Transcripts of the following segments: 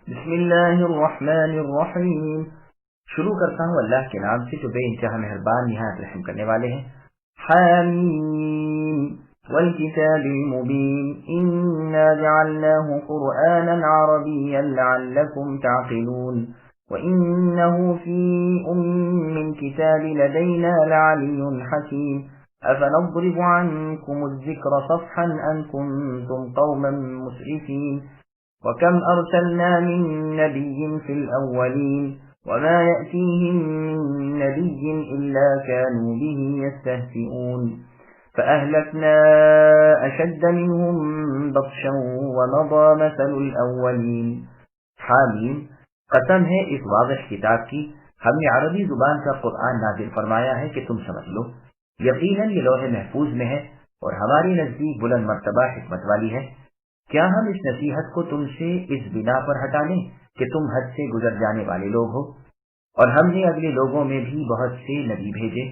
بسم اللہ الرحمن الرحیم۔ شروع کرتا ہوں اللہ کے نام سے جو بے انتہا مہربان نہایت رحم کرنے والے ہیں۔ حامیم والکتاب المبین انا جعلناه قرآنا عربیا لعلکم تعقلون وانه فی الكتاب لدینا لعلی حکیم افنضرب عنکم الذکر صفحا ان کنتم قوما مسرفین وَكَمْ أَرْسَلْنَا مِن نَّبِيٍّ فِي الْأَوَّلِينَ وَمَا يَأْتِيهِم مِّن نَّبِيٍّ إِلَّا كَانُوا بِهِ يَسْتَهْزِئُونَ فَأَهْلَكْنَا أَشَدَّ مِنْهُم بَطْشًا وَمَضَىٰ مَثَلُ الْأَوَّلِينَ۔ حامیم، قسم ہے اس واضح کتاب کی، ہم نے عربی زبان کا قرآن نازل فرمایا ہے کہ تم سمجھ لو۔ یقیناً یہ لوح محفوظ میں ہے اور ہماری نزدیک بلند مرتبہ حکمت والی ہے۔ کیا ہم اس نصیحت کو تم سے اس بنا پر ہٹا لیں کہ تم حد سے گزر جانے والے لوگ ہو؟ اور ہم نے اگلے لوگوں میں بھی بہت سے نبی بھیجے،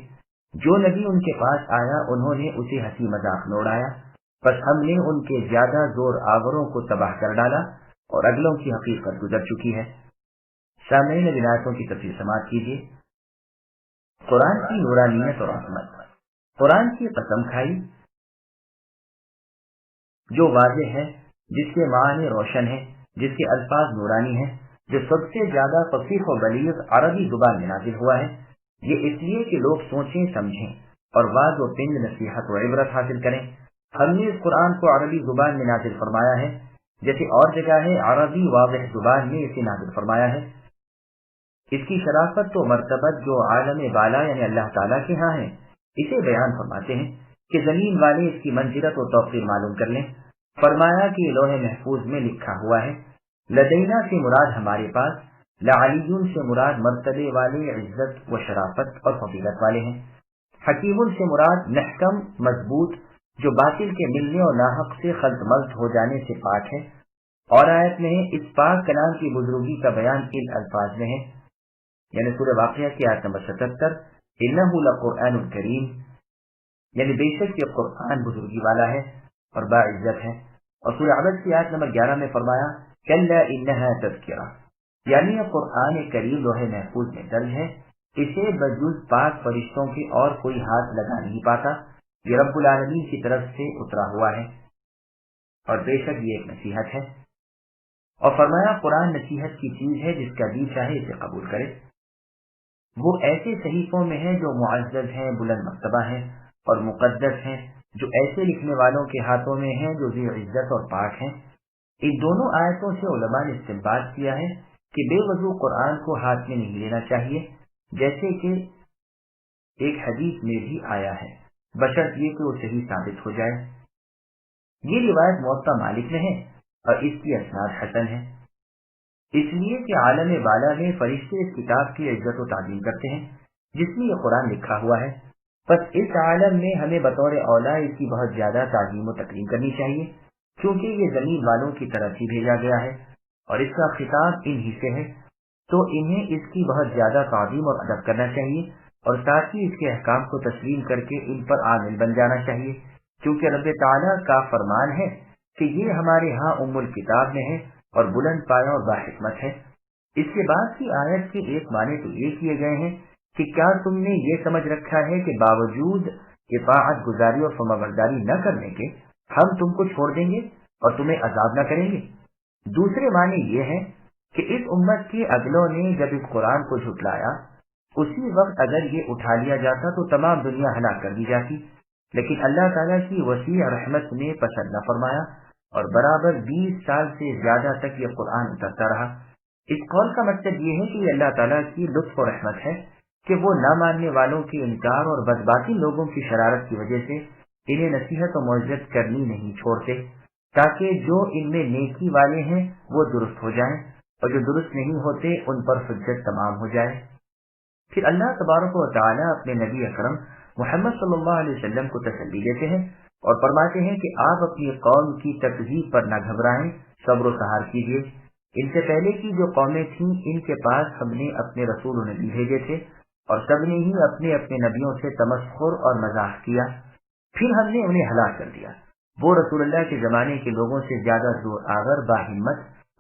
جو نبی ان کے پاس آیا انہوں نے اسے ہنسی مذاق میں اڑایا، بس ہم نے ان کے زیادہ زور آوروں کو تباہ کر ڈالا اور اگلوں کی حقیقت گزر چکی ہے۔ سامعین اب آیتوں کی تفصیل سماعت کیجیے۔ قرآن کی نورانیت اور عظمت۔ قرآن کی قسم کھائی جو واضح ہے، جس کے معنی روشن ہیں، جس کے الفاظ نورانی ہیں، جو سب سے زیادہ فصیح و بلیغ عربی زبان میں نازل ہوا ہے، یہ اس لیے کہ لوگ سوچیں سمجھیں اور واضح و پند نصیحت و عبرت حاصل کریں۔ ہم نے اس قرآن کو عربی زبان میں نازل فرمایا ہے، جیسے اور جگہ ہے عربی واضح زبان میں اسے نازل فرمایا ہے۔ اس کی شرافت و مرتبت جو عالم بالا یعنی اللہ تعالیٰ کے ہاں ہیں، اسے بیان فرماتے ہیں کہ زمین والے اس کی منزلت و توقیر معلوم کر لیں۔ فرمایا کہ لوح محفوظ میں لکھا ہوا ہے۔ لدینا سے مراد ہمارے پاس، لعلیون سے مراد مرتبے والے عزت و شرافت اور فضیلت والے ہیں۔ حکیم سے مراد محکم مضبوط جو باطل کے ملنے اور ناحق سے خلط ملط ہو جانے سے پاک ہے۔ اور آیت میں اس پاک کلام کی بزرگی کا بیان ان الفاظ میں ہے، یعنی سورہ واقعہ کی آیت نمبر 77، انہ لقرآن کریم، یعنی بے شک یہ قرآن بزرگی والا ہے اور باعزت ہے۔ اور سورہ عبس کی آیت نمبر 11 میں فرمایا کلا انہا تذکرہ، یعنی یہ قرآن کریم لوح محفوظ میں درج ہے، اسے بجز پاک فرشتوں کے اور کوئی ہاتھ لگا نہیں پاتا، یہ رب العالمین کی طرف سے اترا ہوا ہے اور بے شک یہ ایک نصیحت ہے۔ اور فرمایا قرآن نصیحت کی چیز ہے، جس کا دل چاہے اسے قبول کرے۔ وہ ایسے صحیفوں میں ہے جو معزز ہیں، بلند مرتبہ ہیں اور مقدس ہیں، جو ایسے لکھنے والوں کے ہاتھوں میں ہیں جو ذی عزت اور پاک ہیں۔ ان دونوں آیتوں سے علماء نے استنباط کیا ہے کہ بے وضو قرآن کو ہاتھ میں نہیں لینا چاہیے، جیسے کہ ایک حدیث میں بھی آیا ہے، بشرط یہ کہ وہ صحیح ثابت ہو جائے۔ یہ روایت موطا مالک میں ہے اور اس کی اسناد حسن ہے، اس لیے کہ عالم بالا میں فرشتے اس کتاب کی عزت و تعظیم کرتے ہیں جس میں یہ قرآن لکھا ہوا ہے۔ بس اس عالم میں ہمیں بطور اولا اس کی بہت زیادہ تعظیم و تکریم کرنی چاہیے، کیونکہ یہ زمین والوں کی طرف ہی بھیجا گیا ہے اور اس کا خطاب انہی سے ہے، تو انہیں اس کی بہت زیادہ تعظیم اور ادب کرنا چاہیے اور ساتھ ہی اس کے احکام کو تسلیم کر کے ان پر عامل بن جانا چاہیے، کیونکہ رب تعالیٰ کا فرمان ہے کہ یہ ہمارے ہاں ام الکتاب میں ہے اور بلند پایہ اور باحکمت ہے۔ اس کے بعد کی آیت کے ایک معنی تو یہ کیے گئے ہیں کہ کیا تم نے یہ سمجھ رکھا ہے کہ باوجود اطاعت گزاری اور فرمانبرداری نہ کرنے کے ہم تم کو چھوڑ دیں گے اور تمہیں عذاب نہ کریں گے؟ دوسرے معنی یہ ہے کہ اس امت کے اگلوں نے جب اس قرآن کو جھٹلایا، اسی وقت اگر یہ اٹھا لیا جاتا تو تمام دنیا ہلاک کر دی جاتی، لیکن اللہ تعالیٰ کی وسیع رحمت نے پسند نہ فرمایا اور برابر 20 سال سے زیادہ تک یہ قرآن اترتا رہا۔ اس قول کا مطلب یہ ہے کہ یہ اللہ تعالیٰ کی لطف و رحمت ہے کہ وہ نہ ماننے والوں کے انکار اور بدباطی لوگوں کی شرارت کی وجہ سے انہیں نصیحت و معزت کرنی نہیں چھوڑتے، تاکہ جو ان میں نیکی والے ہیں وہ درست ہو جائیں اور جو درست نہیں ہوتے ان پر حجت تمام ہو جائے۔ پھر اللہ تبارک و تعالیٰ اپنے نبی اکرم محمد صلی اللہ علیہ وسلم کو تسلی دیتے ہیں اور فرماتے ہیں کہ آپ اپنی قوم کی تکذیب پر نہ گھبرائیں، صبر و سہار کیجیے۔ ان سے پہلے کی جو قومیں تھیں ان کے پاس ہم نے اپنے رسول و نبی بھیجے تھے اور سب نے ہی اپنے اپنے نبیوں سے تمسخر اور مزاح کیا، پھر ہم نے انہیں ہلاک کر دیا۔ وہ رسول اللہ کے زمانے کے لوگوں سے زیادہ زور آور، باہمت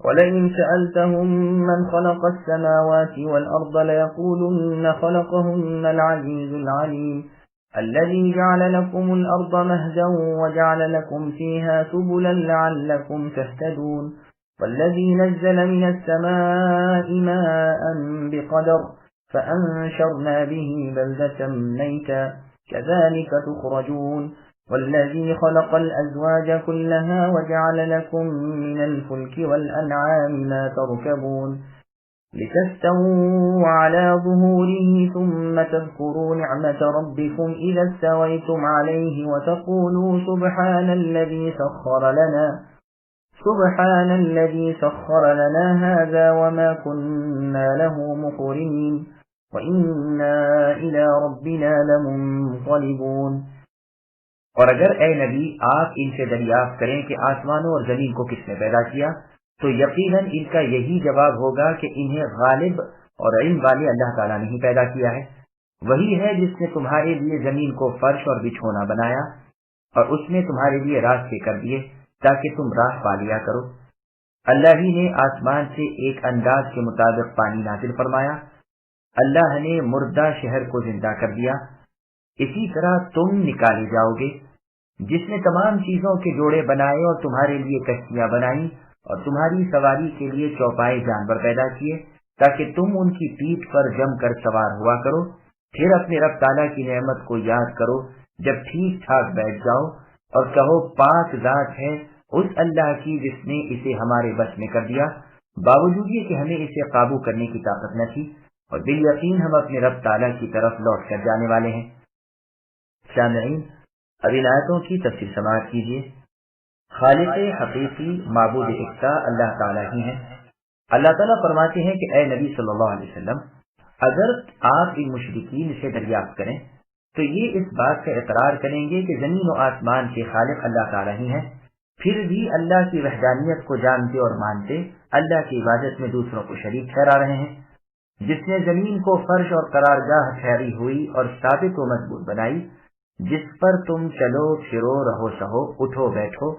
وَلَئِنْ سَأَلْتَهُمْ مَنْ خَلَقَ السَّمَاوَاتِ وَالْأَرْضَ لَيَقُولُنَّ خَلَقَهُنَّ الْعَزِيزُ الْعَلِيمُ الَّذِي جَعَلَ لَكُمُ الْأَرْضَ مَهْدًا وَجَعَلَ لَكُمْ فِيهَا سُبُلًا لَعَلَّكُمْ تَهْتَدُونَ وَالَّذِي نَزَّلَ مِنَ السَّمَاءِ مَاءً بِقَدَرٍ فَأَنشَرْنَا بِهِ بَلْدَةً مَيْتًا كَذَلِكَ تُخْرَجُونَ والذي خلق الأزواج كلها وجعل لكم من الفلك والأنعام ما تركبون لتستووا على ظهوره ثم تذكروا نعمة ربكم إذا استويتم عليه وتقولوا سبحان الذي سخر لنا هذا وما كنا له مقرنين وإنا إلى ربنا لمنقلبون۔ اور اگر اے نبی آپ ان سے دریافت کریں کہ آسمانوں اور زمین کو کس نے پیدا کیا، تو یقیناً ان کا یہی جواب ہوگا کہ انہیں غالب اور علم والے اللہ تعالیٰ نے ہی پیدا کیا ہے۔ وہی ہے جس نے تمہارے لیے زمین کو فرش اور بچھونا بنایا، اور اس نے تمہارے لیے راستے کر دیے تاکہ تم راہ پا لیا کرو۔ اللہ ہی نے آسمان سے ایک انداز کے مطابق پانی نازل فرمایا۔ اللہ نے مردہ شہر کو زندہ کر دیا، اسی طرح تم نکالے جاؤ گے۔ جس نے تمام چیزوں کے جوڑے بنائے اور تمہارے لیے کشتیاں بنائیں اور تمہاری سواری کے لیے چوپائے جانور پیدا کیے تاکہ تم ان کی پیٹھ پر جم کر سوار ہوا کرو۔ پھر اپنے رب تعالیٰ کی نعمت کو یاد کرو جب ٹھیک ٹھاک بیٹھ جاؤ اور کہو، پاک ذات ہے اس اللہ کی جس نے اسے ہمارے بس میں کر دیا، باوجود یہ کہ ہمیں اسے قابو کرنے کی طاقت نہ تھی، اور بالیقین ہم اپنے رب تعالیٰ کی طرف لوٹ کر جانے والے ہیں۔ سامعین، اب ان آیتوں کی تفسیر سماعت کیجیے۔ خالق حقیقی معبود یکتا اللہ تعالیٰ ہی ہیں۔ اللہ تعالیٰ فرماتے ہیں کہ اے نبی صلی اللہ علیہ وسلم، اگر آپ ان مشرکین سے دریافت کریں تو یہ اس بات کا اقرار کریں گے کہ زمین و آسمان کے خالق اللہ تعالیٰ ہی ہیں، پھر بھی اللہ کی وحدانیت کو جانتے اور مانتے اللہ کی عبادت میں دوسروں کو شریک ٹھہرا رہے ہیں۔ جس نے زمین کو فرش اور قرارگاہ ٹھہری ہوئی اور ثابت و مضبوط بنائی، جس پر تم چلو پھرو، رہو سہو، اٹھو بیٹھو،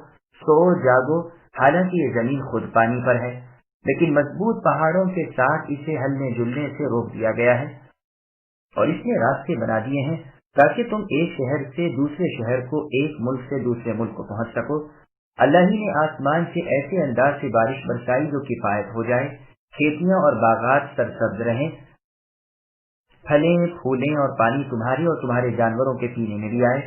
سو جاگو، حالانکہ یہ زمین خود پانی پر ہے، لیکن مضبوط پہاڑوں کے ساتھ اسے ہلنے جلنے سے روک دیا گیا ہے، اور اس نے راستے بنا دیے ہیں تاکہ تم ایک شہر سے دوسرے شہر کو، ایک ملک سے دوسرے ملک کو پہنچ سکو۔ اللہ ہی نے آسمان سے ایسے انداز سے بارش برسائی جو کفایت ہو جائے، کھیتیاں اور باغات سرسبز رہیں، پھلیں پھولیں اور پانی تمہارے اور تمہارے جانوروں کے پینے میں بھی آئے۔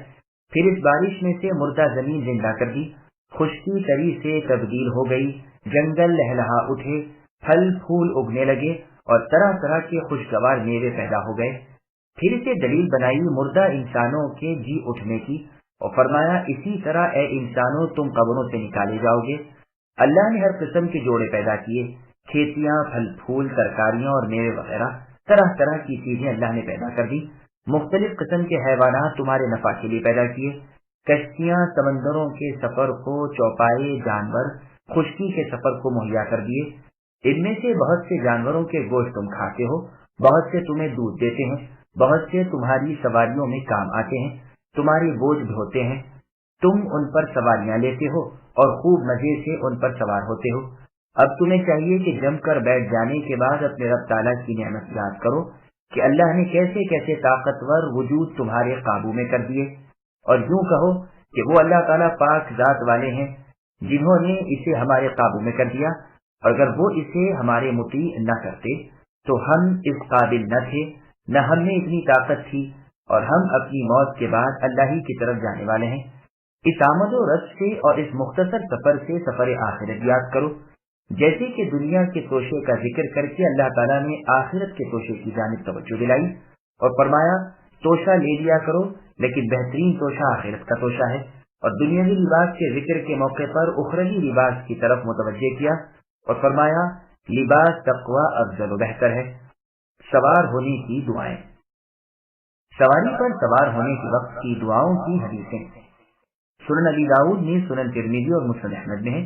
پھر اس بارش میں سے مردہ زمین زندہ کر دی، خشکی تری سے تبدیل ہو گئی، جنگل لہلہا اٹھے، پھل پھول اگنے لگے اور طرح طرح کے خوشگوار میوے پیدا ہو گئے۔ پھر اسے دلیل بنائی مردہ انسانوں کے جی اٹھنے کی، اور فرمایا، اسی طرح اے انسانوں تم قبروں سے نکالے جاؤ گے۔ اللہ نے ہر قسم کے جوڑے پیدا کیے، کھیتیاں، پھل پھول، ترکاریاں اور میوے وغیرہ، طرح طرح کی چیزیں اللہ نے پیدا کر دی۔ مختلف قسم کے حیوانات تمہارے نفع کے لیے پیدا کیے، کشتیاں، سمندروں کے سفر کو، چوپائے جانور، خشکی کے سفر کو مہیا کر دیے۔ ان میں سے بہت سے جانوروں کے گوشت تم کھاتے ہو، بہت سے تمہیں دودھ دیتے ہیں، بہت سے تمہاری سواریوں میں کام آتے ہیں، تمہارے بوجھ ڈھوتے ہیں، تم ان پر سواریاں لیتے ہو اور خوب مزے سے ان پر سوار ہوتے ہو۔ اب تمہیں چاہیے کہ جم کر بیٹھ جانے کے بعد اپنے رب تعالیٰ کی نعمت یاد کرو کہ اللہ نے کیسے کیسے طاقتور وجود تمہارے قابو میں کر دیے، اور یوں کہو کہ وہ اللہ تعالیٰ پاک ذات والے ہیں جنہوں نے اسے ہمارے قابو میں کر دیا، اور اگر وہ اسے ہمارے مطیع نہ کرتے تو ہم اس قابل نہ تھے، نہ ہم میں اتنی طاقت تھی، اور ہم اپنی موت کے بعد اللہ ہی کی طرف جانے والے ہیں۔ اس آمد و رفت سے اور اس مختصر سفر سے سفر آخرت یاد کرو جیسے کہ دنیا کے توشے کا ذکر کر کے اللہ تعالیٰ نے آخرت کے توشے کی جانب توجہ دلائی اور فرمایا توشہ لے لیا کرو لیکن بہترین توشہ آخرت کا توشہ ہے، اور دنیاوی لباس کے ذکر کے موقع پر اخروی لباس کی طرف متوجہ کیا اور فرمایا لباس تقوی افضل و بہتر ہے۔ سوار ہونے کی دعائیں، سواری پر سوار ہونے کے وقت کی دعاؤں کی حدیثیں سنن ابی داؤد میں، سنن ترمذی اور مسند احمد میں ہے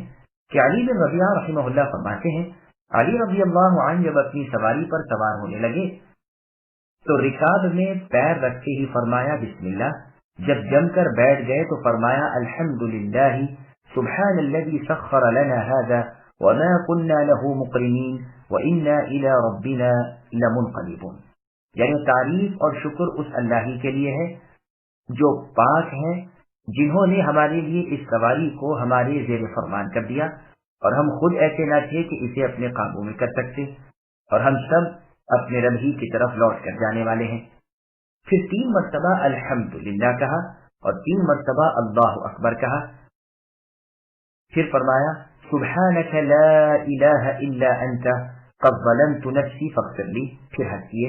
کہ علی بن ربیعہ رحمہ اللہ فرماتے ہیں علی رضی اللہ عنہ جب اپنی سواری پر سوار ہونے لگے تو رکاب میں پیر رکھتے ہی فرمایا بسم اللہ، جب جم کر بیٹھ گئے تو فرمایا الحمدللہ سبحان الذی سخر لنا هذا وما كنا له مقرنین وإنا إلى ربنا لمنقلبون، یعنی تعریف اور شکر اس اللہ ہی کے لیے ہے جو پاک ہے، جنہوں نے ہمارے لیے اس سواری کو ہمارے زیر فرمان کر دیا اور ہم خود ایسے نہ تھے کہ اسے اپنے قابو میں کر سکتے، اور ہم سب اپنے رب ہی کی طرف لوٹ کر جانے والے ہیں۔ پھر 3 مرتبہ الحمدللہ کہا اور 3 مرتبہ اللہ اکبر کہا، پھر فرمایا سبحانک لا الہ الا انت قد ظلمت نفسی فاغفر لی، پھر حج کیے،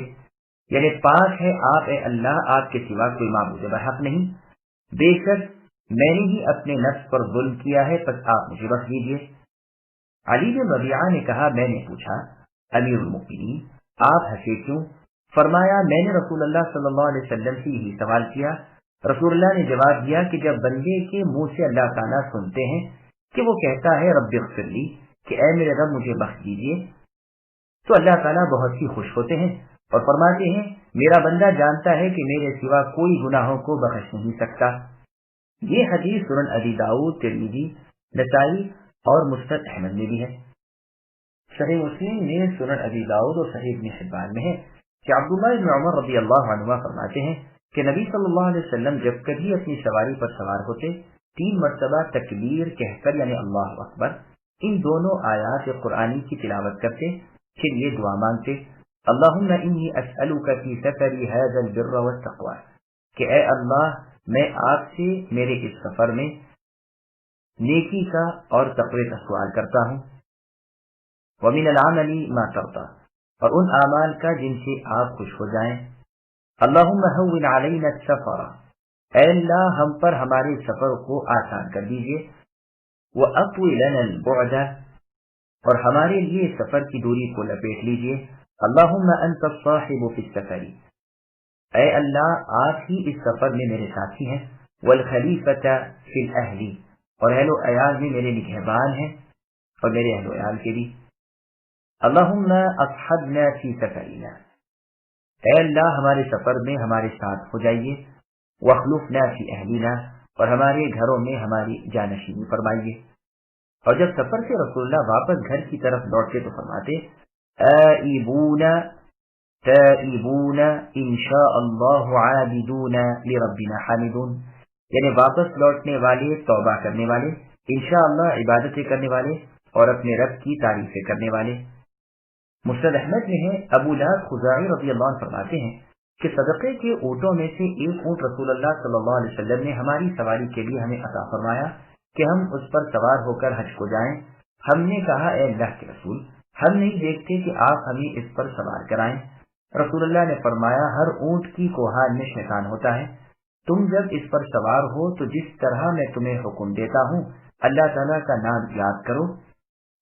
یعنی پاک ہے آپ اے اللہ، آپ کے سوا کوئی معبود برحق نہیں، بے شک میں نے ہی اپنے نفس پر ظلم کیا ہے، پس آپ مجھے بخش دیجیے۔ علی بن ربیعہ نے کہا میں نے پوچھا امیر المؤمنین آپ ہنسے کیوں؟ فرمایا میں نے رسول اللہ صلی اللہ علیہ وسلم سے یہی سوال کیا، رسول اللہ نے جواب دیا کہ جب بندے کے منہ سے اللہ تعالیٰ سنتے ہیں کہ وہ کہتا ہے رب اغفر لی، کہ اے میرے رب مجھے بخش دیجیے، تو اللہ تعالیٰ بہت ہی خوش ہوتے ہیں اور فرماتے ہیں میرا بندہ جانتا ہے کہ میرے سوا کوئی گناہوں کو بخش نہیں سکتا۔ یہ حدیث سنن ابی داؤد، ترمذی، نسائی اور مسند احمد میں بھی ہے۔ صحیح مسلم میں، سنن ابی داؤد اور صحیح ابن حبان میں ہے کہ عبداللہ بن عمر رضی اللہ عنہ فرماتے ہیں کہ نبی صلی اللہ علیہ وسلم جب کبھی اپنی سواری پر سوار ہوتے 3 مرتبہ تکبیر کہہ کر یعنی اللہ اکبر ان دونوں آیات قرآنی کی تلاوت کرتے، پھر یہ دعا مانگتے اللہم انی اسألک فی سفری ھذا البر والتقوی، کہ اے اللہ میں آپ سے میرے اس سفر میں نیکی کا اور تقوی کا سوال کرتا ہوں، ومن العمل ما ترضى، اور ان اعمال کا جن سے آپ خوش ہو جائیں، اللہم ہون علینا السفر، اے اللہ ہم پر ہمارے سفر کو آسان کر دیجئے، وَأَطْوِ لَنَا الْبُعْدَ، اور ہمارے لیے سفر کی دوری کو لپیٹ لیجئے، اللہم انت الصاحب فی السفر، اے اللہ آپ ہی اس سفر میں میرے ساتھی ہیں، والخلیفۃ فی الاہل، اور اہل و عیال میں میرے نگہبان ہیں اور میرے اہل و عیال کے بھی، اللہم اصحبنا فی سفرنا، اے اللہ ہمارے سفر میں ہمارے ساتھ ہو جائیے، واخلفنا فی اہلنا، اور ہمارے گھروں میں ہماری جانشینی فرمائیے۔ اور جب سفر سے رسول اللہ واپس گھر کی طرف لوٹتے تو فرماتے آئبون تائبون انشاء اللہ عابدون لربنا حامدون، یعنی واپس لوٹنے والے، توبہ کرنے والے، انشاءاللہ عبادتیں کرنے والے اور اپنے رب کی تعریفیں کرنے والے۔ مسند احمد میں ہے ابو لہب خزاعی رضی اللہ عنہ فرماتے ہیں کہ صدقے کے اونٹوں میں سے ایک اونٹ رسول اللہ صلی اللہ علیہ وسلم نے ہماری سواری کے لیے ہمیں عطا فرمایا کہ ہم اس پر سوار ہو کر حج کو جائیں۔ ہم نے کہا اے اللہ کے رسول ہم نہیں دیکھتے کہ آپ ہمیں اس پر سوار کرائیں۔ رسول اللہ نے فرمایا ہر اونٹ کی کوہان میں شیطان ہوتا ہے، تم جب اس پر سوار ہو تو جس طرح میں تمہیں حکم دیتا ہوں اللہ تعالیٰ کا نام یاد کرو،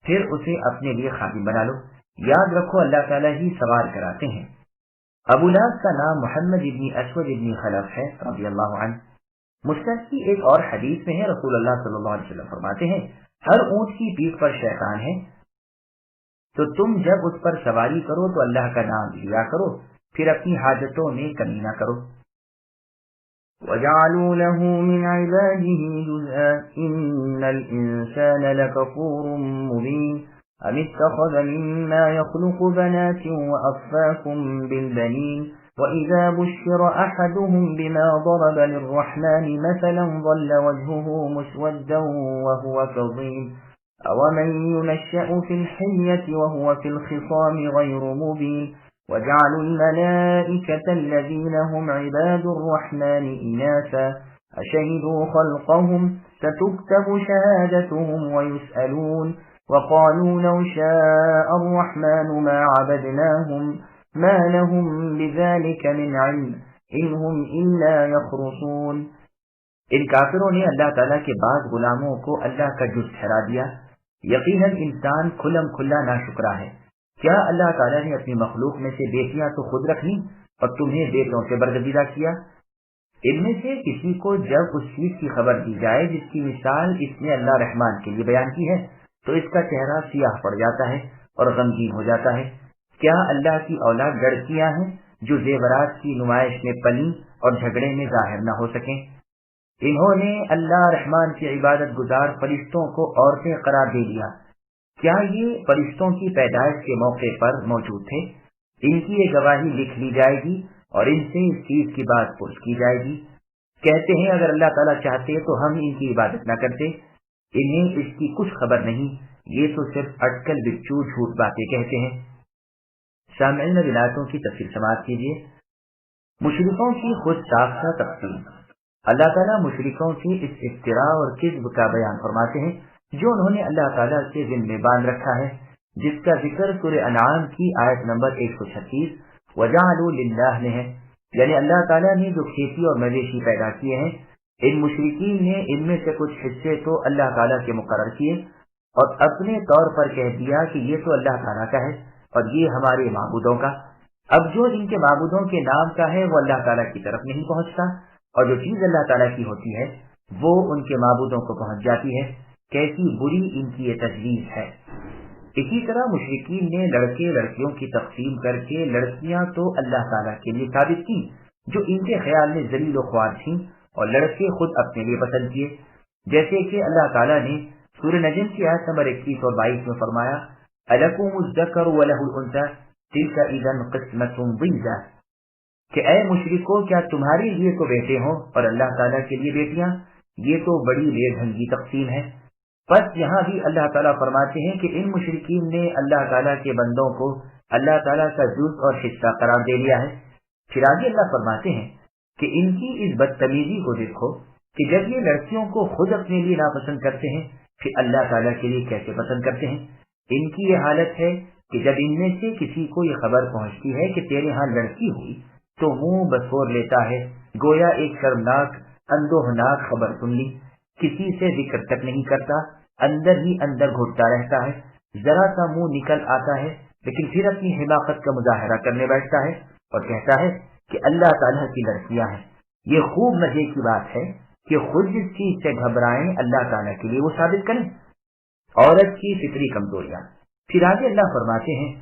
پھر اسے اپنے لیے خادم بنا لو، یاد رکھو اللہ تعالیٰ ہی سوار کراتے ہیں۔ ابو لہب کا نام محمد ابن اسود ابن خلف ہے رضی اللہ عنہ۔ مسند کی ایک اور حدیث میں ہے رسول اللہ صلی اللہ علیہ وسلم فرماتے ہیں ہر اونٹ کی پیٹھ پر شیطان ہے، تو تم جب اس پر سواری کرو تو اللہ کا نام لیا کرو، پھر اپنی حاجتوں میں کمی نہ کرو۔ وَجَعَلُوا لَهُ مِنْ عِبَادِهِ جُزْءًا إِنَّ الْإِنسَانَ لَكَفُورٌ مُبِينٌ أَمِ اتَّخَذَ مِمَّا يَخْلُقُ بَنَاتٍ وَأَصْفَاكُمْ بِالْبَنِينَ وَإِذَا بُشِّرَ أَحَدُهُمْ بِمَا ضَرَبَ لِلرَّحْمَنِ مَثَلًا ظَلَّ وَجْهُهُ مُسْوَدًّا وَهُوَ كَظِيمٌ أَوَمَنْ يُنَشَّأُ فِي الْحِلْيَةِ وَهُوَ فِي الْخِصَامِ غَيْرُ مُبِينٍ وَجَعَلُوا الْمَلَائِكَةَ الَّذِينَ هُمْ عِبَادُ الرَّحْمَنِ إِنَاثًا أَشَهِدُوا خَلْقَهُمْ سَتُكْتَبُ شَهَادَتُهُمْ وَيُسْأَلُونَ وقالوا لو شاء الرحمن ما عبدناهم ما لهم بذلك من علم إن هم إلا يخرصون۔ ان کافروں نے اللہ تعالیٰ کے بعض غلاموں کو اللہ کا جز ٹھہرا دیا۔ یقیناً انسان کھلم کھلا ناشکرا ہے۔ کیا اللہ تعالیٰ نے اپنی مخلوق میں سے بیٹیاں تو خود رکھ لیں اور تمہیں بیٹوں سے برگزیدہ کیا؟ ان میں سے کسی کو جب اس چیز کی خبر دی جائے جس کی مثال اس نے اللہ رحمان کے لیے بیان کی ہے تو اس کا چہرہ سیاہ پڑ جاتا ہے اور غمگین ہو جاتا ہے۔ کیا اللہ کی اولاد لڑکیاں ہیں جو زیورات کی نمائش میں پلیں اور جھگڑے میں ظاہر نہ ہو سکیں؟ انہوں نے اللہ رحمان کی عبادت گزار فرشتوں کو عورتیں قرار دے دیا۔ کیا یہ فرشتوں کی پیدائش کے موقع پر موجود تھے؟ ان کی یہ گواہی لکھ لی جائے گی اور ان سے اس چیز کی بات پرس کی جائے گی۔ کہتے ہیں اگر اللہ تعالیٰ چاہتے تو ہم ان کی عبادت نہ کرتے۔ انہیں اس کی کچھ خبر نہیں، یہ تو صرف اٹکل بچو جھوٹ باتیں کہتے ہیں۔ سامعین ولایتوں کی تفصیل سماعت کیجیے۔ مشرکوں کی خود ساختہ تقسیم۔ اللہ تعالیٰ مشرکوں کی اس افتراء اور کذب کا بیان فرماتے ہیں جو انہوں نے اللہ تعالیٰ سے ذمہ باندھ رکھا ہے، جس کا ذکر سورہ انعام کی آیت نمبر 136 وَجَعَلُوا لِلَّهِ میں ہے، یعنی اللہ تعالیٰ نے جو کھیتی اور مویشی پیدا کیے ہیں، ان مشرکین نے ان میں سے کچھ حصے تو اللہ تعالیٰ کے مقرر کیے اور اپنے طور پر کہہ دیا کہ یہ تو اللہ تعالیٰ کا ہے اور یہ ہمارے معبودوں کا۔ اب جو ان کے معبودوں کے نام کا ہے وہ اللہ تعالیٰ کی طرف نہیں پہنچتا، اور جو چیز اللہ تعالیٰ کی ہوتی ہے وہ ان کے معبودوں کو پہنچ جاتی ہے۔ کیسی بری ان کی یہ تجویز ہے۔ اسی طرح مشرکین نے لڑکے لڑکیوں کی تقسیم کر کے لڑکیاں تو اللہ تعالیٰ کے لیے ثابت کی جو ان کے خیال میں ذلیل و خوار تھیں، اور لڑکے خود اپنے لیے پسند کیے، جیسے کہ اللہ تعالیٰ نے سورہ نجم کی آیت نمبر 21 اور 22 میں فرمایا أَلَكُمُ الذَّكَرُ وَلَهُ الْأُنثَىٰ تِلْكَ إِذًا قِسْمَةٌ ضِیزَىٰ، کہ اے مشرکو کیا تمہارے لیے تو بیٹے ہوں اور اللہ تعالیٰ کے لیے بیٹیاں، یہ تو بڑی بے ڈھنگی تقسیم ہے۔ بس یہاں بھی اللہ تعالیٰ فرماتے ہیں کہ ان مشرکین نے اللہ تعالیٰ کے بندوں کو اللہ تعالیٰ کا جز اور حصہ قرار دے لیا ہے۔ پھر آگے اللہ فرماتے ہیں کہ ان کی اس بدتمیزی کو دیکھو کہ جب یہ لڑکیوں کو خود اپنے لیے ناپسند کرتے ہیں پھر اللہ تعالیٰ کے لیے کیسے پسند کرتے ہیں۔ ان کی یہ حالت ہے کہ جب ان میں سے کسی کو یہ خبر پہنچتی ہے کہ تیرے ہاں لڑکی ہوئی تو منہ بسور لیتا ہے، گویا ایک شرمناک اندوہناک خبر سن لی، کسی سے ذکر تک نہیں کرتا، اندر ہی اندر گھٹتا رہتا ہے، ذرا سا منہ نکل آتا ہے لیکن پھر اپنی حماقت کا مظاہرہ کرنے بیٹھتا ہے اور کہتا ہے کہ اللہ تعالیٰ کی لڑکیاں ہیں۔ یہ خوب مزے کی بات ہے کہ خود جس چیز سے گھبرائیں اللہ تعالیٰ کے لیے وہ ثابت کریں۔ عورت کی فطری کمزوریاں۔ پھر آگے اللہ فرماتے ہیں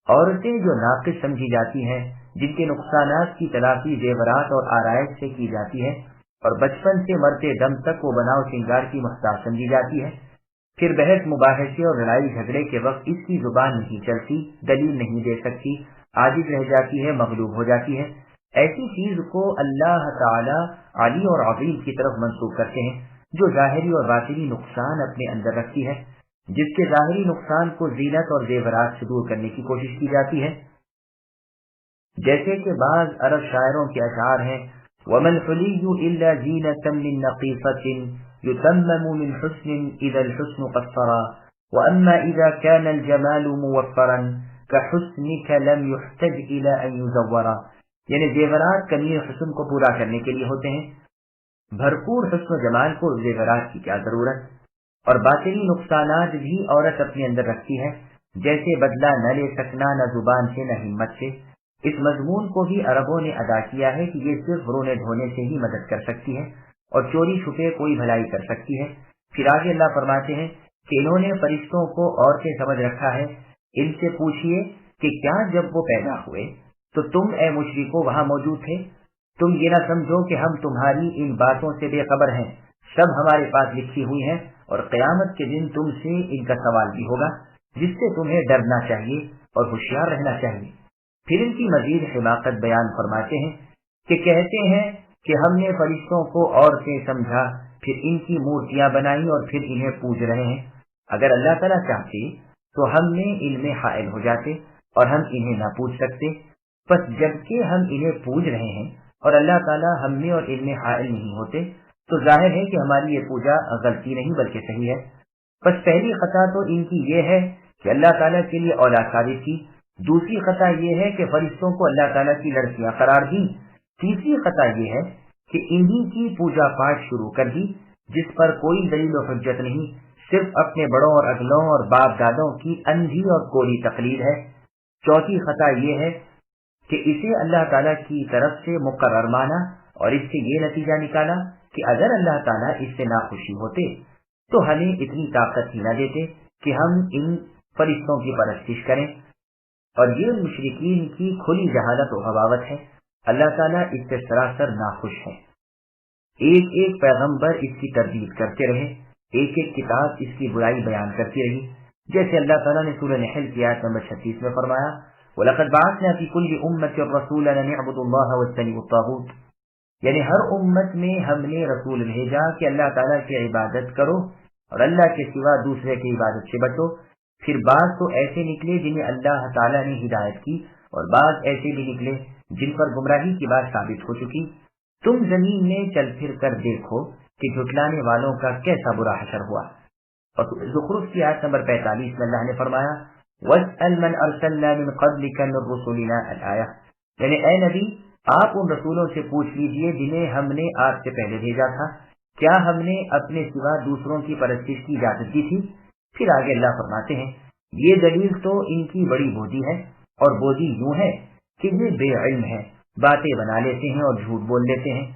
عورتیں جو ناقص سمجھی جاتی ہیں، جن کے نقصانات کی تلافی زیورات اور آرائش سے کی جاتی ہے اور بچپن سے مرتے دم تک وہ بناؤ سنگار کی محتاج سمجھی جاتی ہے، پھر بحث مباحثے اور لڑائی جھگڑے کے وقت اس کی زبان نہیں چلتی، دلیل نہیں دے سکتی، عاجز رہ جاتی ہے، مغلوب ہو جاتی ہے، ایسی چیز کو اللہ تعالی علی اور عظیم کی طرف منسوب کرتے ہیں جو ظاہری اور باطنی نقصان اپنے اندر رکھتی ہے، جس کے ظاہری نقصان کو زینت اور زیورات سے دور کرنے کی کوشش کی جاتی ہے۔ جیسے کہ بعض عرب شاعروں کے اشعار ہیں وَمَا الْحُلِيُّ إِلَّا زِينَةً مِّن نَقِيصَةٍ يُتَمَّمُ مِنْ حُسْنٍ إِذَا الْحُسْنُ قَصَّرًا وَأَمَّا إِذَا كَانَ الْجَمَالُ مُوَفَّرًا كَحُسْنِكَ لَمْ يُحْتَجْ إِلَىٰ أَن يُزَوَّرَ، یعنی زیورات کمیر حسن کو پورا کرنے کے لیے ہوتے ہیں، بھرپور حسن و جمال کو زیورات کی کیا ضرورت۔ اور باطنی نقصانات بھی عورت اپنے اندر رکھتی ہے، جیسے بدلہ نہ لے سکنا نہ زبان سے نہ ہمت سے۔ اس مضمون کو بھی عربوں نے ادا کیا ہے کہ یہ صرف رونے دھونے سے ہی مدد کر سکتی ہے اور چوری چھپے کوئی بھلائی کر سکتی ہے۔ پھر آگے اللہ فرماتے ہیں کہ انہوں نے فرشتوں کو عورتیں سمجھ رکھا ہے، ان سے پوچھئے کہ کیا جب وہ پیدا ہوئے تو تم اے مشرکو وہاں موجود تھے؟ تم یہ نہ سمجھو کہ ہم تمہاری ان باتوں سے بے خبر ہیں، سب ہمارے پاس لکھی ہوئی ہیں، اور قیامت کے دن تم سے ان کا سوال بھی ہوگا، جس سے تمہیں ڈرنا چاہیے اور ہوشیار رہنا چاہیے۔ پھر ان کی مزید حماقت بیان فرماتے ہیں کہ کہتے ہیں کہ ہم نے فرشتوں کو عورتیں سمجھا، پھر ان کی مورتیاں بنائی اور پھر انہیں پوج رہے ہیں۔ اگر اللہ تعالیٰ چاہتے تو ہم نے ان میں حائل ہو جاتے اور ہم انہیں نہ پوج سکتے، بس جبکہ ہم انہیں پوج رہے ہیں اور اللہ تعالیٰ ہم میں اور ان میں حائل نہیں ہوتے تو ظاہر ہے کہ ہماری یہ پوجا غلطی نہیں بلکہ صحیح ہے۔ بس پہلی خطا تو ان کی یہ ہے کہ اللہ تعالیٰ کے لیے اولاد ثابت کی، دوسری خطا یہ ہے کہ فرشتوں کو اللہ تعالیٰ کی لڑکیاں قرار دی، تیسری خطا یہ ہے کہ انہی کی پوجا پاٹ شروع کر دی جس پر کوئی دلیل و حجت نہیں، صرف اپنے بڑوں اور اگلوں اور باپ دادوں کی اندھی اور کوری تقلید ہے۔ چوتھی خطا یہ ہے کہ اسے اللہ تعالیٰ کی طرف سے مقرر مانا اور اس سے یہ نتیجہ نکالا کہ اگر اللہ تعالیٰ اس سے ناخوشی ہوتے تو ہمیں اتنی طاقت ہی نہ دیتے کہ ہم ان فرشتوں کی پرستش کریں، اور یہ مشرکین کی کھلی جہالت و غباوت ہے۔ اللہ تعالیٰ اس سے سراسر ناخوش ہے۔ ایک ایک پیغمبر اس کی تردید کرتے رہے، ایک ایک کتاب اس کی برائی بیان کرتی رہی، جیسے اللہ تعالیٰ نے سورہ نحل کی آیت نمبر 36 میں فرمایا، وَلَقَدْ بَعَثْنَا فِي كُلِّ أُمَّةٍ رَسُولًا أَنِ اعْبُدُوا اللَّهَ وَاجْتَنِبُوا الطَّاغُوتَ، یعنی ہر امت میں ہم نے رسول بھیجا کہ اللہ تعالیٰ کی عبادت کرو اور اللہ کے سوا دوسرے کی عبادت سے بچو۔ پھر بعض تو ایسے نکلے جنہیں اللہ تعالیٰ نے ہدایت کی، اور بعض ایسے بھی نکلے جن پر گمراہی کی بات ثابت ہو چکی۔ تم زمین میں چل پھر کر دیکھو کہ جھٹلانے والوں کا کیسا برا حشر ہوا۔ اور زخرف کی آیت نمبر 45 میں اللہ نے فرمایا، وَاسْأَلْ مَنْ أَرْسَلْنَا مِنْ قَبْلِكَ مِنْ رُسُلِنَا الْآيَةِ، یعنی اے نبی آپ ان رسولوں سے پوچھ لیجئے جنہیں ہم نے آپ سے پہلے بھیجا تھا، کیا ہم نے اپنے سوا دوسروں کی پرستش کی اجازت دی تھی؟ پھر آگے اللہ فرماتے ہیں، یہ دلیل تو ان کی بڑی بودی ہے، اور بودی یوں ہے کہ یہ بے علم ہے، باتیں بنا لیتے ہیں اور جھوٹ بول لیتے ہیں،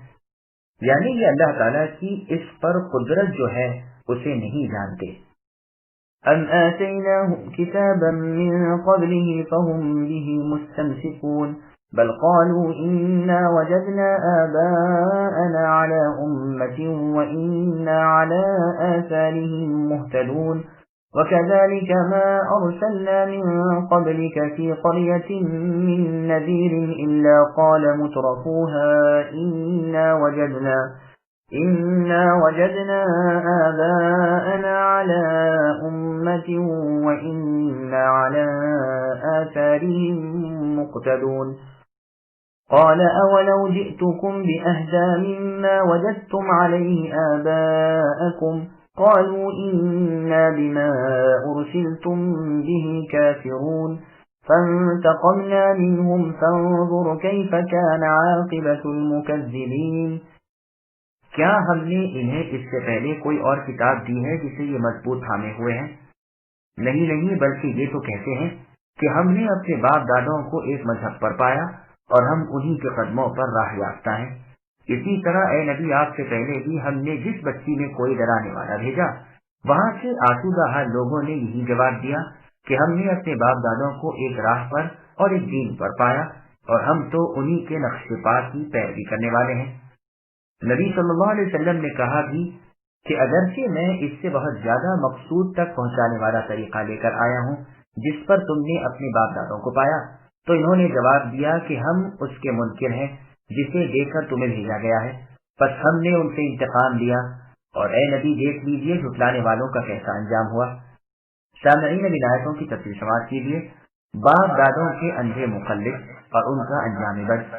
یعنی یہ اللہ تعالیٰ کی اس پر قدرت جو ہے اسے نہیں جانتے۔ أَمْ آتَيْنَاهُمْ كِتَابًا مِّن قَبْلِهِ فَهُمْ بِهِ مُسْتَمْسِكُونَ بَلْ قَالُوا إِنَّا وَجَدْنَا آبَاءَنَا عَلَى أُمَّةٍ وَإِنَّا عَلَى آثَارِهِم مُّهْتَدُونَ وَكَذَلِكَ مَا أَرْسَلْنَا مِن قَبْلِكَ فِي قَرْيَةٍ مِّن نَّذِيرٍ إِلَّا قَالَ مُتْرَفُوهَا إِنَّا وَجَدْنَا آبَاءَنَا عَلَى أُمَّةٍ وَإِنَّا عَلَى آثَارِهِم مُّقْتَدُونَ قَالَ أَوَلَوْ جِئْتُكُم بِأَهْدَىٰ مِمَّا وَجَدتُّمْ عَلَيْهِ آبَاءَكُمْ قَالُوا إِنَّا بِمَا أُرْسِلْتُم بِهِ كَافِرُونَ فَانتَقَمْنَا مِنْهُمْ فَانظُرْ كَيْفَ كَانَ عَاقِبَةُ الْمُكَذِّبِينَ، کیا ہم نے انہیں اس سے پہلے کوئی اور کتاب دی ہے جسے یہ مضبوط تھامے ہوئے ہیں؟ نہیں، بلکہ یہ تو کہتے ہیں کہ ہم نے اپنے باپ دادوں کو ایک مذہب پر پایا اور ہم انہی کے قدموں پر راہ یافتہ ہیں۔ اسی طرح اے نبی آپ سے پہلے بھی ہم نے جس بستی میں کوئی ڈرانے والا بھیجا، وہاں سے آسودہ حال لوگوں نے یہی جواب دیا کہ ہم نے اپنے باپ دادوں کو ایک راہ پر اور ایک دین پر پایا، اور ہم تو انہی کے نقش پا کی پیروی کرنے والے ہیں۔ نبی صلی اللہ علیہ وسلم نے کہا بھی کہ اگرچہ میں اس سے بہت زیادہ مقصود تک پہنچانے والا طریقہ لے کر آیا ہوں جس پر تم نے اپنے باپ دادوں کو پایا، تو انہوں نے جواب دیا کہ ہم اس کے منکر ہیں جسے دیکھ کر تمہیں بھیجا گیا ہے، پس ہم نے ان سے انتقام لیا، اور اے نبی دیکھ لیجئے جھٹلانے والوں کا کیسا انجام ہوا۔ سامعین اب آیتوں کی تفصیل سماعت کیجیے۔ باپ دادوں کے اندھے مخلص اور ان کا انجام بد،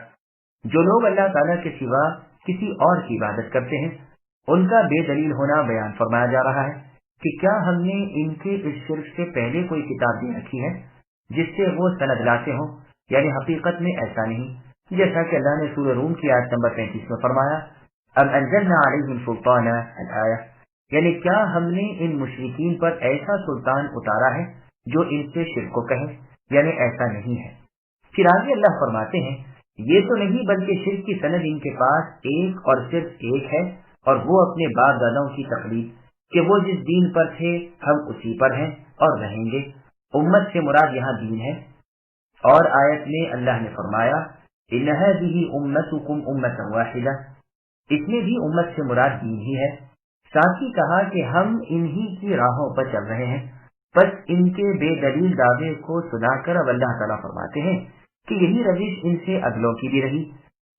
جو لوگ اللہ تعالیٰ کے سوا کسی اور کی عبادت کرتے ہیں ان کا بے دلیل ہونا بیان فرمایا جا رہا ہے کہ کیا ہم نے ان کے اس شرک سے پہلے کوئی کتاب دے رکھی ہے جس سے وہ سند لاتے ہوں؟ یعنی حقیقت میں ایسا نہیں، جیسا کہ اللہ نے سورہ روم کی آیت نمبر 35 میں فرمایا، اب انزلنا علیہم سلطانا الآیہ، یعنی کیا ہم نے ان مشرکین پر ایسا سلطان اتارا ہے جو ان سے شرک کو کہے؟ یعنی ایسا نہیں ہے۔ پھر آگے اللہ فرماتے ہیں، یہ تو نہیں بلکہ شرک کی سند ان کے پاس ایک اور صرف ایک ہے، اور وہ اپنے باپ دادوں کی تقلید کہ وہ جس دین پر تھے ہم اسی پر ہیں اور رہیں گے۔ امت سے مراد یہاں دین ہے۔ اور آیت میں اللہ نے فرمایا، ان هذه امتکم امۃ واحدہ، اس میں بھی امت سے مراد دین ہی ہے۔ ساتھ ہی کہا کہ ہم انہی کی راہوں پر چل رہے ہیں۔ بس ان کے بے دلیل دعوے کو سنا کر اب اللہ تعالیٰ فرماتے ہیں کہ یہی روش ان سے اگلوں کی بھی رہی۔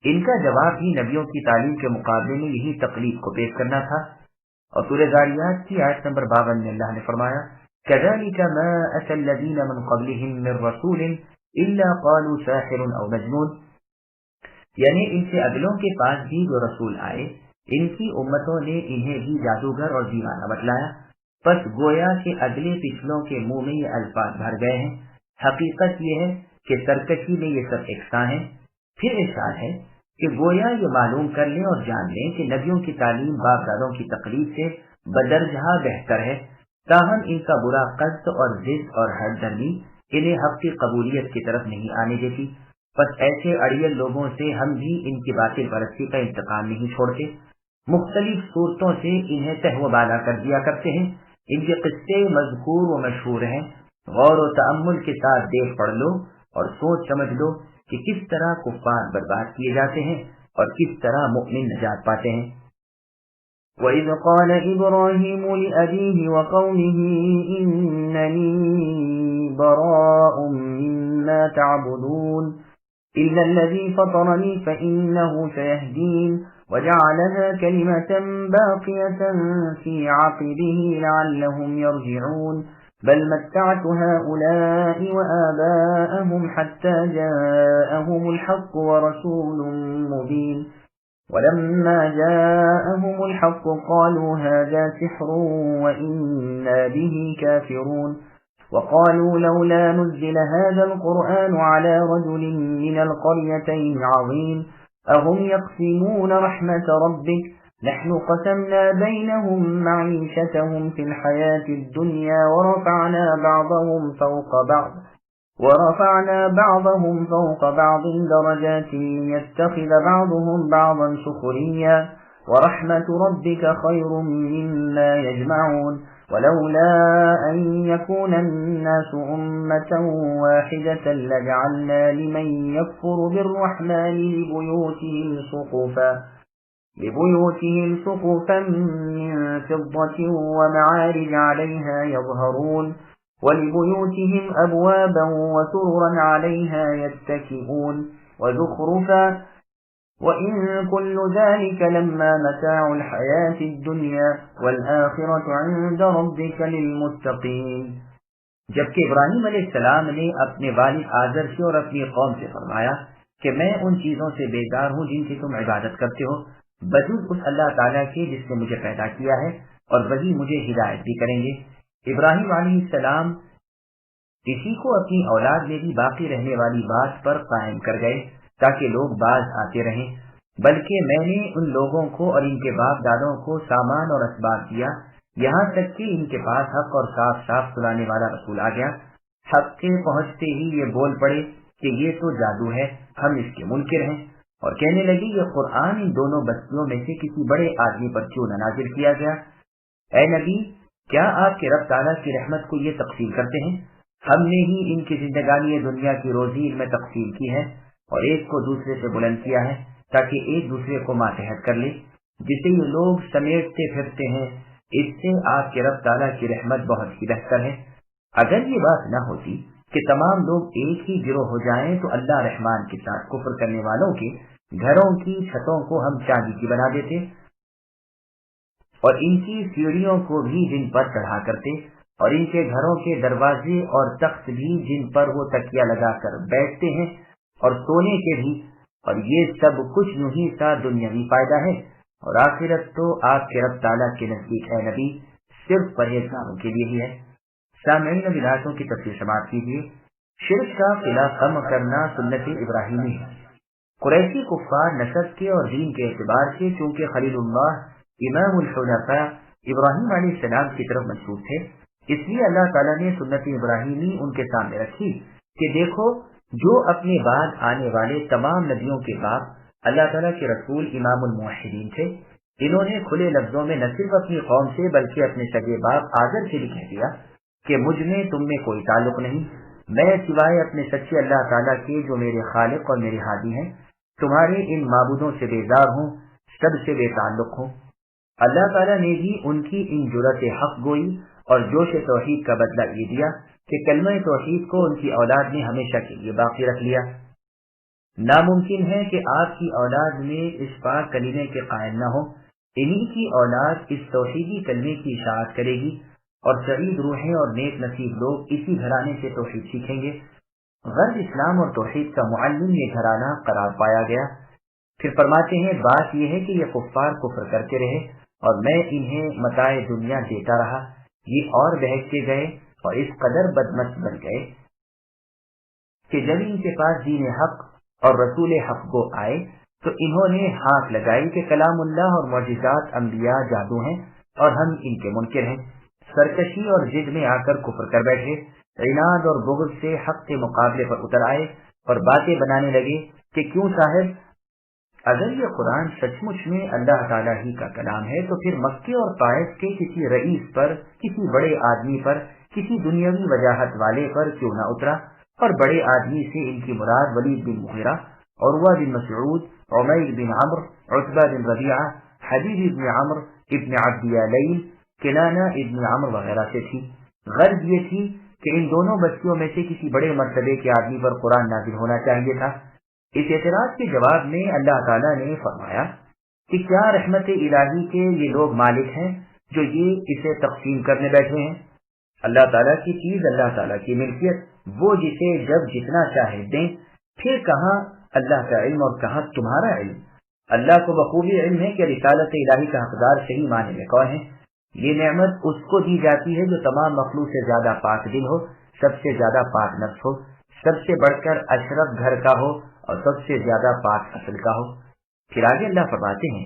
ان کا جواب بھی نبیوں کی تعلیم کے مقابلے میں یہی تقلید کو پیش کرنا تھا۔ اور سورہ ذاریات کی آیت نمبر 52 میں اللہ نے فرمایا، كَذَلِكَ مَا أَتَى الَّذِينَ مِن قَبْلِهِم مِّن رَّسُولٍ إِلَّا قَالُوا سَاحِرٌ أَوْ مَجْنُونٌ، یعنی ان سے اگلوں کے پاس بھی جو رسول آئے ان کی امتوں نے انہیں بھی جادوگر اور دیوانہ بتلایا، بس گویا کہ اگلے پچھلوں کے منہ میں یہ الفاظ بھر گئے ہیں، حقیقت یہ ہے کہ سرکشی میں یہ سب یکساں ہیں۔ پھر ارشاد ہے کہ گویا یہ معلوم کر لیں اور جان لیں کہ نبیوں کی تعلیم باپ دادوں کی تقلید سے بدرجہ بہتر ہے، تاہم ان کا برا قصد اور ضد اور ہر درمی انہیں حق کی قبولیت کی طرف نہیں آنے دیتی۔ بس ایسے اڑیل لوگوں سے ہم بھی ان کی باطل پرستی کا انتقام نہیں چھوڑتے، مختلف صورتوں سے انہیں تہو بالا کر دیا کرتے ہیں۔ ان کے قصے مذکور و مشہور ہیں، غور و تأمل کے ساتھ دیکھ پڑھ لو اور سوچ سمجھ لو کہ کس طرح کفار برباد کیے جاتے ہیں اور کس طرح مؤمن نجات پاتے ہیں۔ وَإِذْ قَالَ إِبْرَاهِيمُ لِأَبِيهِ وَقَوْمِهِ إِنَّنِي بَرَاءٌ مِّمَّا تَعْبُدُونَ إِلَّا الَّذِي فَطَرَنِي فَإِنَّهُ سَيَهْدِينِ وَجَعَلَهَا كَلِمَةً بَاقِيَةً فِي عَقِبِهِ لَعَلَّهُمْ يَرْجِعُونَ بَلْ مَتَّعْتُ هَؤُلَاءِ وَآبَاءَهُمْ حَتَّى جَاءَهُمُ الْحَقُّ وَرَسُولٌ مُّبِينٌ وَلَمَّا جَاءَهُمُ الْحَقُّ قَالُوا هَذَا سِحْرٌ وَإِنَّا بِهِ كَافِرُونَ وَقَالُوا لَوْلَا نُزِّلَ هَذَا الْقُرْآنُ عَلَى رَجُلٍ مِّنَ الْقَرْيَتَيْنِ عَظِيمٍ أَهُمْ يَقْسِمُونَ رَحْمَةَ رَبِّكَ نَحْنُ قَسَمْنَا بَيْنَهُمْ مَعِيشَتَهُمْ فِي الْحَيَاةِ الدُّنْيَا ورفعنا بعضهم فوق بعض درجات ليتخذ بعضهم بعضا سخريا ورحمة ربك خير مما يجمعون ولولا أن يكون الناس أمة واحدة لجعلنا لمن يكفر بالرحمن لبيوتهم سقفا من فضة ومعارج عليها يظهرون ولبيوتهم أبوابا وسررا عليها يتكئون وزخرفا وإن كل ذلك لما متاع الحياة الدنيا والآخرة عند ربك للمتقين۔ جبکہ ابراہیم علیہ السلام نے اپنے والد آزر سے اور اپنی قوم سے فرمایا کہ میں ان چیزوں سے بیزار ہوں جن کی تم عبادت کرتے ہو، بجز اس اللہ تعالیٰ کے جس نے مجھے پیدا کیا ہے، اور وہی مجھے ہدایت بھی کریں گے۔ ابراہیم علیہ السلام اسی کو اپنی اولاد میں بھی باقی رہنے والی بات پر قائم کر گئے تاکہ لوگ باز آتے رہیں، بلکہ میں نے ان لوگوں کو اور ان کے باپ دادوں کو سامان اور اسباب دیا، یہاں تک کہ ان کے پاس حق اور صاف صاف سنانے والا رسول آ گیا۔ حق کے پہنچتے ہی یہ بول پڑے کہ یہ تو جادو ہے، ہم اس کے منکر ہیں، اور کہنے لگی یہ قرآن ان دونوں بستیوں میں سے کسی بڑے آدمی پر کیوں نہ نازل کیا گیا؟ اے نبی، کیا آپ کے رب تعالیٰ کی رحمت کو یہ تقسیم کرتے ہیں؟ ہم نے ہی ان کی زندگانی دنیا کی روزی ان میں تقسیم کی ہے اور ایک کو دوسرے سے بلند کیا ہے تاکہ ایک دوسرے کو ماتحت کر لے، جسے یہ لوگ سمیٹتے پھرتے ہیں، اس سے آپ کے رب تعالیٰ کی رحمت بہت ہی بہتر ہے۔ اگر یہ بات نہ ہوتی کہ تمام لوگ ایک ہی گروہ ہو جائیں تو اللہ رحمان کے ساتھ کفر کرنے والوں کے گھروں کی چھتوں کو ہم چاندی کی بنا دیتے اور ان کی سیڑھیوں کو بھی جن پر چڑھا کرتے اور ان کے گھروں کے دروازے اور تخت بھی جن پر وہ تکیہ لگا کر بیٹھتے ہیں اور سونے کے بھی، اور یہ سب کچھ یوں ہی سا دنیاوی فائدہ ہے، اور آخرت تو آپ کے رب تعالیٰ کے نزدیک ہے نبی صرف پرہیزگاروں کے لیے ہی ہے۔ سامعین ولایتوں کی تفسیر سماعت کیجیے۔ شرک کا قلعہ کم کرنا سنت ابراہیمی ہے۔ قریشی کفار نسب کے اور دین کے اعتبار سے چونکہ خلیل اللہ امام الحنفاء ابراہیم علیہ السلام کی طرف منسوب تھے، اس لیے اللہ تعالیٰ نے سنت ابراہیمی ان کے سامنے رکھی کہ دیکھو، جو اپنے بعد آنے والے تمام نبیوں کے باپ اللہ تعالیٰ کے رسول امام الموحدین تھے، انہوں نے کھلے لفظوں میں نہ صرف اپنی قوم سے بلکہ اپنے سگے باپ آزر سے بھی کہہ دیا کہ مجھ میں تم میں کوئی تعلق نہیں، میں سوائے اپنے سچے اللہ تعالیٰ کے جو میرے خالق اور میرے ہادی ہیں تمہارے ان معبودوں سے بیزار ہوں، سب سے بے تعلق ہوں۔ اللہ تعالیٰ نے بھی ان کی ان جرأت حق گوئی اور جوش توحید کا بدلہ یہ دیا کہ کلمہ توحید کو ان کی اولاد نے ہمیشہ کے لیے باقی رکھ لیا۔ ناممکن ہے کہ آپ کی اولاد میں اس پاک کلمے کے قائل نہ ہو، انہی کی اولاد اس توحیدی کلمے کی اشاعت کرے گی اور سعید روحیں اور نیک نصیب لوگ اسی گھرانے سے توحید سیکھیں گے۔ غرب اسلام اور توحید کا معلم یہ گھرانہ قرار پایا گیا۔ پھر فرماتے ہیں بات یہ ہے کہ یہ کفار کفر کرتے رہے اور میں انہیں متاع دنیا دیتا رہا، یہ اور بہکتے گئے اور اس قدر بدمست بن گئے کہ جب ان کے پاس دین حق اور رسول حق کو آئے تو انہوں نے ہاتھ لگائی کہ کلام اللہ اور معجزات انبیاء جادو ہیں اور ہم ان کے منکر ہیں۔ سرکشی اور ضد میں آ کر کفر کر بیٹھے، عناد اور بغض سے حق کے مقابلے پر اتر آئے اور باتیں بنانے لگے کہ کیوں صاحب، اگر یہ قرآن سچ مچ میں اللہ تعالیٰ ہی کا کلام ہے تو پھر مکے اور طائف کے کسی رئیس پر، کسی بڑے آدمی پر، کسی دنیاوی وجاہت والے پر کیوں نہ اترا؟ اور بڑے آدمی سے ان کی مراد ولید بن مغیرہ، عروہ بن مسعود، عمیر بن عمرو، عتبہ بن ربیعہ، حبیب بن عمرو ابن عبد یلیل، کنانہ ابن عمرو وغیرہ سے تھی۔ غرض یہ تھی کہ ان دونوں بستیوں میں سے کسی بڑے مرتبے کے آدمی پر قرآن نازل ہونا چاہیے تھا۔ اس اعتراض کے جواب میں اللہ تعالیٰ نے فرمایا کہ کیا رحمت الہی کے یہ لوگ مالک ہیں جو یہ اسے تقسیم کرنے بیٹھے ہیں؟ اللہ تعالیٰ کی چیز اللہ تعالیٰ کی ملکیت، وہ جسے جب جتنا چاہے دیں، پھر کہاں اللہ کا علم اور کہاں تمہارا علم؟ اللہ کو بخوبی علم ہے کہ رسالت الہی کا حقدار صحیح معنی میں کون ہے۔ یہ نعمت اس کو دی جاتی ہے جو تمام مخلوق سے زیادہ پاک دل ہو، سب سے زیادہ پاک نفس ہو، سب سے بڑھ کر اشرف گھر کا ہو اور سب سے زیادہ پاک اصل کا ہو۔ پھر آگے اللہ فرماتے ہیں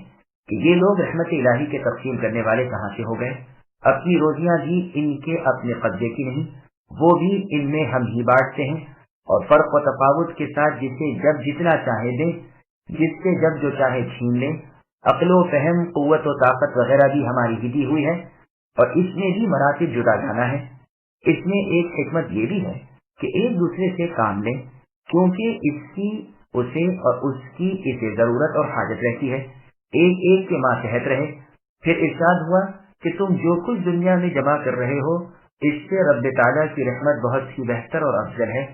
کہ یہ لوگ رحمت الہی کے تقسیم کرنے والے کہاں سے ہو گئے؟ اپنی روزیاں بھی ان کے اپنے قبضے کی نہیں، وہ بھی ان میں ہم ہی بانٹتے ہیں، اور فرق و تفاوت کے ساتھ جسے جب جتنا چاہے دیں، جس سے جب جو چاہے چھین لیں۔ عقل و فہم، قوت و طاقت وغیرہ بھی ہماری ہی دی ہوئی ہے، اور اس میں بھی مراتب جدا جانا ہے۔ اس میں ایک حکمت یہ بھی ہے کہ ایک دوسرے سے کام لیں، کیونکہ اس کی اسے اور اس کی اسے ضرورت اور حاجت رہتی ہے، ایک ایک کے ماتحت رہے۔ پھر ارشاد ہوا کہ تم جو کچھ دنیا میں جمع کر رہے ہو، اس سے رب تعالیٰ کی رحمت بہت ہی بہتر اور افضل ہے۔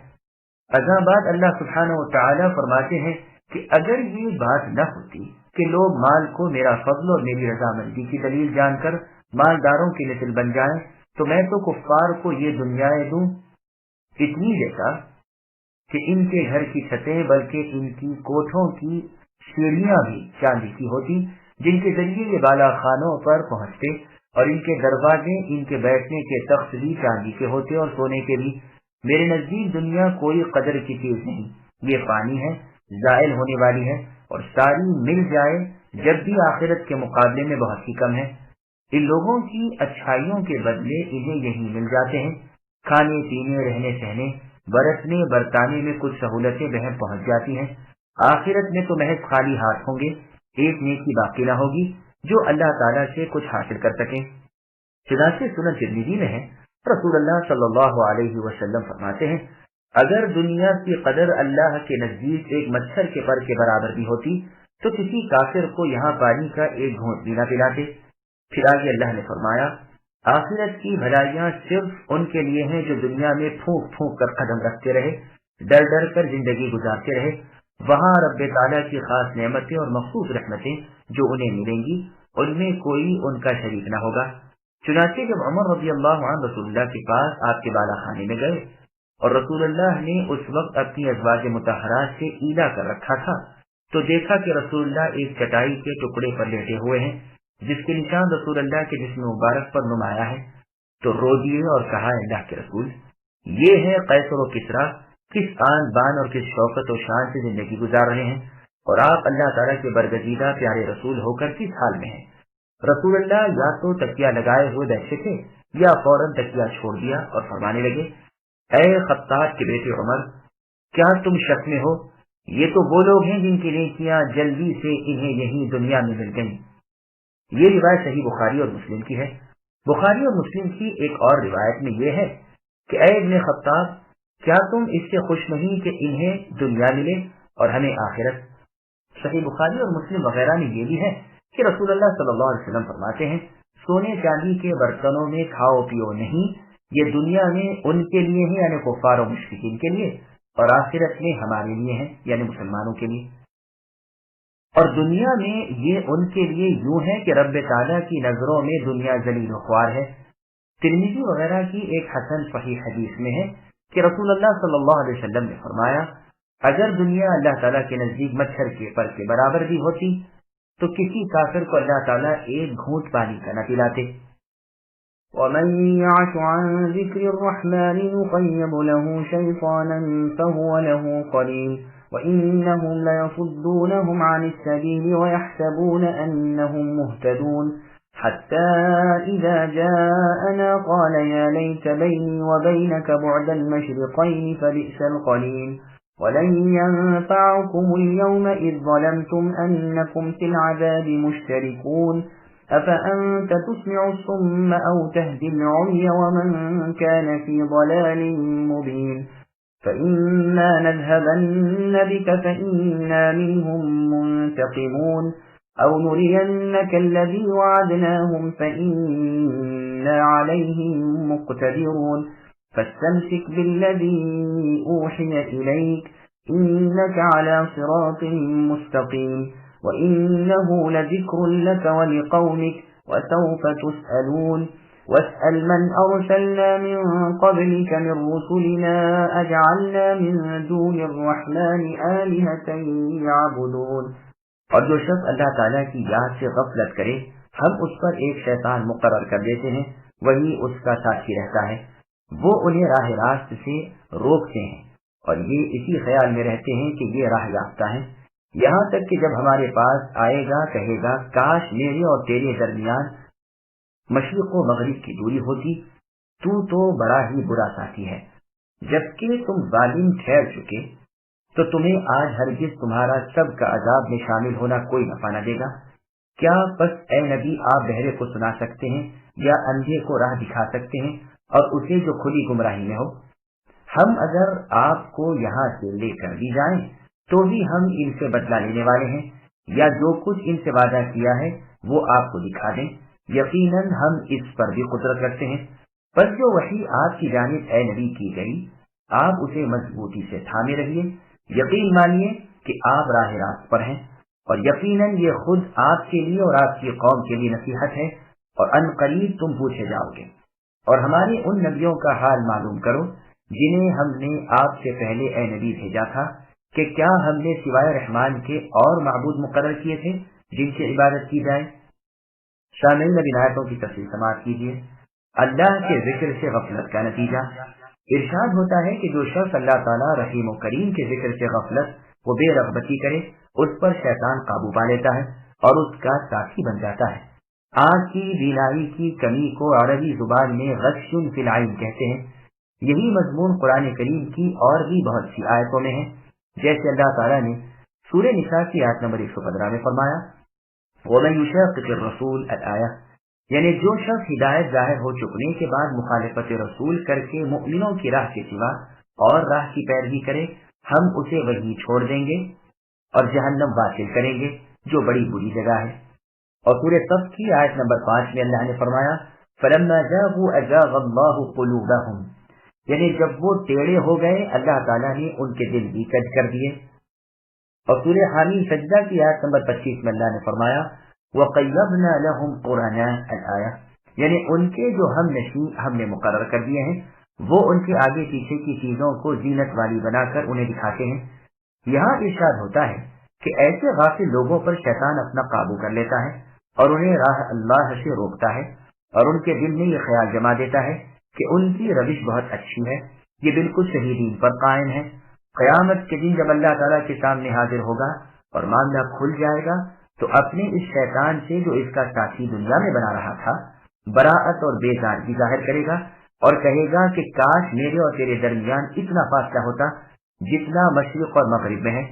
ازاں بعد اللہ سبحانہ و تعالیٰ فرماتے ہیں کہ اگر یہ بات نہ ہوتی کہ لوگ مال کو میرا فضل اور میری رضامندی کی دلیل جان کر مالداروں کی مثل بن جائیں تو میں تو کفار کو یہ دنیائیں دوں، اتنی دیتا کہ ان کے گھر کی چھتیں بلکہ ان کی کوٹھوں کی سیڑھیاں بھی چاندی کی ہوتی، جن کے ذریعے یہ بالا خانوں پر پہنچتے، اور ان کے دروازے، ان کے بیٹھنے کے تخت بھی چاندی کے ہوتے اور سونے کے بھی۔ میرے نزدیک دنیا کوئی قدر کی چیز نہیں، یہ فانی ہے، زائل ہونے والی ہے، اور ساری مل جائے جب بھی آخرت کے مقابلے میں بہت ہی کم ہے۔ ان لوگوں کی اچھائیوں کے بدلے انہیں یہی مل جاتے ہیں، کھانے پینے، رہنے سہنے، برتنے برتانے میں کچھ سہولتیں بہم پہنچ جاتی ہیں۔ آخرت میں تو محض خالی ہاتھ ہوں گے، ایک نیکی باقی نہ ہوگی جو اللہ تعالیٰ سے کچھ حاصل کر سکیں۔ چنانچہ سنن ترمذی میں ہے، رسول اللہ صلی اللہ علیہ وسلم فرماتے ہیں، اگر دنیا کی قدر اللہ کے نزدیک ایک مچھر کے پر کے برابر بھی ہوتی تو کسی کافر کو یہاں پانی کا ایک گھونٹ بھی نہ پلاتے۔ پھر آگے اللہ نے فرمایا، آخرت کی بھلائیاں صرف ان کے لیے ہیں جو دنیا میں پھونک پھونک کر قدم رکھتے رہے، ڈر ڈر کر زندگی گزارتے رہے۔ وہاں رب تعالیٰ کی خاص نعمتیں اور مخصوص رحمتیں جو انہیں ملیں گی، ان میں کوئی ان کا شریک نہ ہوگا۔ چنانچہ جب عمر رضی اللہ عنہ رسول اللہ کے پاس آپ کے بالا خانے میں گئے اور رسول اللہ نے اس وقت اپنی ازواج مطہرات سے ایلا کر رکھا تھا تو دیکھا کہ رسول اللہ ایک چٹائی کے ٹکڑے پر لیٹے ہوئے ہیں جس کے نشان رسول اللہ کے جسم مبارک پر نمایاں ہے، تو رو دیے اور کہا، اللہ کے رسول، یہ ہے قیصر و کسریٰ، کس آن بان اور کس شوکت و شان سے زندگی گزار رہے ہیں، اور آپ اللہ تعالیٰ کے برگزیدہ پیارے رسول ہو کر کس حال میں ہیں؟ رسول اللہ یا تو تکیہ لگائے ہوئے بیٹھے تھے یا فوراً تکیہ چھوڑ دیا اور فرمانے لگے، اے خطاب کے بیٹے عمر، کیا تم شک میں ہو؟ یہ تو وہ لوگ ہیں جن کی نیکیاں جلدی سے انہیں یہی دنیا میں مل گئیں۔ یہ روایت صحیح بخاری اور مسلم کی ہے۔ بخاری اور مسلم کی ایک اور روایت میں یہ ہے کہ اے ابن خطاب، کیا تم اس سے خوش نہیں کہ انہیں دنیا ملے اور ہمیں آخرت؟ صحیح بخاری اور مسلم وغیرہ میں یہ بھی ہے کہ رسول اللہ صلی اللہ علیہ وسلم فرماتے ہیں، سونے چاندی کے برتنوں میں کھاؤ پیو نہیں، یہ دنیا میں ان کے لیے ہے یعنی کفار و مشرکین کے لیے، اور آخرت میں ہمارے لیے ہیں یعنی مسلمانوں کے لیے۔ اور دنیا میں یہ ان کے لیے یوں ہے کہ رب تعالیٰ کی نظروں میں دنیا ذلیل و خوار ہے۔ ترمذی وغیرہ کی ایک حسن صحیح حدیث میں ہے کہ رسول اللہ صلی اللہ علیہ وسلم نے فرمایا، اگر دنیا اللہ تعالیٰ کے نزدیک مچھر کے پر کے برابر بھی ہوتی تو کسی کافر کو اللہ تعالیٰ ایک گھونٹ پانی کا نہ پلاتے۔ ومن يعش عن ذكر الرحمن يقيض له شيطانا فهو له قرين وإنهم ليصدونهم عن السبيل ويحسبون أنهم مهتدون حتى إذا جاءنا قال يا ليت بيني وبينك بعد المشرقين فبئس القرين ولن ينفعكم اليوم إذ ظلمتم أنكم في العذاب مشتركون أفأنت تسمع الصم أو تهدي العمي ومن كان في ضلال مبين فإما نذهبن بك فإنا منهم منتقمون أو نرينك الذي وعدناهم فإنا عليهم مقتدرون فاستمسك بالذي أوحي إليك إنك على صراط مستقيم وإنه لذكر لك ولقومك وسوف تسألون واسأل من أرسلنا من قبلك من رسلنا أجعلنا من دون الرحمن آلهة يعبدون. اور جو شخص اللہ تعالیٰ کی یاد سے غفلت کرے ہم اس پر ایک شیطان مقرر کر دیتے ہیں، وہی اس کا ساتھی رہتا ہے، وہ انہیں راہ راست سے روکتے ہیں اور یہ اسی خیال میں رہتے ہیں کہ یہ راہ یافتہ ہیں، یہاں تک کہ جب ہمارے پاس آئے گا کہے گا کاش میرے اور تیرے درمیان مشرق و مغرب کی دوری ہوتی، تو بڑا ہی برا ساتھی ہے، جبکہ تم ظالم ٹھہر چکے تو تمہیں آج ہرگز تمہارا سب کا عذاب میں شامل ہونا کوئی نفع نہ دے گا۔ کیا بس اے نبی آپ بہرے کو سنا سکتے ہیں یا اندھے کو راہ دکھا سکتے ہیں اور اسے جو کھلی گمراہی میں ہو؟ ہم اگر آپ کو یہاں سے لے کر بھی جائیں تو بھی ہم ان سے بدلہ لینے والے ہیں، یا جو کچھ ان سے وعدہ کیا ہے وہ آپ کو دکھا دیں، یقیناً ہم اس پر بھی قدرت رکھتے ہیں۔ بس جو وحی آپ کی جانب اے نبی کی گئی آپ اسے مضبوطی سے تھامے رہیے، یقین مانیے کہ آپ راہ راست پر ہیں، اور یقیناً یہ خود آپ کے لیے اور آپ کی قوم کے لیے نصیحت ہے، اور ان قریب تم پوچھے جاؤ گے۔ اور ہمارے ان نبیوں کا حال معلوم کرو جنہیں ہم نے آپ سے پہلے اے نبی بھیجا تھا، کہ کیا ہم نے سوائے رحمان کے اور معبود مقرر کیے تھے جن سے عبادت کی جائے؟ شامل نبی آیتوں کی تفصیل سماعت کیجیے۔ اللہ کے ذکر سے غفلت کا نتیجہ۔ ارشاد ہوتا ہے کہ جو شخص اللہ تعالیٰ رحیم و کریم کے ذکر سے غفلت وہ بے رغبتی کرے اس پر شیطان قابو پا لیتا ہے اور اس کا ساتھی بن جاتا ہے۔ آنکھ کی بینائی کی کمی کو عربی زبان میں غش فی العین کہتے ہیں۔ یہی مضمون قرآن کریم کی اور بھی بہت سی آیتوں میں ہے، جیسے اللہ تعالیٰ نے سورہ نساء کی آیت نمبر 115 میں فرمایا وَمَن يُشَاقِقِ الرَّسُولَ الآیہ، یعنی جو شخص ہدایت ظاہر ہو چکنے کے بعد مخالفت رسول کر کے مؤمنوں کی راہ کے سوا اور راہ کی پیروی کرے ہم اسے وہی چھوڑ دیں گے اور جہنم واصل کریں گے جو بڑی بری جگہ ہے۔ اور سورہ صف کی آیت نمبر 5 میں اللہ نے فرمایا فَلَمَّا زَاغُوا أَزَاغَ اللَّهُ قُلُوبَهُمْ، یعنی جب وہ ٹیڑے ہو گئے اللہ تعالیٰ نے ان کے دل بھی کج کر دیے۔ اور سورہ حامیم سجدہ کی آیت نمبر 25 میں اللہ نے فرمایا وَقَيَّضْنَا لَهُمْ قُرَنَاءَ الْآیَہ، یعنی ان کے جو ہم نشین ہم نے مقرر کر دیے ہیں وہ ان کے آگے پیچھے کی چیزوں کو زینت والی بنا کر انہیں دکھاتے ہیں۔ یہاں ارشاد ہوتا ہے کہ ایسے غافل لوگوں پر شیطان اپنا قابو کر لیتا ہے اور انہیں راہ اللہ سے روکتا ہے، اور ان کے دل میں یہ خیال جما دیتا ہے کہ ان کی روش بہت اچھی ہے، یہ بالکل صحیح دین پر قائم ہے۔ قیامت کے دن جب اللہ تعالیٰ کے سامنے حاضر ہوگا اور معاملہ کھل جائے گا تو اپنے اس شیطان سے جو اس کا ساتھی دنیا میں بنا رہا تھا براءت اور بیزارگی ظاہر کرے گا اور کہے گا کہ کاش میرے اور تیرے درمیان اتنا فاصلہ ہوتا جتنا مشرق اور مغرب میں ہے۔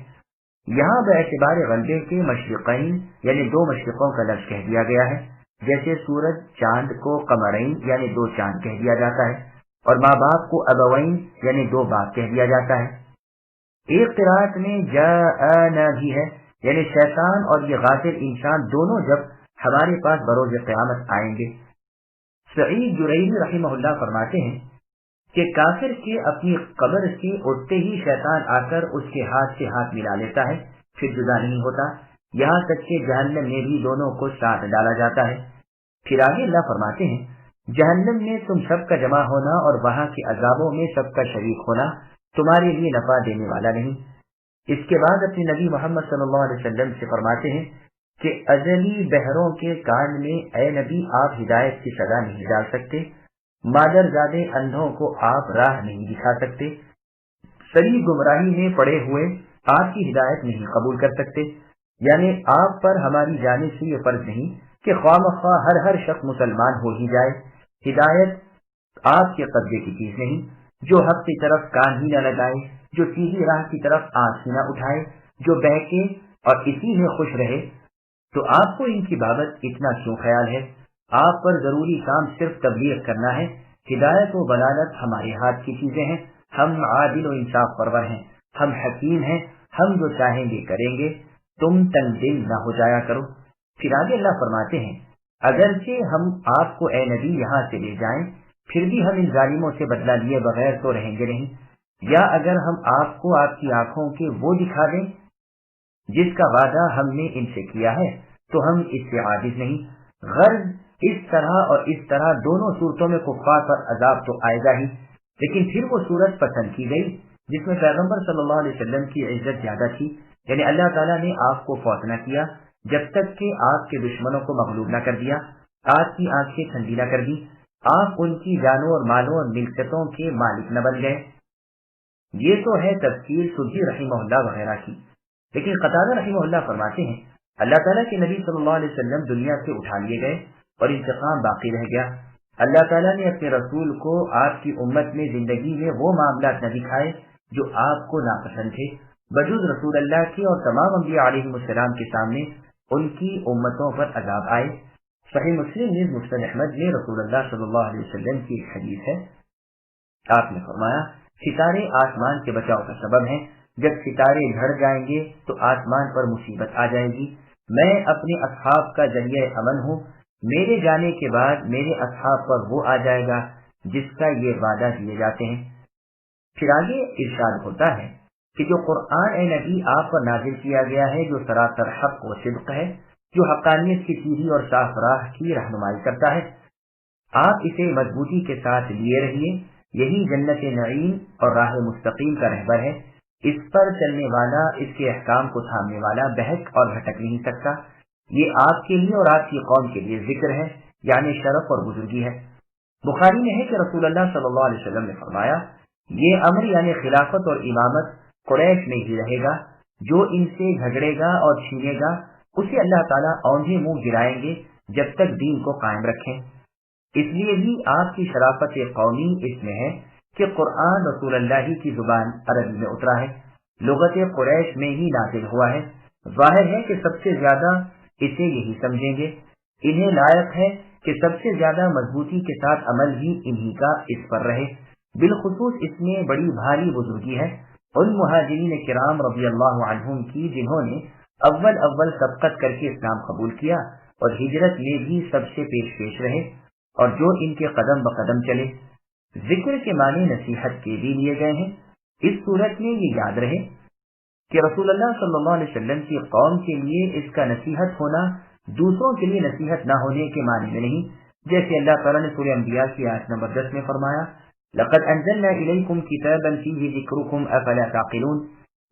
یہاں باعتبار غلبے کے مشرقین یعنی دو مشرقوں کا لفظ کہہ دیا گیا ہے، جیسے سورج چاند کو قمرین یعنی دو چاند کہہ دیا جاتا ہے، اور ماں باپ کو ابوین یعنی دو باپ کہہ دیا جاتا ہے۔ ایک قرات میں جاءنا بھی ہے، یعنی شیطان اور یہ غافل انسان دونوں جب ہمارے پاس بروز قیامت آئیں گے۔ سعید جریری رحمہ اللہ فرماتے ہیں کہ کافر کے اپنی قبر سے اٹھتے ہی شیطان آ کر اس کے ہاتھ سے ہاتھ ملا لیتا ہے، پھر جدا نہیں ہوتا، یہاں تک کہ جہنم میں بھی دونوں کو ساتھ ڈالا جاتا ہے۔ پھر آگے اللہ فرماتے ہیں جہنم میں تم سب کا جمع ہونا اور وہاں کے عذابوں میں سب کا شریک ہونا تمہارے لیے نفع دینے والا نہیں۔ اس کے بعد اپنے نبی محمد صلی اللہ علیہ وسلم سے فرماتے ہیں کہ ازلی بحروں کے کان میں اے نبی آپ ہدایت کی صدا نہیں ڈال سکتے، مادر زادے اندھوں کو آپ راہ نہیں دکھا سکتے، سری گمراہی میں پڑے ہوئے آپ کی ہدایت نہیں قبول کر سکتے۔ یعنی آپ پر ہماری جانب سے یہ فرض نہیں کہ خواہ مخواہ ہر شخص مسلمان ہو ہی جائے۔ ہدایت آپ کے قبضے کی چیز نہیں، جو حق کی طرف کان ہی نہ لگائے، جو سیدھی راہ کی طرف آنکھ ہی نہ اٹھائے، جو بہکے اور اسی میں خوش رہے۔ تو آپ کو ان کی بابت اتنا کیوں خیال ہے؟ آپ پر ضروری کام صرف تبلیغ کرنا ہے۔ ہدایت و بلالت ہمارے ہاتھ کی چیزیں ہیں، ہم عادل و انصاف پرور ہیں، ہم حکیم ہیں، ہم جو چاہیں گے کریں گے، تم تنگ دل نہ ہو جایا کرو۔ پھر آگے اللہ فرماتے ہیں اگرچہ ہم آپ کو اے نبی یہاں سے لے جائیں، پھر بھی ہم ان ظالموں سے بدلہ لیے بغیر تو رہیں گے نہیں، یا اگر ہم آپ کو آپ کی آنکھوں کے وہ دکھا دیں جس کا وعدہ ہم نے ان سے کیا ہے تو ہم اس سے عاجز نہیں۔ غرض اس طرح اور اس طرح دونوں صورتوں میں کفار پر عذاب تو آئے گا ہی، لیکن پھر وہ صورت پسند کی گئی جس میں پیغمبر صلی اللہ علیہ وسلم کی عزت زیادہ تھی، یعنی اللہ تعالیٰ نے آپ کو فوت نہ کیا جب تک کہ آپ کے دشمنوں کو مغلوب نہ کر دیا، آپ کی آنکھیں ٹھنڈی نہ کر دی، آپ ان کی جانوں اور مالوں اور ملکتوں کے مالک نہ بن گئے۔ یہ تو ہے تفسیر سدھی رحمہ اللہ وغیرہ کی، لیکن قتادہ رحمہ اللہ فرماتے ہیں اللہ تعالیٰ کے نبی صلی اللہ علیہ وسلم دنیا سے اٹھا لیے گئے اور انتقام باقی رہ گیا۔ اللہ تعالیٰ نے اپنے رسول کو آپ کی امت میں زندگی میں وہ معاملات نہ دکھائے جو آپ کو ناپسند تھے، بجز رسول اللہ کے اور تمام انبیاء علیہ السلام کے سامنے ان کی امتوں پر عذاب آئے۔ صحیح مسلم میں مسند احمد میں رسول اللہ صلی اللہ علیہ وسلم کی ایک حدیث ہے، آپ نے فرمایا ستارے آسمان کے بچاؤ کا سبب ہیں، جب ستارے جھڑ جائیں گے تو آسمان پر مصیبت آ جائے گی۔ میں اپنے اصحاب کا ذریعہ امن ہوں، میرے جانے کے بعد میرے اصحاب پر وہ آ جائے گا جس کا یہ وعدہ دیے جاتے ہیں۔ پھر آگے ارشاد ہوتا ہے کہ جو قرآن اے نبی آپ پر نازل کیا گیا ہے، جو سراسر حق و صدق ہے، جو حقانیت کی سیدھی اور صاف راہ کی رہنمائی کرتا ہے، آپ اسے مضبوطی کے ساتھ لیے رہیے، یہی جنت نعیم اور راہ مستقیم کا رہبر ہے۔ اس پر چلنے والا، اس کے احکام کو تھامنے والا بہک اور بھٹک نہیں سکتا۔ یہ آپ کے لیے اور آپ کی قوم کے لیے ذکر ہے، یعنی شرف اور بزرگی ہے۔ بخاری میں ہے کہ رسول اللہ صلی اللہ علیہ وسلم نے فرمایا یہ امر یعنی خلافت اور امامت قریش میں ہی رہے گا، جو ان سے جھگڑے گا اور چھینے گا اسے اللہ تعالیٰ اوندھے منہ گرائیں گے جب تک دین کو قائم رکھیں۔ اس لیے بھی آپ کی شرافت قومی اس میں ہے کہ قرآن رسول اللہ کی زبان عربی میں اترا ہے، لغت قریش میں ہی نازل ہوا ہے۔ ظاہر ہے کہ سب سے زیادہ اسے یہی سمجھیں گے، انہیں لائق ہے کہ سب سے زیادہ مضبوطی کے ساتھ عمل بھی انہی کا اس پر رہے۔ بالخصوص اس میں بڑی بھاری بزرگی ہے ان مہاجرین کرام رضی اللہ عنہم کی جنہوں نے اول سبقت کر کے اسلام قبول کیا اور ہجرت میں بھی سب سے پیش رہے اور جو ان کے قدم بقدم چلے۔ ذکر کے معنی نصیحت کے بھی لیے گئے ہیں۔ اس صورت میں یہ یاد رہے کہ رسول اللہ صلی اللہ علیہ وسلم کی قوم کے لیے اس کا نصیحت ہونا دوسروں کے لیے نصیحت نہ ہونے کے معنی میں نہیں، جیسے اللہ تعالیٰ نے سورہ انبیاء کی آیت نمبر 10 میں فرمایا لقد انزلنا الیکم کتابا فیہ ذکرکم افلا تعقلون،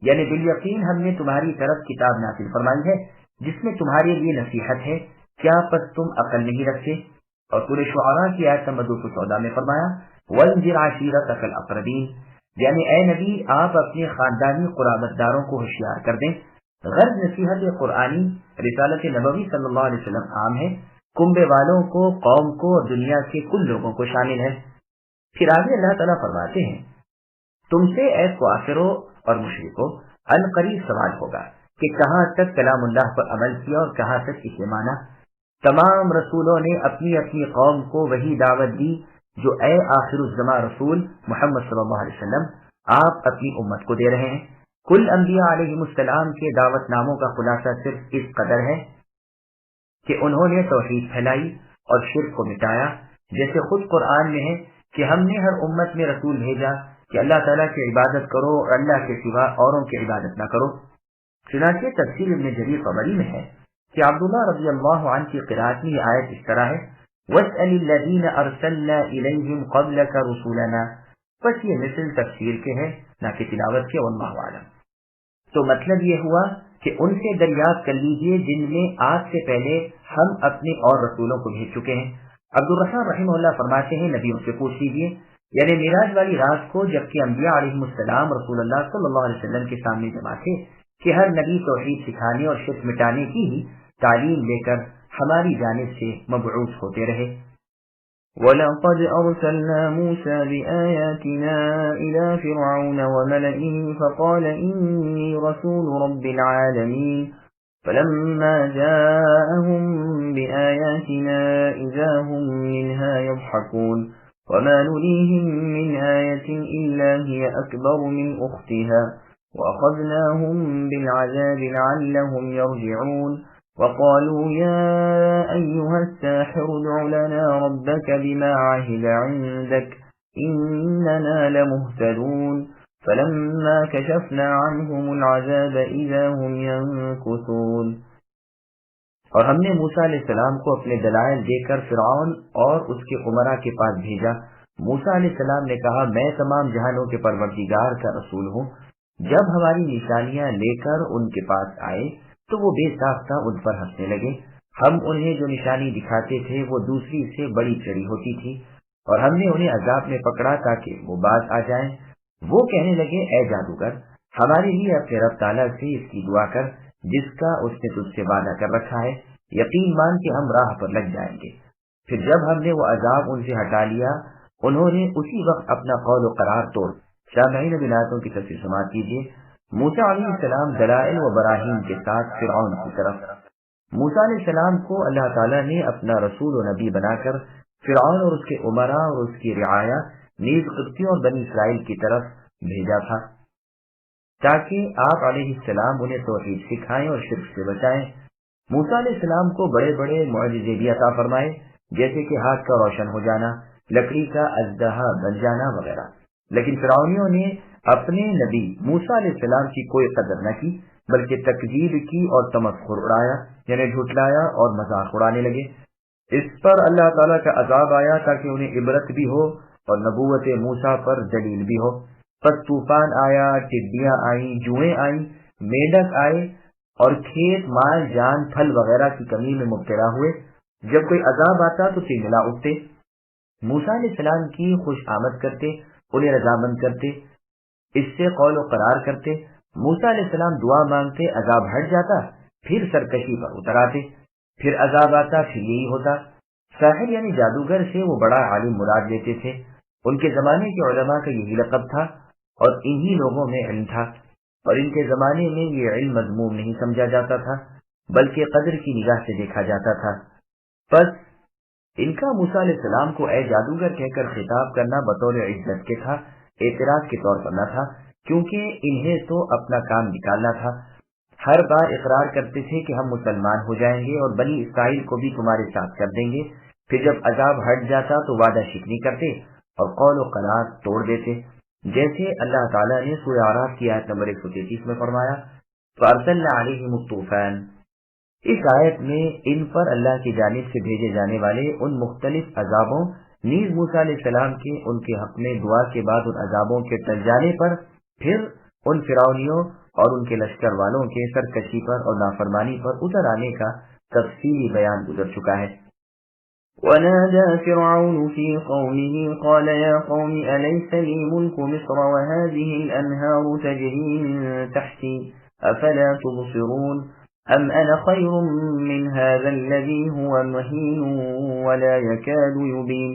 یعنی بالیقین ہم نے تمہاری طرف کتاب نازل فرمائی ہے جس میں تمہارے لیے نصیحت ہے، کیا پس تم عقل نہیں رکھتے؟ اور سورہ شعراء کی آیت نمبر 214 میں فرمایا وانذر عشیرتک الاقربین، یعنی اے نبی آپ اپنے خاندانی قرابت داروں کو ہوشیار کر دیں۔ غرض نصیحت قرآنی رسالت نبوی صلی اللہ علیہ وسلم عام ہے، کنبے والوں کو، قوم کو اور دنیا کے کل لوگوں کو شامل ہے۔ پھر آگے اللہ تعالیٰ فرماتے ہیں تم سے اے کافروں اور مشرکوں ان قریب سوال ہوگا کہ کہاں تک کلام اللہ پر عمل کیا اور کہاں تک اسے مانا۔ تمام رسولوں نے اپنی اپنی قوم کو وہی دعوت دی جو اے آخر الزماں رسول محمد صلی اللہ علیہ وسلم آپ اپنی امت کو دے رہے ہیں۔ کل انبیاء علیہ السلام کے دعوت ناموں کا خلاصہ صرف اس قدر ہے کہ انہوں نے توحید پھیلائی اور شرک کو مٹایا، جیسے خود قرآن میں ہے کہ ہم نے ہر امت میں رسول بھیجا کہ اللہ تعالیٰ کی عبادت کرو اور اللہ کے سوا اوروں کی عبادت نہ کرو۔ چنانچہ تفسیر ابن جریر طبری میں ہے کہ عبداللہ رضی اللہ عنہ کی قرأت میں یہ آیت اس طرح ہے وَاسْأَلِ الَّذِينَ أَرْسَلْنَا إِلَيْهِمْ قَبْلَكَ رُسُولَنَا، بس یہ مثل تفسیر کے ہے نہ کہ تلاوت کے، واللہ اعلم۔ تو مطلب یہ ہوا کہ ان سے دریافت کر لیجیے جن میں آج سے پہلے ہم اپنے اور رسولوں کو بھیج چکے ہیں۔ عبد الرحمن رحمہ اللہ فرماتے ہیں نبیوں سے پوچھ لیجیے، یعنی معراج والی رات کو جبکہ انبیاء علیہ السلام رسول اللہ صلی اللہ علیہ وسلم کے سامنے جمع تھے کہ ہر نبی توحید سکھانے اور شرک مٹانے کی ہی تعلیم لے کر ہماری جانب سے مبعوث ہوتے رہے۔ وَلَقَدْ أَرْسَلْنَا مُوسَى بِآيَاتِنَا إِلَى فِرْعَوْنَ وَمَلَئِهِ فَقَالَ إِنِّي رَسُولُ رَبِّ الْعَالَمِينَ فَلَمَّا جَاءَهُم بِآيَاتِنَا إِذَا هُم مِّنْهَا يَضْحَكُونَ وَمَا نُرِيهِم مِّنْ آيَةٍ إِلَّا هِيَ أَكْبَرُ مِنْ أُخْتِهَا وَأَخَذْنَاهُم بِالْعَذَابِ لَعَلَّهُمْ يَرْجِعُونَ وقالوا يا أيها الساحر ادع لنا ربك بما عهد عندك إننا لمهتدون فلما كشفنا عنهم العذاب إذا هم ينكثون۔ اور ہم نے موسیٰ علیہ السلام کو اپنے دلائل دے کر فرعون اور اس کے امراء کے پاس بھیجا۔ موسیٰ علیہ السلام نے کہا میں تمام جہانوں کے پروردگار کا رسول ہوں۔ جب ہماری نشانیاں لے کر ان کے پاس آئے تو وہ بے ساختہ ان پر ہنسنے لگے۔ ہم انہیں جو نشانی دکھاتے تھے وہ دوسری سے بڑی چڑی ہوتی تھی اور ہم نے انہیں عذاب میں پکڑا تاکہ وہ باز آ جائیں۔ وہ کہنے لگے اے جادوگر ہمارے لیے اپنے رب تعالیٰ سے اس کی دعا کر جس کا اس نے تجھ سے وعدہ کر رکھا ہے، یقین مان کے ہم راہ پر لگ جائیں گے۔ پھر جب ہم نے وہ عذاب ان سے ہٹا لیا انہوں نے اسی وقت اپنا قول و قرار توڑ۔ سامعین ولایتوں کی تفسیر سماعت کیجیے۔ موسیٰ علیہ السلام دلائل و براہین کے ساتھ فرعون کی طرف۔ موسیٰ علیہ السلام کو اللہ تعالیٰ نے اپنا رسول و نبی بنا کر فرعون اور اس کے امراء اور اس کی رعایا نیز قبطیوں اور بنی اسرائیل کی طرف بھیجا تھا تاکہ آپ علیہ السلام انہیں توحید سکھائیں اور شرک سے بچائیں۔ موسیٰ علیہ السلام کو بڑے بڑے معجزے بھی عطا فرمائے جیسے کہ ہاتھ کا روشن ہو جانا، لکڑی کا اژدہا بن جانا وغیرہ، لیکن فرعونیوں نے اپنے نبی موسیٰ علیہ السلام کی کوئی قدر نہ کی بلکہ تکذیب کی اور تمسخر اڑایا، یعنی جھٹلایا اور مذاق اڑانے لگے۔ اس پر اللہ تعالیٰ کا عذاب آیا تاکہ انہیں عبرت بھی ہو اور نبوت موسیٰ پر دلیل بھی ہو۔ پس طوفان آیا، ٹڈیاں آئیں، جوئیں آئیں، میڈک آئے اور کھیت مال جان پھل وغیرہ کی کمی میں مبتلا ہوئے۔ جب کوئی عذاب آتا تو تلملا اٹھتے، موسیٰ علیہ السلام کی خوش آمد کرتے، انہیں رضامند کرتے، اس سے قول و قرار کرتے۔ موسیٰ علیہ السلام دعا مانگتے، عذاب ہٹ جاتا، پھر سرکشی پر اتر آتے، پھر عذاب آتا، پھر یہی ہوتا۔ ساحر یعنی جادوگر سے وہ بڑا عالم مراد لیتے تھے۔ ان کے زمانے کے علماء کا یہی لقب تھا اور انہی لوگوں میں علم تھا، اور ان کے زمانے میں یہ علم مذموم نہیں سمجھا جاتا تھا بلکہ قدر کی نگاہ سے دیکھا جاتا تھا۔ پس ان کا موسیٰ علیہ السلام کو اے جادوگر کہہ کر خطاب کرنا بطور عزت کے تھا، اعتراض کے طور پر نہ تھا، کیونکہ انہیں تو اپنا کام نکالنا تھا۔ ہر بار اقرار کرتے تھے کہ ہم مسلمان ہو جائیں گے اور بنی اسرائیل کو بھی تمہارے ساتھ کر دیں گے، پھر جب عذاب ہٹ جاتا تو وعدہ شکنی کرتے اور قول و قرار توڑ دیتے، جیسے اللہ تعالیٰ نے سورہ اعراف کی آیت نمبر 133 میں فرمایا فَأَرْسَلْنَا عَلَيْهِمُ الطُّوفَانَ۔ اس آیت میں ان پر اللہ کی جانب سے بھیجے جانے والے ان مختلف عذابوں نیز موسیٰ علیہ السلام کے ان کے حق میں دعا کے بعد ان عذابوں کے ٹل جانے پر پھر ان فرعونیوں اور ان کے لشکر والوں کے سرکشی پر اور نافرمانی پر اتر آنے کا تفصیلی بیان گزر چکا ہے۔ ونادى فرعون في قومه قال يا قوم أليس لي ملك مصر وهذه الأنهار تجري من تحتي أفلا تبصرون أم أنا خير من هذا الذي هو مهين ولا يكاد يبين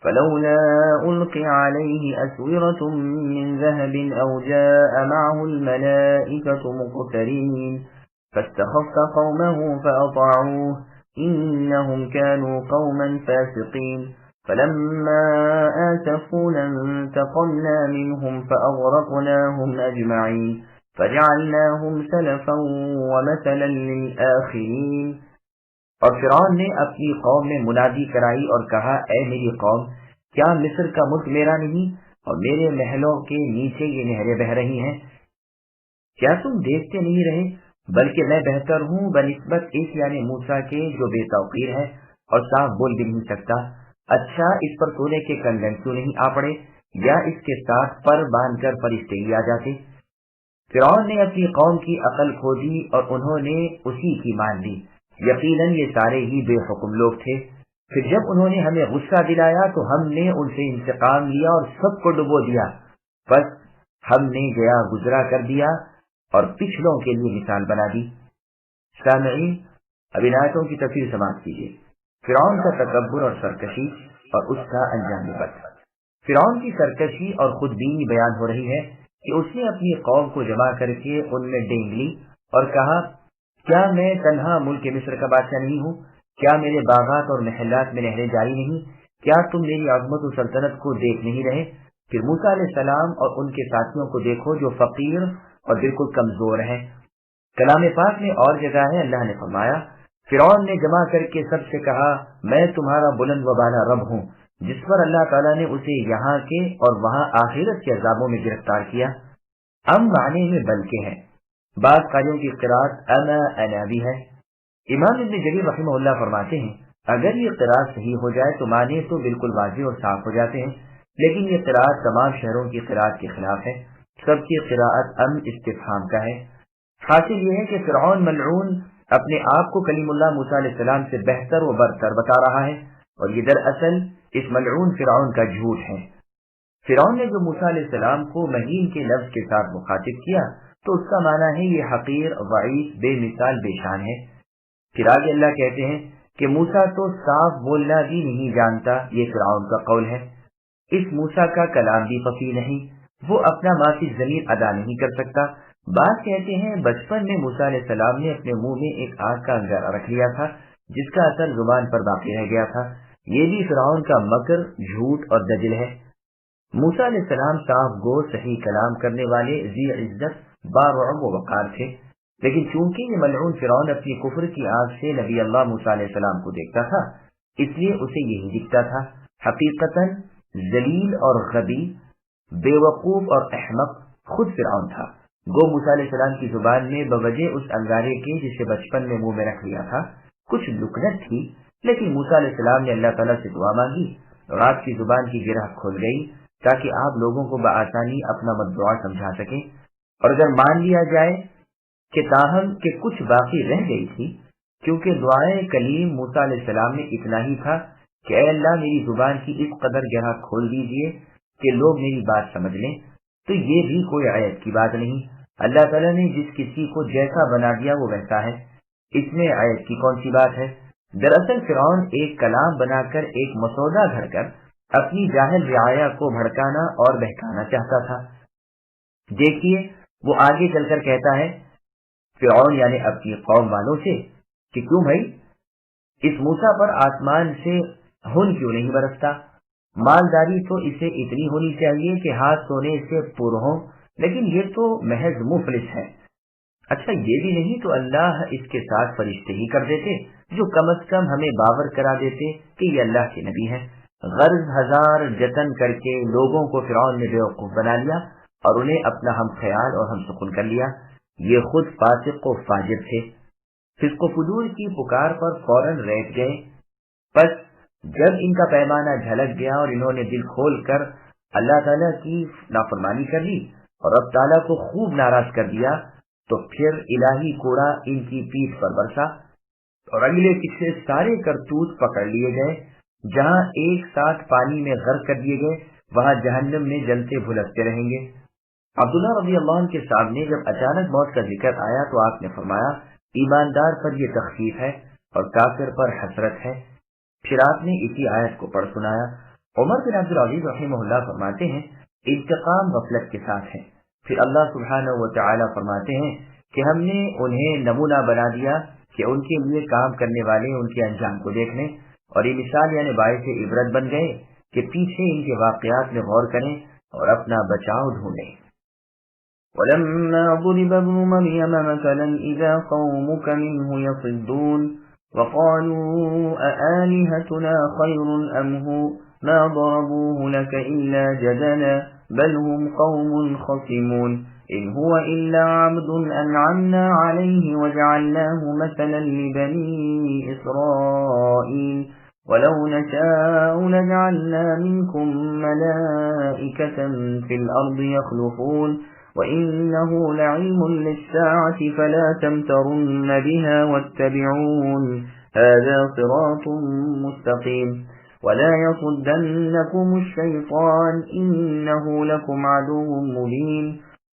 فلولا ألقي عليه أسورة من ذهب أو جاء معه الملائكة مقترنين فاستخف قومه فأطاعوه إنهم كانوا قوما فاسقين فلما آسفونا انتقمنا منهم فأغرقناهم أجمعين فجعلناهم سلفا ومثلا للآخرين۔ اور فرعون نے اپنی قوم میں منادی کرائی اور کہا اے میری قوم کیا مصر کا ملک میرا نہیں اور میرے محلوں کے نیچے یہ نہریں بہ رہی ہیں؟ کیا تم دیکھتے نہیں رہے بلکہ میں بہتر ہوں بنسبت اس یعنی موسیٰ کے جو بے توقیر ہے اور صاف بول بھی نہیں سکتا۔ اچھا اس پر سونے کے کنگن کیوں نہیں آ پڑے یا اس کے ساتھ پر باندھ کر فرشتے ہی آ جاتے؟ فرعون نے اپنی قوم کی عقل کھو دی اور انہوں نے اسی کی مان لی. یقیناً یہ سارے ہی بے حکم لوگ تھے. پھر جب انہوں نے ہمیں غصہ دلایا تو ہم نے ان سے انتقام لیا اور سب کو ڈبو دیا. بس ہم نے گیا گزرا کر دیا اور پچھلوں کے لیے مثال بنا دی. سامعین، اب ان آیتوں کی تفسیر سماعت کیجیے. فرعون کا تکبر اور سرکشی اور اس کا انجام بد. فرعون کی سرکشی اور خود بینی بیان ہو رہی ہے کہ اس نے اپنی قوم کو جمع کر کے ان میں ڈینگ لی اور کہا، کیا میں تنہا ملک مصر کا بادشاہ نہیں ہوں؟ کیا میرے باغات اور محلات میں نہریں جاری نہیں؟ کیا تم میری عظمت و سلطنت کو دیکھ نہیں رہے؟ پھر موسیٰ علیہ السلام اور ان کے ساتھیوں کو دیکھو جو فقیر اور بالکل کمزور ہیں. کلام پاک میں اور جگہ ہے اللہ نے فرمایا، فرعون نے جمع کر کے سب سے کہا، میں تمہارا بلند و بالا رب ہوں، جس پر اللہ تعالیٰ نے اسے یہاں کے اور وہاں آخرت کے عذابوں میں گرفتار کیا. معنی میں بلکہ ہے. بعض قاریوں کی قرات انا بھی ہے. امام ابن جریر رحمہ اللہ فرماتے ہیں، اگر یہ قرات صحیح ہو جائے تو معنی تو بالکل واضح اور صاف ہو جاتے ہیں، لیکن یہ قرات تمام شہروں کی قرات کے خلاف ہے. سب کی قراءت استفہام کا ہے. حاصل یہ ہے کہ فرعون ملعون اپنے آپ کو کلیم اللہ موسیٰ علیہ السلام سے بہتر و برتر بتا رہا ہے، اور یہ دراصل اس ملعون فرعون کا جھوٹ ہے. فرعون نے جو موسیٰ علیہ السلام کو مہین کے لفظ کے ساتھ مخاطب کیا تو اس کا معنی ہے یہ حقیر، ضعیف، بے مثال، بے شان ہے. پھر آگے اللہ کہتے ہیں کہ موسیٰ تو صاف بولنا بھی نہیں جانتا. یہ فرعون کا قول ہے. اس موسیٰ کا کلام بھی فصیح نہیں، وہ اپنا ما فی الضمیر ادا نہیں کر سکتا. بعض کہتے ہیں بچپن میں موسیٰ علیہ السلام نے اپنے منہ میں ایک آگ کا انگارہ رکھ لیا تھا جس کا اثر زبان پر باقی رہ گیا تھا. یہ بھی فرعون کا مکر، جھوٹ اور دجل ہے. موسیٰ علیہ السلام صاف گو، صحیح کلام کرنے والے، ذی عزت، بارعب و وقار تھے، لیکن چونکہ یہ ملعون فرعون اپنی کفر کی آگ سے نبی اللہ موسیٰ علیہ السلام کو دیکھتا تھا، اس لیے اسے یہی دکھتا تھا. حقیقتاً ذلیل اور غبی، بے وقوف اور احمق خود فرعون تھا. گو موسیٰ علیہ السلام کی زبان میں بوجہ اس انگارے کے جسے بچپن میں منہ میں رکھ لیا تھا کچھ لکنت تھی، لیکن موسیٰ علیہ السلام نے اللہ تعالیٰ سے دعا مانگی اور آپ کی زبان کی گرہ کھل گئی تاکہ آپ لوگوں کو بآسانی اپنا مدعا سمجھا سکیں. اور اگر مان لیا جائے کہ تاہم کہ کچھ باقی رہ گئی تھی، کیونکہ دعائے کلیم موسیٰ علیہ السلام میں اتنا ہی تھا کہ اے اللہ میری زبان کی اس قدر گرہ کھول دیجئے کہ لوگ میری بات سمجھ لیں، تو یہ بھی کوئی عیب کی بات نہیں. اللہ تعالیٰ نے جس کسی کو جیسا بنا دیا وہ ویسا ہے، اس میں عیب کی کون سی بات ہے؟ دراصل فرعون ایک کلام بنا کر، ایک مسودہ گھڑ کر اپنی جاہل رعایا کو بھڑکانا اور بہکانا چاہتا تھا. دیکھیے وہ آگے چل کر کہتا ہے فرعون یعنی اپنی قوم والوں سے کہ کیوں بھائی اس موسیٰ پر آسمان سے ہن کیوں نہیں برستا؟ مالداری تو اسے اتنی ہونی چاہیے کہ ہاتھ سونے سے پر ہوں، لیکن یہ تو محض مفلس ہے. اچھا یہ بھی نہیں تو اللہ اس کے ساتھ فرشتے ہی کر دیتے جو کم از کم ہمیں باور کرا دیتے کہ یہ اللہ کے نبی ہیں. غرض ہزار جتن کر کے لوگوں کو فرعون نے بیوقوف بنا لیا اور انہیں اپنا ہم خیال اور ہم سکون کر لیا. یہ خود فاسق و فاجر تھے. فسق و فجور کی پکار پر فوراً ریٹ گئے. پس جب ان کا پیمانہ جھلک گیا اور انہوں نے دل کھول کر اللہ تعالیٰ کی نافرمانی کر لی اور رب تعالیٰ کو خوب ناراض کر دیا، تو پھر الہی کوڑا ان کی پیٹھ پر برسا اور اگلے پچھلے سارے کرتوت پکڑ لیے گئے. جہاں ایک ساتھ پانی میں غرق کر دیے گئے وہاں جہنم میں جلتے بھلکتے رہیں گے. عبداللہ رضی اللہ عنہ کے سامنے جب اچانک موت کا ذکر آیا تو آپ نے فرمایا ایماندار پر یہ تخفیف ہے اور کافر پر حسرت ہے. پھر آپ نے اسی آیت کو پڑھ سنایا. عمر بن عبدالعزیز رحمہ اللہ فرماتے ہیں انتقام غفلت کے ساتھ ہے. پھر اللہ سبحانہ و تعالی فرماتے ہیں کہ ہم نے انہیں نمونہ بنا دیا کہ ان کے لیے کام کرنے والے ان کے انجام کو دیکھ لیں، اور یہ مثال یعنی باعث عبرت بن گئے کہ پیچھے ان کے واقعات میں غور کریں اور اپنا بچاؤ ڈھونڈیں. وَلَمَّا ضُرِبَ ابْنُ مَرْيَمَ مَثَلًا إِذَا قَوْمُكَ مِنْهُ يَصِدُّونَ وَقَالُوا أَآلِهَتُنَا خَيْرٌ أَمْ هُوَ مَا ضَرَبُوهُ لَكَ إِلَّا جَدَلًا بَلْ هُمْ قَوْمٌ خَصِمُونَ إِنْ هُوَ إِلَّا عَبْدٌ أَنْعَمْنَا عَلَيْهِ وَجَعَلْنَاهُ مَثَلًا لِبَنِي إِسْرَائِيلَ وَلَوْ نَشَاءُ لَجَعَلْنَا مِنْكُمْ مَلَائِكَةً فِي الْأَرْضِ يَخْلُفُونَ وإنه لعلم للساعة فلا تمترن بها واتبعون هذا صراط مستقيم ولا يصدنكم الشيطان إنه لكم عدو مبين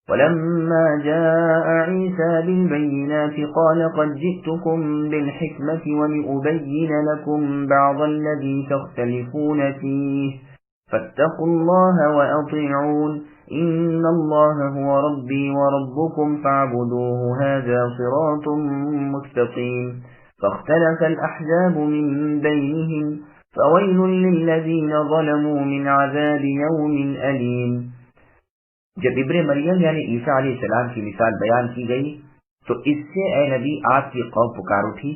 ولما جاء عيسى بالبينات قال قد جئتكم بالحكمة ولأبين لكم بعض الذي تختلفون فيه فاتقوا الله وأطيعون إن الله هو ربي وربكم فاعبدوه هذا صراط مستقيم فاختلف الأحزاب من بينهم فويل للذين ظلموا من عذاب يوم أليم۔ جب ابن مریم یعنی عیسیٰ علیہ السلام کی مثال بیان کی گئی تو اس سے اے نبی آپ کی قوم پکار اٹھی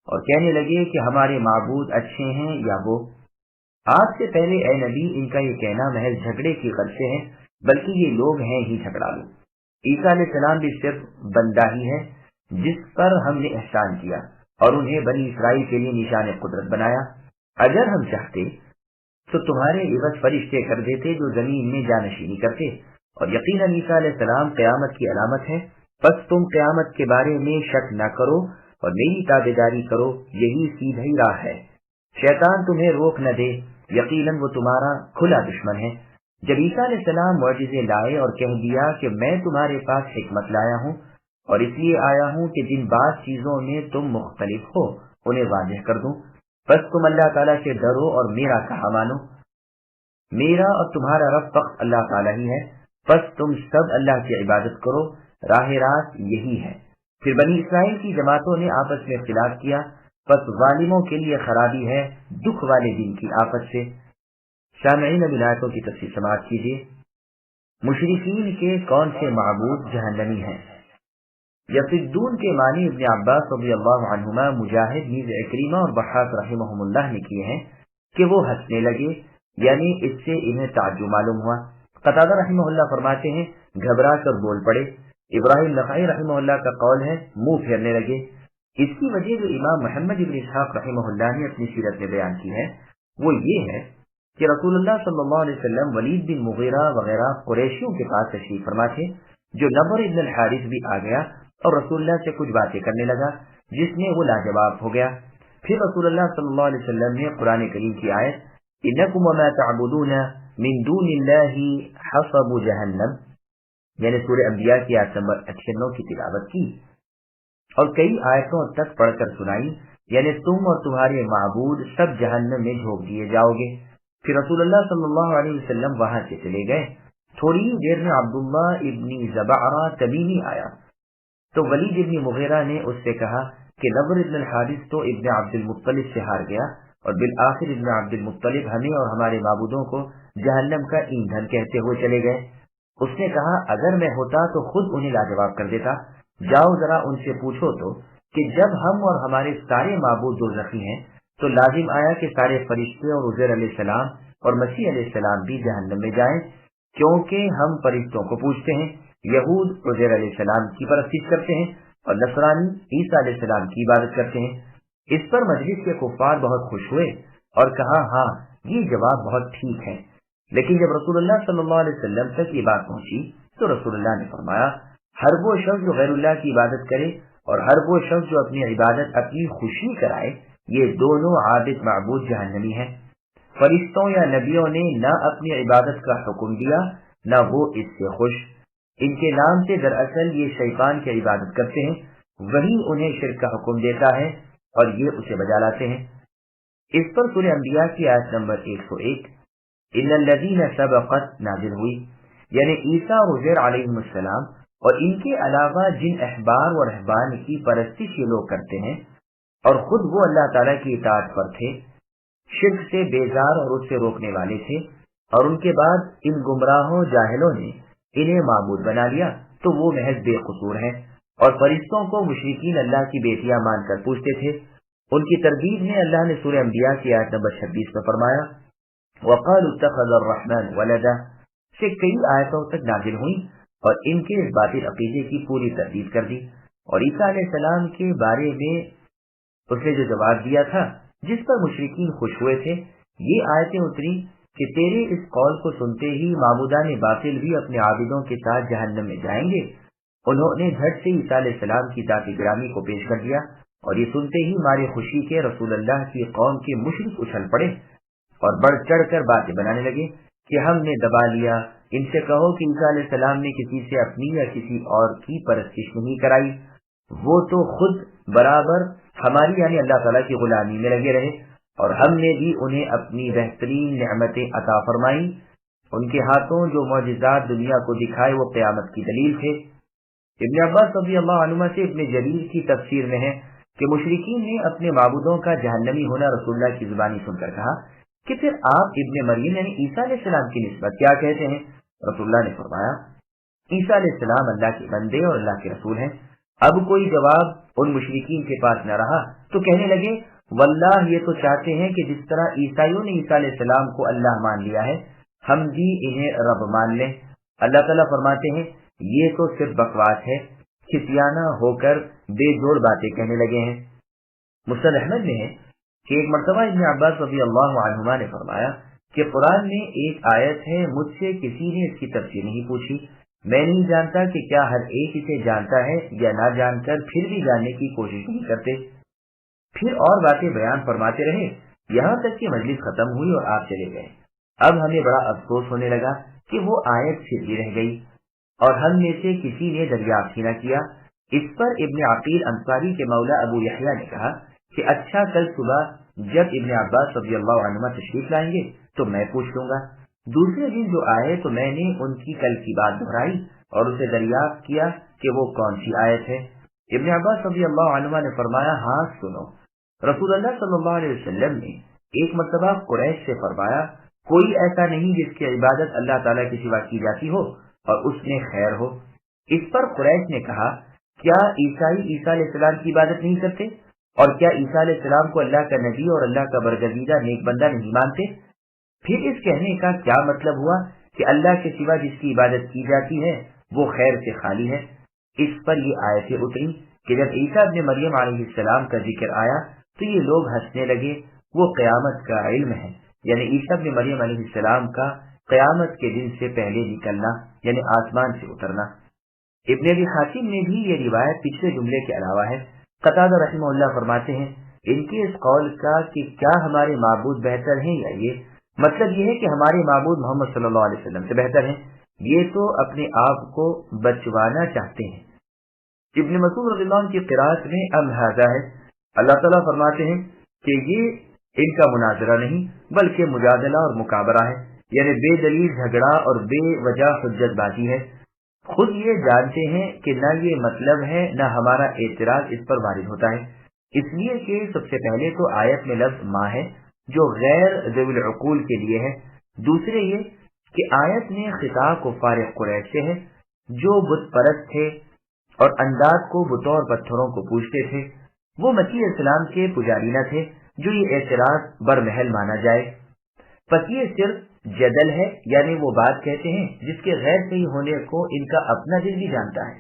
اور کہنے لگے کہ ہمارے معبود اچھے ہیں یا وہ۔ آپ سے پہلے اے نبی ان کا یہ کہنا محض جھگڑے کی غرض سے ہے، بلکہ یہ لوگ ہیں ہی جھگڑالو۔ عیسیٰ علیہ السلام بھی صرف بندہ ہی ہے جس پر ہم نے احسان کیا اور انہیں بنی اسرائیل کے لیے نشان قدرت بنایا۔ اگر ہم چاہتے تو تمہارے عوض فرشتے کر دیتے جو زمین میں جانشینی کرتے، اور یقیناً عیسیٰ علیہ السلام قیامت کی علامت ہے، پس تم قیامت کے بارے میں شک نہ کرو اور میری تابعداری کرو، یہی سیدھی راہ ہے۔ شیطان تمہیں روک نہ دے، یقیناً وہ تمہارا کھلا دشمن ہے۔ جب عیسیٰ علیہ السلام معجزے لائے اور کہہ دیا کہ میں تمہارے پاس حکمت لایا ہوں اور اس لیے آیا ہوں کہ جن بعض چیزوں میں تم مختلف ہو انہیں واضح کر دوں، بس تم اللہ تعالیٰ سے ڈرو اور میرا کہا مانو۔ میرا اور تمہارا رب فقط اللہ تعالیٰ ہی ہے، بس تم سب اللہ کی عبادت کرو، راہ راست یہی ہے۔ پھر بنی اسرائیل کی جماعتوں نے آپس میں اختلاف کیا، بس ظالموں کے لیے خرابی ہے دکھ والے دن کی آفت سے۔ سامعین اب آیتوں کی تفسیر سماعت کیجیے۔ مشرکین کے کون سے معبود جہنمی ہیں؟ یصدون کے معنی ابن عباس رضی اللہ عنہما، مجاہد، نیز عکرمہ اور بحاق رحمہم اللہ نے کیے ہیں کہ وہ ہنسنے لگے، یعنی اس سے انہیں تعجب معلوم ہوا۔ قتادہ رحمہ اللہ فرماتے ہیں گھبرا کر بول پڑے۔ ابراہیم نخعی رحمہ اللہ کا قول ہے منہ پھیرنے لگے۔ اس کی وجہ جو امام محمد ابن اسحاق رحمہ اللہ نے اپنی سیرت میں بیان کی ہے وہ یہ ہے کہ رسول اللہ صلی اللہ علیہ وسلم ولید بن مغیرہ وغیرہ قریشیوں کے پاس تشریف فرما تھے، جو نبر ابن الحارث بھی آ گیا اور رسول اللہ سے کچھ باتیں کرنے لگا جس میں وہ لاجواب ہو گیا۔ پھر رسول اللہ صلی اللہ علیہ وسلم نے قرآن کریم کی آیت انکم وما تعبدون من دون اللہ حصب جہنم یعنی سورہ انبیاء کی آیت نمبر 98 کی تلاوت کی اور کئی آیتوں تک پڑھ کر سنائی، یعنی تم اور تمہارے معبود سب جہنم میں جھونک دیے جاؤ گے۔ پھر رسول اللہ صلی اللہ علیہ وسلم وہاں سے چلے گئے۔ تھوڑی دیر میں عبداللہ ابن زبعرہ تمیمی آیا تو ولید ابن مغیرہ نے اس سے کہا کہ نبر ابن الحارث تو ابن عبد المطلب سے ہار گیا اور بالآخر ابن عبد المطلب ہمیں اور ہمارے معبودوں کو جہنم کا ایندھن کہتے ہوئے چلے گئے۔ اس نے کہا اگر میں ہوتا تو خود انہیں لاجواب کر دیتا، جاؤ ذرا ان سے پوچھو تو کہ جب ہم اور ہمارے سارے معبود دوزخی ہیں تو لازم آیا کہ سارے فرشتے اور عزیر علیہ السلام اور مسیح علیہ السلام بھی جہنم میں جائیں، کیونکہ ہم فرشتوں کو پوچھتے ہیں، یہود عزیر علیہ السلام کی پرستش کرتے ہیں اور نصرانی عیسیٰ علیہ السلام کی عبادت کرتے ہیں۔ اس پر مجلس کے کفار بہت خوش ہوئے اور کہا ہاں یہ جواب بہت ٹھیک ہے۔ لیکن جب رسول اللہ صلی اللہ علیہ وسلم تک یہ بات پہنچی تو رسول اللہ نے فرمایا ہر وہ شخص جو غیر اللہ کی عبادت کرے اور ہر وہ شخص جو اپنی عبادت اپنی خوشی کرائے، یہ دونوں عابد معبود جہنمی ہیں۔ فرشتوں یا نبیوں نے نہ اپنی عبادت کا حکم دیا نہ وہ اس سے خوش، ان کے نام سے دراصل یہ شیطان کی عبادت کرتے ہیں، وہی انہیں شرک کا حکم دیتا ہے اور یہ اسے بجا لاتے ہیں۔ اس پر سورہ انبیاء کی آیت نمبر 101 ان الذین سبقت نازل ہوئی، یعنی عیسیٰ اور عزیر علیہ السلام اور ان کے علاوہ جن احبار و رہبان کی پرستش یہ لوگ کرتے ہیں اور خود وہ اللہ تعالیٰ کی اطاعت پر تھے، شرک سے بیزار اور اس سے روکنے والے تھے، اور ان کے بعد ان گمراہوں جاہلوں نے انہیں معبود بنا لیا تو وہ محض بے قصور ہیں، اور فرشتوں کو مشرکین اللہ کی بیٹیاں مان کر پوچھتے تھے۔ ان کی تردید میں اللہ نے سورہ انبیاء کی آیت نمبر 26 میں فرمایا وَقَالُوا اتَّخَذَ الرَّحْمَنُ وَلَدًا سے کئی آیتوں تک نازل ہوئی اور ان کے اس باطل عقیدے کی پوری تردید کر دی، اور عیسیٰ علیہ السلام کے بارے میں اس نے جو جواب دیا تھا جس پر مشرکین خوش ہوئے تھے، یہ آیتیں اتری کہ تیرے اس قول کو سنتے ہی معبودان باطل بھی اپنے عابدوں کے ساتھ جہنم میں جائیں گے؟ انہوں نے جھٹ سے عیسیٰ علیہ السلام کی ذات گرامی کو پیش کر دیا، اور یہ سنتے ہی مارے خوشی کے رسول اللہ کی قوم کے مشرک اچھل پڑے اور بڑھ چڑھ کر باتیں بنانے لگے کہ ہم نے دبا لیا، ان سے کہو کہ عیسیٰ علیہ السلام نے کسی سے اپنی یا کسی اور کی پرستش نہیں کرائی، وہ تو خود برابر ہماری یعنی اللہ تعالیٰ کی غلامی میں لگے رہے، اور ہم نے بھی انہیں اپنی بہترین نعمتیں عطا فرمائی، ان کے ہاتھوں جو معجزات دنیا کو دکھائے وہ قیامت کی دلیل تھے۔ ابن عباس رضی اللہ عنہما سے ابن جریر کی تفسیر میں ہے کہ مشرکین نے اپنے معبودوں کا جہنمی ہونا رسول اللہ کی زبانی سن کر کہا کہ پھر آپ ابن مریم یعنی عیسیٰ علیہ السلام کی نسبت کیا کہتے ہیں؟ رسول اللہ نے فرمایا عیسیٰ علیہ السلام اللہ کے بندے اور اللہ کے رسول ہیں۔ اب کوئی جواب ان مشرکین کے پاس نہ رہا تو کہنے لگے واللہ یہ تو چاہتے ہیں کہ جس طرح عیسائیوں نے عیسیٰ علیہ السلام کو اللہ مان لیا ہے ہم بھی انہیں رب مان لیں۔ اللہ تعالیٰ فرماتے ہیں یہ تو صرف بکواس ہے، کھسیانہ ہو کر بے جوڑ باتیں کہنے لگے ہیں۔ مسند احمد میں ہے کہ ایک مرتبہ ابن عباس رضی اللہ عنہما نے فرمایا کہ قرآن میں ایک آیت ہے، مجھ سے کسی نے اس کی تفسیر نہیں پوچھی، میں نہیں جانتا کہ کیا ہر ایک اسے جانتا ہے یا نہ جان کر پھر بھی جاننے کی کوشش نہیں کرتے۔ پھر اور باتیں بیان فرماتے رہے یہاں تک کہ مجلس ختم ہوئی اور آپ چلے گئے۔ اب ہمیں بڑا افسوس ہونے لگا کہ وہ آیت پھر بھی رہ گئی اور ہم میں سے کسی نے دریافت ہی نہ کیا۔ اس پر ابن عقیل انصاری کے مولا ابو یحییٰ نے کہا کہ اچھا کل صبح جب ابن عباس رضی اللہ عنہما تشریف لائیں گے تو میں پوچھ لوں گا۔ دوسرے دن جو آئے تو میں نے ان کی کل کی بات دہرائی اور اسے دریافت کیا کہ وہ کون سی آیت ہے۔ ابن عباس رضی اللہ عنہما نے فرمایا ہاں سنو، رسول اللہ صلی اللہ علیہ وسلم نے ایک مرتبہ قریش سے فرمایا کوئی ایسا نہیں جس کی عبادت اللہ تعالیٰ کے سوا کی جاتی ہو اور اس میں خیر ہو۔ اس پر قریش نے کہا کیا عیسائی عیسیٰ علیہ السلام کی عبادت نہیں کرتے اور کیا عیسیٰ علیہ السلام کو اللہ کا نبی اور اللہ کا برگزیدہ نیک بندہ نہیں مانتے؟ پھر اس کہنے کا کیا مطلب ہوا کہ اللہ کے سوا جس کی عبادت کی جاتی ہے وہ خیر سے خالی ہے؟ اس پر یہ آیتیں اتری کہ جب عیسیٰ ابن مریم علیہ السلام کا ذکر آیا تو یہ لوگ ہنسنے لگے، وہ قیامت کا علم ہے، یعنی عیسیٰ ابن مریم علیہ السلام کا قیامت کے دن سے پہلے نکلنا یعنی آسمان سے اترنا۔ ابن ابی حاتم میں بھی یہ روایت پچھلے جملے کے علاوہ ہے۔ قتادہ رحمہ اللہ فرماتے ہیں ان کے اس قول کا کہ کیا ہمارے معبود بہتر ہیں یا یہ مطلب یہ ہے کہ ہمارے معبود محمد صلی اللہ علیہ وسلم سے بہتر ہیں، یہ تو اپنے آپ کو بچوانا چاہتے ہیں۔ ابن مسعود رضی اللہ عنہ کی قرات میں الہذا ہے، اللہ تعالیٰ فرماتے ہیں کہ یہ ان کا مناظرہ نہیں بلکہ مجادلہ اور مکابرہ ہے، یعنی بے دلیل جھگڑا اور بے وجہ حجت بازی ہے۔ خود یہ جانتے ہیں کہ نہ یہ مطلب ہے نہ ہمارا اعتراض اس پر وارد ہوتا ہے، اس لیے کہ سب سے پہلے تو آیت میں لفظ ماں ہے جو غیر ذوی العقول کے لیے ہے، دوسرے یہ کہ آیت میں خطاب کفار قریش سے ہے جو بت پرست تھے اور انداز کو بتوں اور پتھروں کو پوجتے تھے، وہ مسیح اسلام کے پجاری نہ تھے جو یہ اعتراض برمحل مانا جائے۔ پس یہ صرف جدل ہے، یعنی وہ بات کہتے ہیں جس کے غیر صحیح ہونے کو ان کا اپنا دل بھی جانتا ہے۔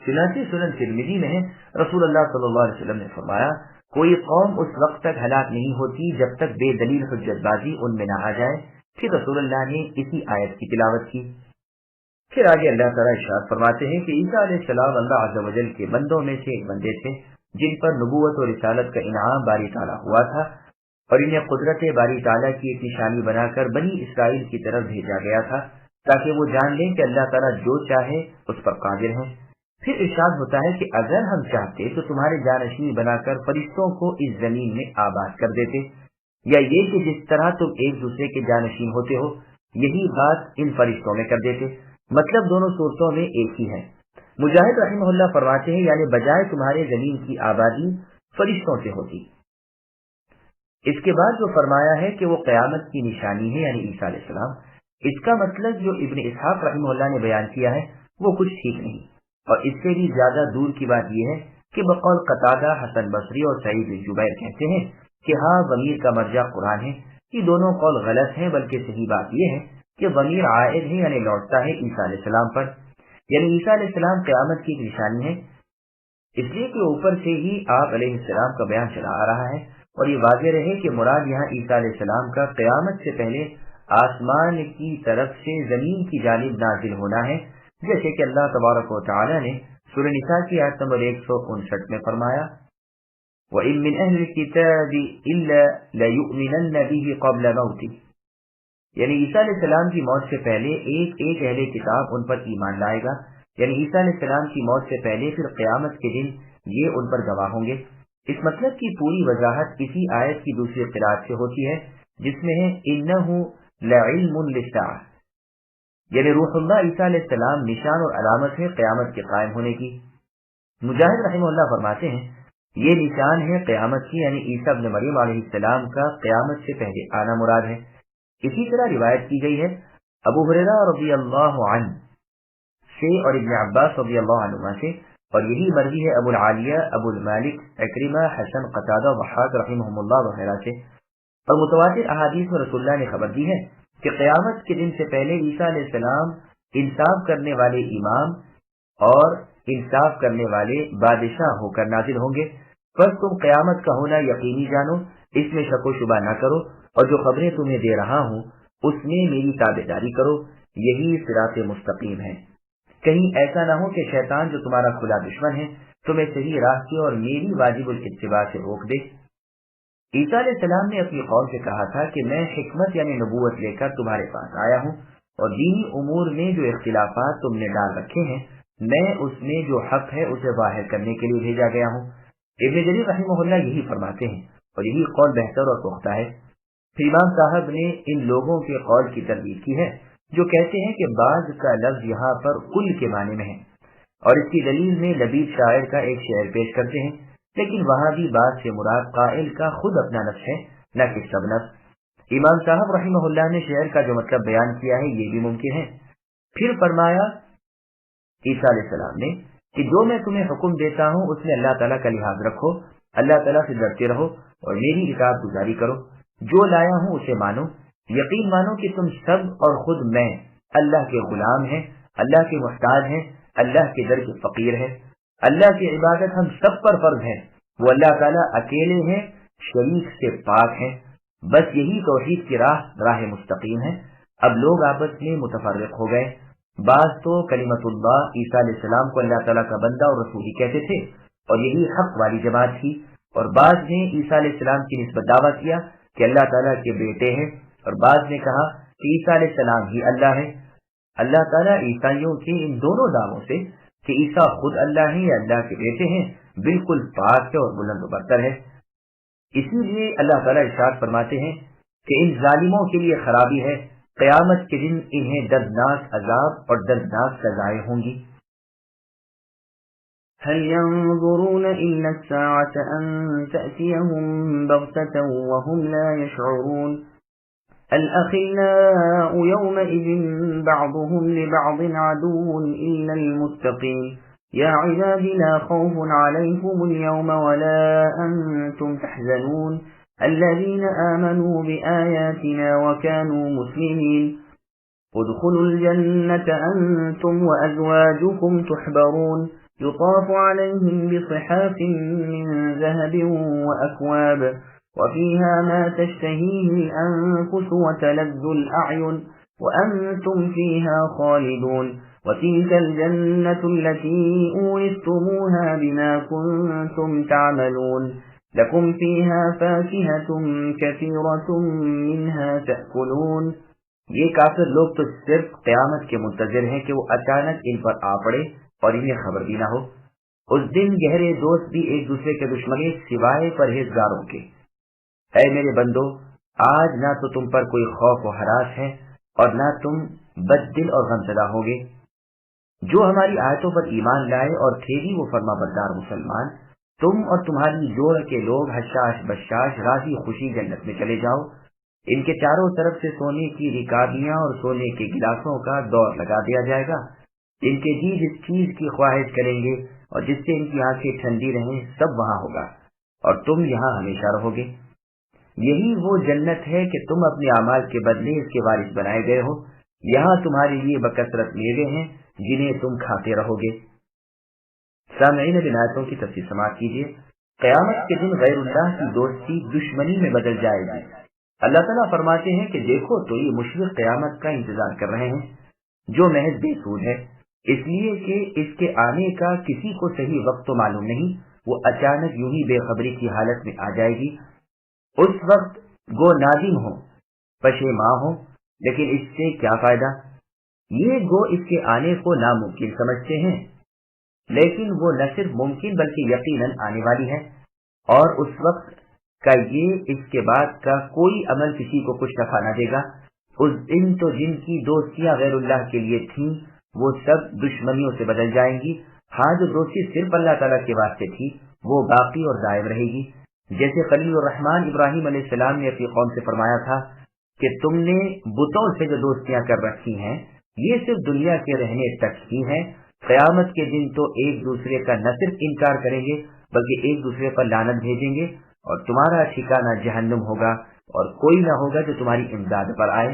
چنانچہ سنن ترمذی میں رسول اللہ صلی اللہ علیہ وسلم نے فرمایا کوئی قوم اس وقت تک ہلاک نہیں ہوتی جب تک بے دلیل حجت بازی ان میں نہ آ جائے۔ پھر رسول اللہ نے اسی آیت کی تلاوت کی۔ پھر آگے اللہ تعالیٰ ارشاد فرماتے ہیں کہ عیسیٰ علیہ السلام اللہ عز و جل کے بندوں میں سے ایک بندے تھے جن پر نبوت اور رسالت کا انعام باری تعالیٰ ہوا تھا، اور انہیں قدرت باری تعالیٰ کی ایک نشانی بنا کر بنی اسرائیل کی طرف بھیجا گیا تھا تاکہ وہ جان لیں کہ اللہ تعالیٰ جو چاہے اس پر قادر ہیں۔ پھر ارشاد ہوتا ہے کہ اگر ہم چاہتے تو تمہارے جانشین بنا کر فرشتوں کو اس زمین میں آباد کر دیتے، یا یہ کہ جس طرح تم ایک دوسرے کے جانشین ہوتے ہو یہی بات ان فرشتوں میں کر دیتے۔ مطلب دونوں صورتوں میں ایک ہی ہے۔ مجاہد رحمہ اللہ فرماتے ہیں یعنی بجائے تمہارے زمین کی آبادی فرشتوں سے ہوتی۔ اس کے بعد جو فرمایا ہے کہ وہ قیامت کی نشانی ہے یعنی عیسیٰ علیہ السلام، اس کا مطلب جو ابن اسحاق رحمہ اللہ نے بیان کیا ہے وہ کچھ ٹھیک نہیں، اور اس سے بھی زیادہ دور کی بات یہ ہے کہ بقول قتادہ، حسن بصری اور سعید بن جبیر کہتے ہیں کہ ہاں ضمیر کا مرجع قرآن ہے۔ یہ دونوں قول غلط ہیں، بلکہ صحیح بات یہ ہے کہ ضمیر عائد ہے یعنی لوٹتا ہے عیسیٰ علیہ السلام پر، یعنی عیسیٰ علیہ السلام قیامت کی ایک نشانی ہے، اس لیے کہ اوپر سے ہی آپ علیہ السلام کا بیان چلا آ رہا ہے، اور یہ واضح رہے کہ مراد یہاں عیسیٰ علیہ السلام کا قیامت سے پہلے آسمان کی طرف سے زمین کی جانب نازل ہونا ہے، جیسے کہ اللہ تبارک و تعالی نے سورہ نساء کی آیت نمبر 159 میں فرمایا وَإِن مِّنْ أَهْلِ الْكِتَابِ إِلَّا لَيُؤْمِنَنَّ بِهِ قَبْلَ مَوْتِهِ، یعنی عیسیٰ علیہ السلام کی موت سے پہلے ایک اہل کتاب ان پر ایمان لائے گا، یعنی عیسیٰ علیہ السلام کی موت سے پہلے پھر قیامت کے دن یہ ان پر گواہ ہوں گے۔ اس مطلب کی پوری وضاحت اسی آیت کی دوسری قرات سے ہوتی ہے جس میں ہے إِنَّهُ لَعِلْمٌ لِلسَّاعَةِ، یعنی روح اللہ عیسیٰ علیہ السلام نشان اور علامت ہے قیامت کے قائم ہونے کی۔ مجاہد رحمہ اللہ فرماتے ہیں یہ نشان ہے قیامت کی، یعنی عیسیٰ ابن مریم علیہ السلام کا قیامت سے پہلے آنا مراد ہے۔ اسی طرح روایت کی گئی ہے ابو ہریرہ رضی اللہ عنہ سے اور ابن عباس رضی اللہ عنہما سے، اور یہی مرضی ہے ابو العالیہ، ابو المالک، اکرمہ، حسن قتادہ، ضحاک رحمہم اللہ وغیرہ سے، اور متواتر احادیث میں رسول اللہ نے خبر دی ہے کہ قیامت کے دن سے پہلے عیسیٰ علیہ السلام انصاف کرنے والے امام اور انصاف کرنے والے بادشاہ ہو کر نازل ہوں گے، بس تم قیامت کا ہونا یقینی جانو، اس میں شک و شبہ نہ کرو، اور جو خبریں تمہیں دے رہا ہوں اس میں میری تابعداری کرو، یہی صراط مستقیم ہے۔ کہیں ایسا نہ ہو کہ شیطان جو تمہارا کھلا دشمن ہے تمہیں صحیح راہ کی اور میری واجب الاتباع سے روک دے۔ عیسیٰ علیہ السلام نے اپنی قوم سے کہا تھا کہ میں حکمت یعنی نبوت لے کر تمہارے پاس آیا ہوں، اور دینی امور میں جو اختلافات تم نے ڈال رکھے ہیں میں اس میں جو حق ہے اسے ظاہر کرنے کے لیے بھیجا گیا ہوں۔ ابن جریر رحمہ اللہ یہی فرماتے ہیں اور یہی قول بہتر اور پختہ ہے۔ پھر امام صاحب نے ان لوگوں کے قول کی تردید کی ہے جو کہتے ہیں کہ بعض کا لفظ یہاں پر کل کے معنی میں ہے، اور اس کی دلیل میں لبیب شاعر کا ایک شعر پیش کرتے ہیں، لیکن وہاں بھی بعض سے مراد قائل کا خود اپنا نفس ہے نہ کہ سب نفس۔ امام صاحب رحمہ اللہ نے شعر کا جو مطلب بیان کیا ہے یہ بھی ممکن ہے۔ پھر فرمایا عیسیٰ علیہ السلام نے کہ جو میں تمہیں حکم دیتا ہوں اس میں اللہ تعالیٰ کا لحاظ رکھو، اللہ تعالیٰ سے ڈرتے رہو اور میری اطاعت گزاری کرو، جو لایا ہوں اسے مانو، یقین مانو کہ تم سب اور خود میں اللہ کے غلام ہیں، اللہ کے محتاج ہیں، اللہ کے در کے فقیر ہیں، اللہ کی عبادت ہم سب پر فرض ہے، وہ اللہ تعالیٰ اکیلے ہیں، شریک سے پاک ہیں، بس یہی توحید کی راہ مستقیم ہے۔ اب لوگ آپس میں متفرق ہو گئے، بعض تو کلمت اللہ عیسیٰ علیہ السلام کو اللہ تعالیٰ کا بندہ اور رسول ہی کہتے تھے اور یہی حق والی جماعت تھی، اور بعض نے عیسیٰ علیہ السلام کی نسبت دعویٰ کیا کہ اللہ تعالیٰ کے بیٹے ہیں، اور بعض نے کہا کہ عیسیٰ علیہ السلام ہی اللہ ہے۔ اللہ تعالیٰ عیسائیوں کے ان دونوں دعووں سے کہ عیسیٰ خود اللہ ہے یا اللہ کے بیٹے ہیں بالکل پاک ہے اور بلند و برتر ہے۔ اسی لیے اللہ تعالیٰ ارشاد فرماتے ہیں کہ ان ظالموں کے لیے خرابی ہے، قیامت کے دن انہیں دردناک عذاب اور دردناک سزائیں ہوں گی۔ هل ينظرون إلا الساعة أن تأتيهم بغتة وهم لا يشعرون الأخلاء يومئذ بعضهم لبعض عدو إلا المتقين يا عباد لا خوف عليكم اليوم ولا أنتم تحزنون الذين آمنوا بآياتنا وكانوا مسلمين ادخلوا الجنة أنتم وأزواجكم تحبرون يطاف عليهم بصحاف من ذهب وأكواب وفيها ما تشتهيه الأنفس وتلذ الأعين وأنتم فيها خالدون وتلك الجنة التي أورثتموها بما كنتم تعملون لكم فيها فاكهة كثيرة منها تأكلون۔ یہ کافر لوگ تو صرف قیامت کے منتظر ہیں کہ وہ اچانک ان پر آ پڑے اور انہیں خبر بھی نہ ہو۔ اس دن گہرے دوست بھی ایک دوسرے کے دشمنی سوائے پرہیزگاروں کے۔ اے میرے بندو، آج نہ تو تم پر کوئی خوف و ہراس ہے اور نہ تم بد دل اور غمزدہ ہوگے۔ جو ہماری آیتوں پر ایمان لائے اور تھے بھی وہ فرما بردار مسلمان، تم اور تمہاری جوڑ کے لوگ حشاش بشاش راضی خوشی جنت میں چلے جاؤ۔ ان کے چاروں طرف سے سونے کی رکابیاں اور سونے کے گلاسوں کا دور لگا دیا جائے گا۔ ان کے جی جس چیز کی خواہش کریں گے اور جس سے ان کی آنکھیں ٹھنڈی رہیں سب وہاں ہوگا اور تم یہاں ہمیشہ رہو گے۔ یہی وہ جنت ہے کہ تم اپنے اعمال کے بدلے اس کے وارث بنائے گئے ہو۔ یہاں تمہارے لیے بکثرت میوے ہیں جنہیں تم کھاتے رہو گے۔ سامعین اب آیتوں کی تفسیر سماعت کیجیے۔ قیامت کے دن غیر اللہ کی دوستی دشمنی میں بدل جائے گی، اللہ تعالیٰ فرماتے ہیں کہ دیکھو تو یہ مشرک قیامت کا انتظار کر رہے ہیں جو محض بے سود ہے، اس لیے کہ اس کے آنے کا کسی کو صحیح وقت تو معلوم نہیں، وہ اچانک یوں ہی بے خبری کی حالت میں آ جائے گی۔ اس وقت گو نادم ہو، پشیماں ہو، لیکن اس سے کیا فائدہ؟ یہ گو اس کے آنے کو ناممکن سمجھتے ہیں، لیکن وہ نہ صرف ممکن بلکہ یقیناً آنے والی ہے، اور اس وقت کا یہ اس کے بعد کا کوئی عمل کسی کو کچھ نفع نہ دے گا۔ اس دن تو جن کی دوستیاں غیر اللہ کے لیے تھیں وہ سب دشمنیوں سے بدل جائیں گی، ہاں جو دوستی صرف اللہ تعالیٰ کے واسطے تھی وہ باقی اور دائم رہے گی۔ جیسے خلیل الرحمن ابراہیم علیہ السلام نے اپنی قوم سے فرمایا تھا کہ تم نے بتوں سے جو دوستیاں کر رکھی ہیں یہ صرف دنیا کے رہنے تک ہی ہیں، قیامت کے دن تو ایک دوسرے کا نہ صرف انکار کریں گے بلکہ ایک دوسرے پر لعنت بھیجیں گے، اور تمہارا ٹھکانہ جہنم ہوگا اور کوئی نہ ہوگا جو تمہاری امداد پر آئے۔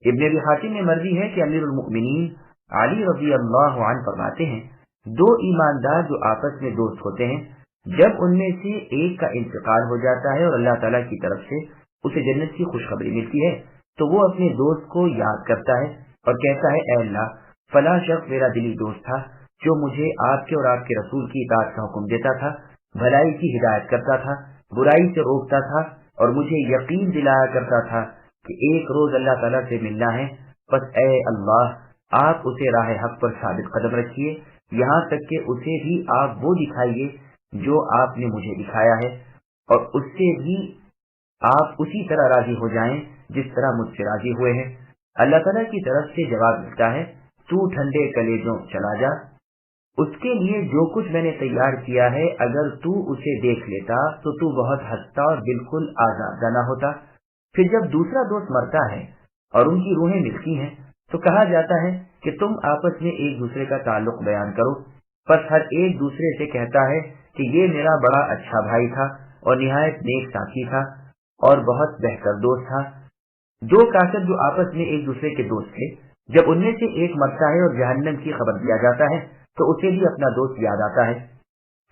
ابن ابی حاتم میں مروی ہے کہ امیر المؤمنین علی رضی اللہ عنہ فرماتے ہیں، دو ایماندار جو آپس میں دوست ہوتے ہیں، جب ان میں سے ایک کا انتقال ہو جاتا ہے اور اللہ تعالیٰ کی طرف سے اسے جنت کی خوشخبری ملتی ہے تو وہ اپنے دوست کو یاد کرتا ہے اور کہتا ہے، اے اللہ، فلاں شخص میرا دلی دوست تھا جو مجھے آپ کے اور آپ کے رسول کی اطاعت کا حکم دیتا تھا، بھلائی کی ہدایت کرتا تھا، برائی سے روکتا تھا، اور مجھے یقین دلایا کرتا تھا کہ ایک روز اللہ تعالیٰ سے ملنا ہے، بس اے اللہ آپ اسے راہ حق پر ثابت قدم رکھیے، یہاں تک کہ اسے بھی آپ وہ دکھائیے جو آپ نے مجھے دکھایا ہے، اور اس سے بھی آپ اسی طرح راضی ہو جائیں جس طرح مجھ سے راضی ہوئے ہیں۔ اللہ تعالیٰ کی طرف سے جواب ملتا ہے، تو ٹھنڈے کلیجوں چلا جا، اس کے لیے جو کچھ میں نے تیار کیا ہے اگر تو اسے دیکھ لیتا تو تو بہت ہنستا اور بالکل آزادانہ ہوتا۔ پھر جب دوسرا دوست مرتا ہے اور ان کی روحیں ملتی ہیں تو کہا جاتا ہے کہ تم آپس میں ایک دوسرے کا تعلق بیان کرو، پس ہر ایک دوسرے سے کہتا ہے کہ یہ میرا بڑا اچھا بھائی تھا اور نہایت نیک ساتھی تھا اور بہت بہتر دوست تھا۔ دو کافر جو آپس میں ایک دوسرے کے دوست تھے، جب ان میں سے ایک مرتا ہے اور جہنم کی خبر دیا جاتا ہے تو اسے بھی اپنا دوست یاد آتا ہے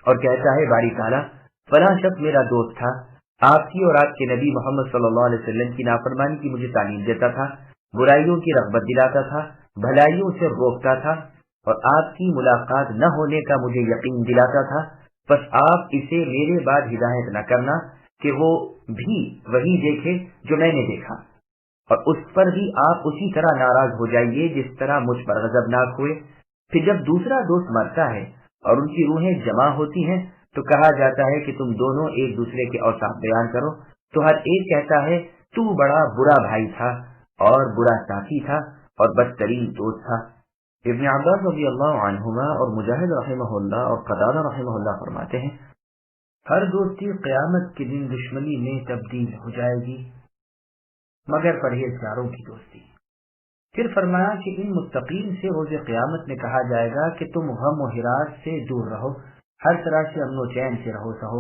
اور کہتا ہے، باری تعالیٰ فلاں شخص میرا دوست تھا، آپ کی اور آپ کے نبی محمد صلی اللہ علیہ وسلم کی نافرمانی کی مجھے تعلیم دیتا تھا، برائیوں کی رغبت دلاتا تھا، بھلائیوں سے روکتا تھا، اور آپ کی ملاقات نہ ہونے کا مجھے یقین دلاتا تھا، بس آپ اسے میرے بعد ہدایت نہ کرنا کہ وہ بھی وہی دیکھے جو میں نے دیکھا، اور اس پر بھی آپ اسی طرح ناراض ہو جائیے جس طرح مجھ پر غضبناک ہوئے۔ پھر جب دوسرا دوست مرتا ہے اور ان کی روحیں جمع ہوتی ہیں تو کہا جاتا ہے کہ تم دونوں ایک دوسرے کے اوصاف بیان کرو، تو ہر ایک کہتا ہے، تو بڑا برا بھائی تھا اور برا ساتھی تھا اور بدترین دوست تھا۔ ابن عباس رضی اللہ عنہما اور مجاہد رحمہ اللہ اور قتادہ رحمہ اللہ فرماتے ہیں، ہر دوستی قیامت کے دن دشمنی میں تبدیل ہو جائے گی مگر پرہیزگاروں کی دوستی۔ پھر فرمایا کہ ان متقین سے روز قیامت میں کہا جائے گا کہ تم غم و ہراس سے دور رہو، ہر طرح سے امن و چین سے رہو سہو،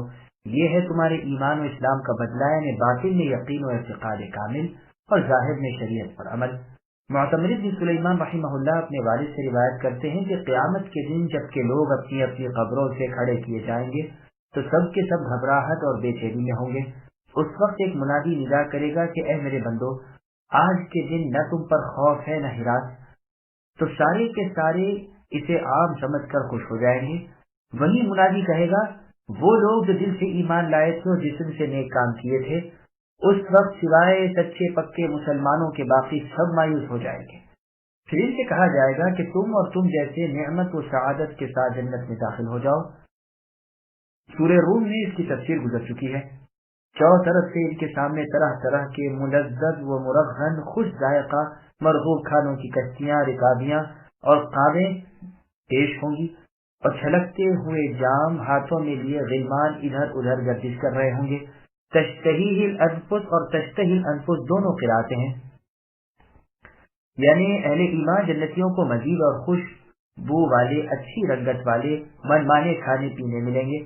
یہ ہے تمہارے ایمان و اسلام کا بدلہ، یعنی باطن میں یقین و اعتقاد کامل اور ظاہر میں شریعت پر عمل۔ معتمر بن سلیمان رحمہ اللہ اپنے والد سے روایت کرتے ہیں کہ قیامت کے دن جب کہ لوگ اپنی اپنی قبروں سے کھڑے کیے جائیں گے تو سب کے سب گھبراہٹ اور بے چینی میں ہوں گے۔ اس وقت ایک منادی ندا کرے گا کہ اے میرے بندو، آج کے دن نہ تم پر خوف ہے نہ ہراس، تو سارے کے سارے اسے عام سمجھ کر خوش ہو جائیں گے۔ وہی منادی کہے گا، وہ لوگ جو دل سے ایمان لائے تھے اور جسم سے نیک کام کیے تھے، اس وقت سوائے سچے پکے مسلمانوں کے باقی سب مایوس ہو جائیں گے۔ پھر ان سے کہا جائے گا کہ تم اور تم جیسے نعمت و سعادت کے ساتھ جنت میں داخل ہو جاؤ۔ سورہ روم میں اس کی تفسیر گزر چکی ہے۔ چاروں طرف سے ان کے سامنے طرح طرح کے ملذذ و مرغن خوش ذائقہ مرغوب کھانوں کی کشتیاں، رکابیاں اور قابیں پیش ہوں گی، اور چھلکتے ہوئے جام ہاتھوں میں لیے غلمان ادھر ادھر گردش کر رہے ہوں گے۔ تشتہیہ الانفس اور تشتہی الانفس دونوں قرأتیں ہیں، یعنی اہل ایمان جنتیوں کو مزید اور خوش بو والے، اچھی رنگت والے من مانے کھانے پینے ملیں گے۔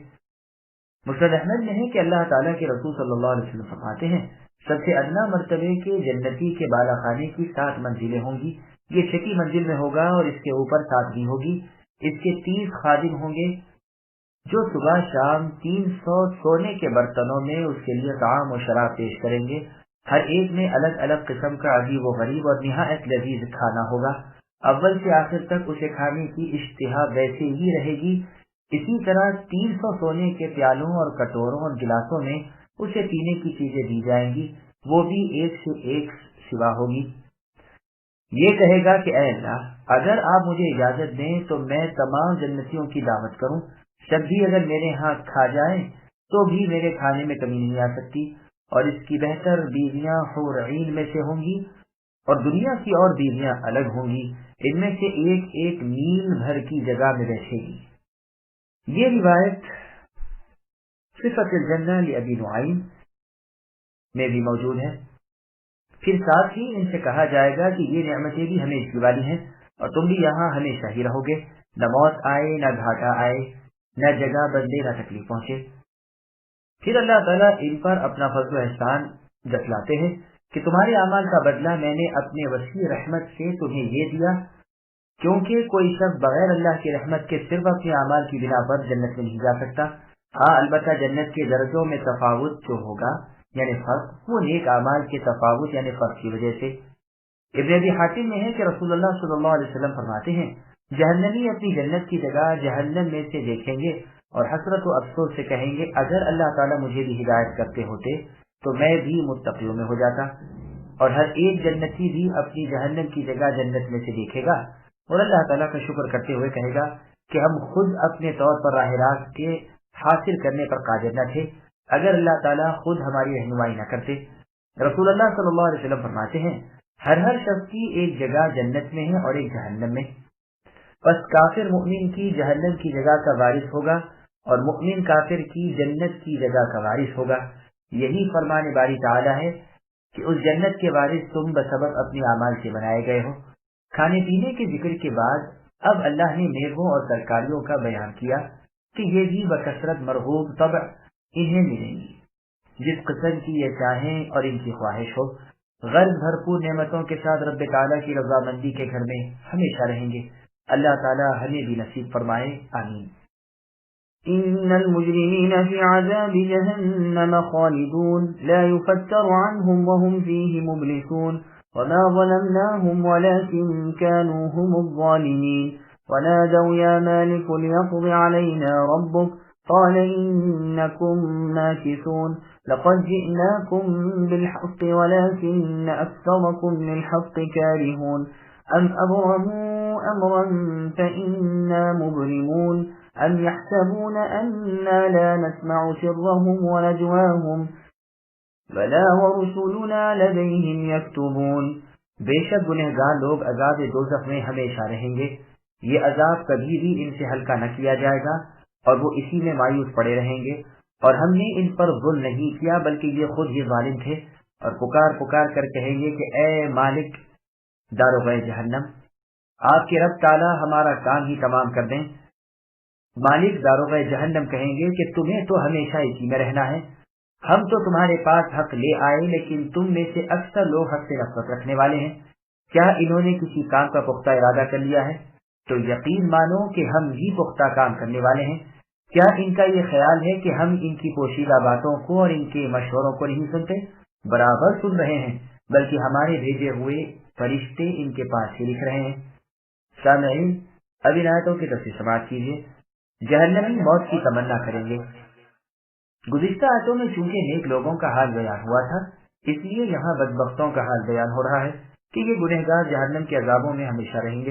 مسند احمد میں ہے کہ اللہ تعالیٰ کے رسول صلی اللہ علیہ وسلم فرماتے ہیں، سب سے ادنا مرتبے کے جنتی کے بالا خانے کی 7 منزلیں ہوں گی، یہ 6 منزل میں ہوگا اور اس کے اوپر 7 ہوگی۔ اس کے 30 خادم ہوں گے جو صبح شام 300 سونے کے برتنوں میں اس کے لیے طعام و شراب پیش کریں گے، ہر ایک میں الگ الگ قسم کا عجیب و غریب اور نہایت لذیذ کھانا ہوگا۔ اول سے آخر تک اسے کھانے کی اشتہا ویسے ہی رہے گی۔ اسی طرح 300 سونے کے پیالوں اور کٹوروں اور گلاسوں میں اسے پینے کی چیزیں دی جائیں گی، وہ بھی ایک سے ایک سوا ہوگی۔ یہ کہے گا کہ اے اللہ، اگر آپ مجھے اجازت دیں تو میں تمام جنتیوں کی دعوت کروں، سب بھی اگر میرے ہاں کھا جائیں تو بھی میرے کھانے میں کمی نہیں آ سکتی، اور اس کی بہتر بیویاں حور عین میں سے ہوں گی اور دنیا کی اور بیویاں الگ ہوں گی، ان میں سے ایک ایک میل بھر کی جگہ میں بیٹھے گی۔ یہ روایت صفت الجنہ لأبی نعیم میں بھی موجود ہے۔ پھر ساتھ ہی ان سے کہا جائے گا کہ یہ نعمتیں بھی ہمیشہ والی ہیں اور تم بھی یہاں ہمیشہ ہی رہو گے، نہ موت آئے، نہ گھاٹا آئے، نہ جگہ بدلے، نہ تکلیف پہنچے۔ پھر اللہ تعالیٰ ان پر اپنا فضل و احسان جتلاتے ہیں کہ تمہارے اعمال کا بدلہ میں نے اپنے وسیع رحمت سے تمہیں یہ دیا، کیونکہ کوئی شخص بغیر اللہ کی رحمت کے صرف اپنے اعمال کی بنا پر جنت میں نہیں جا سکتا۔ ہاں، البتہ جنت کے درجوں میں تفاوت جو ہوگا یعنی فرق، وہ نیک اعمال کے تفاوت یعنی فرق کی وجہ سے۔ ابن ابی حاتم میں ہے کہ رسول اللہ صلی اللہ علیہ وسلم فرماتے ہیں، جہنمی اپنی جنت کی جگہ جہنم میں سے دیکھیں گے اور حسرت و افسوس سے کہیں گے، اگر اللہ تعالیٰ مجھے بھی ہدایت کرتے ہوتے تو میں بھی متقیوں میں ہو جاتا۔ اور ہر ایک جنتی بھی اپنی جہنم کی جگہ جنت میں سے دیکھے گا اور اللہ تعالیٰ کا شکر کرتے ہوئے کہے گا کہ ہم خود اپنے طور پر راہ راست کے حاصل کرنے پر قادر نہ تھے اگر اللہ تعالیٰ خود ہماری رہنمائی نہ کرتے۔ رسول اللہ صلی اللہ علیہ وسلم فرماتے ہیں، ہر شخص کی ایک جگہ جنت میں ہے اور ایک جہنم میں، بس کافر مؤمن کی جہنم کی جگہ کا وارث ہوگا اور مؤمن کافر کی جنت کی جگہ کا وارث ہوگا۔ یہی فرمان باری تعالیٰ ہے کہ اس جنت کے وارث تم بسبب اپنے اعمال سے بنائے گئے ہو۔ کھانے پینے کے ذکر کے بعد اب اللہ نے میووں اور ترکاریوں کا بیان کیا کہ یہ بھی بکثرت مرغوب طبع انہیں ملیں گی، جس قسم کی یہ چاہیں اور ان کی خواہش ہو۔ غرض بھرپور نعمتوں کے ساتھ رب تعالیٰ کی رضامندی کے گھر میں ہمیشہ رہیں گے۔ اللہ تعالیٰ ہمیں بھی نصیب فرمائے، آمین۔ إن المجرمين في عذاب جهنم خالدون لا يفتر عنهم وهم فيه مبلسون وما ظلمناهم ولكن كانوا هم الظالمين ونادوا يا مالك ليقض علينا ربك قال إنكم ماكثون لقد جئناكم بالحق ولكن أكثركم للحق كارهون أم أبرموا أمرا فإنا مبرمون أم يحسبون أننا لا نسمع سرهم ونجواهم بلى ورسلنا لديهم يكتبون۔ بے شک گنہگار لوگ عذاب دوزخ میں ہمیشہ رہیں گے، یہ عذاب کبھی بھی ان سے ہلکا نہ کیا جائے گا اور وہ اسی میں مایوس پڑے رہیں گے۔ اور ہم نے ان پر ظلم نہیں کیا بلکہ یہ خود ہی ظالم تھے، اور پکار پکار کر کہیں گے کہ اے مالک داروغہ جہنم، آپ کے رب تعالی ہمارا کام ہی تمام کر دیں۔ مالک داروغہ جہنم کہیں گے کہ تمہیں تو ہمیشہ اسی میں رہنا ہے، ہم تو تمہارے پاس حق لے آئے لیکن تم میں سے اکثر لوگ حق سے نفرت رکھنے والے ہیں۔ کیا انہوں نے کسی کام کا پختہ ارادہ کر لیا ہے؟ تو یقین مانو کہ ہم ہی پختہ کام کرنے والے ہیں۔ کیا ان کا یہ خیال ہے کہ ہم ان کی پوشیدہ باتوں کو اور ان کے مشوروں کو نہیں سنتے؟ برابر سن رہے ہیں، بلکہ ہمارے بھیجے ہوئے فرشتے ان کے پاس ہی لکھ رہے ہیں۔ سامعین، اب ان آیتوں کی تفسیر سماعت کیجیے۔ جہنمی موت کی تمنا کریں گے۔ گزشتہ آیتوں میں چونکہ نیک لوگوں کا حال بیان ہوا تھا، اس لیے یہاں بدبختوں کا حال بیان ہو رہا ہے کہ یہ گنہگار جہنم کے عذابوں میں ہمیشہ رہیں گے۔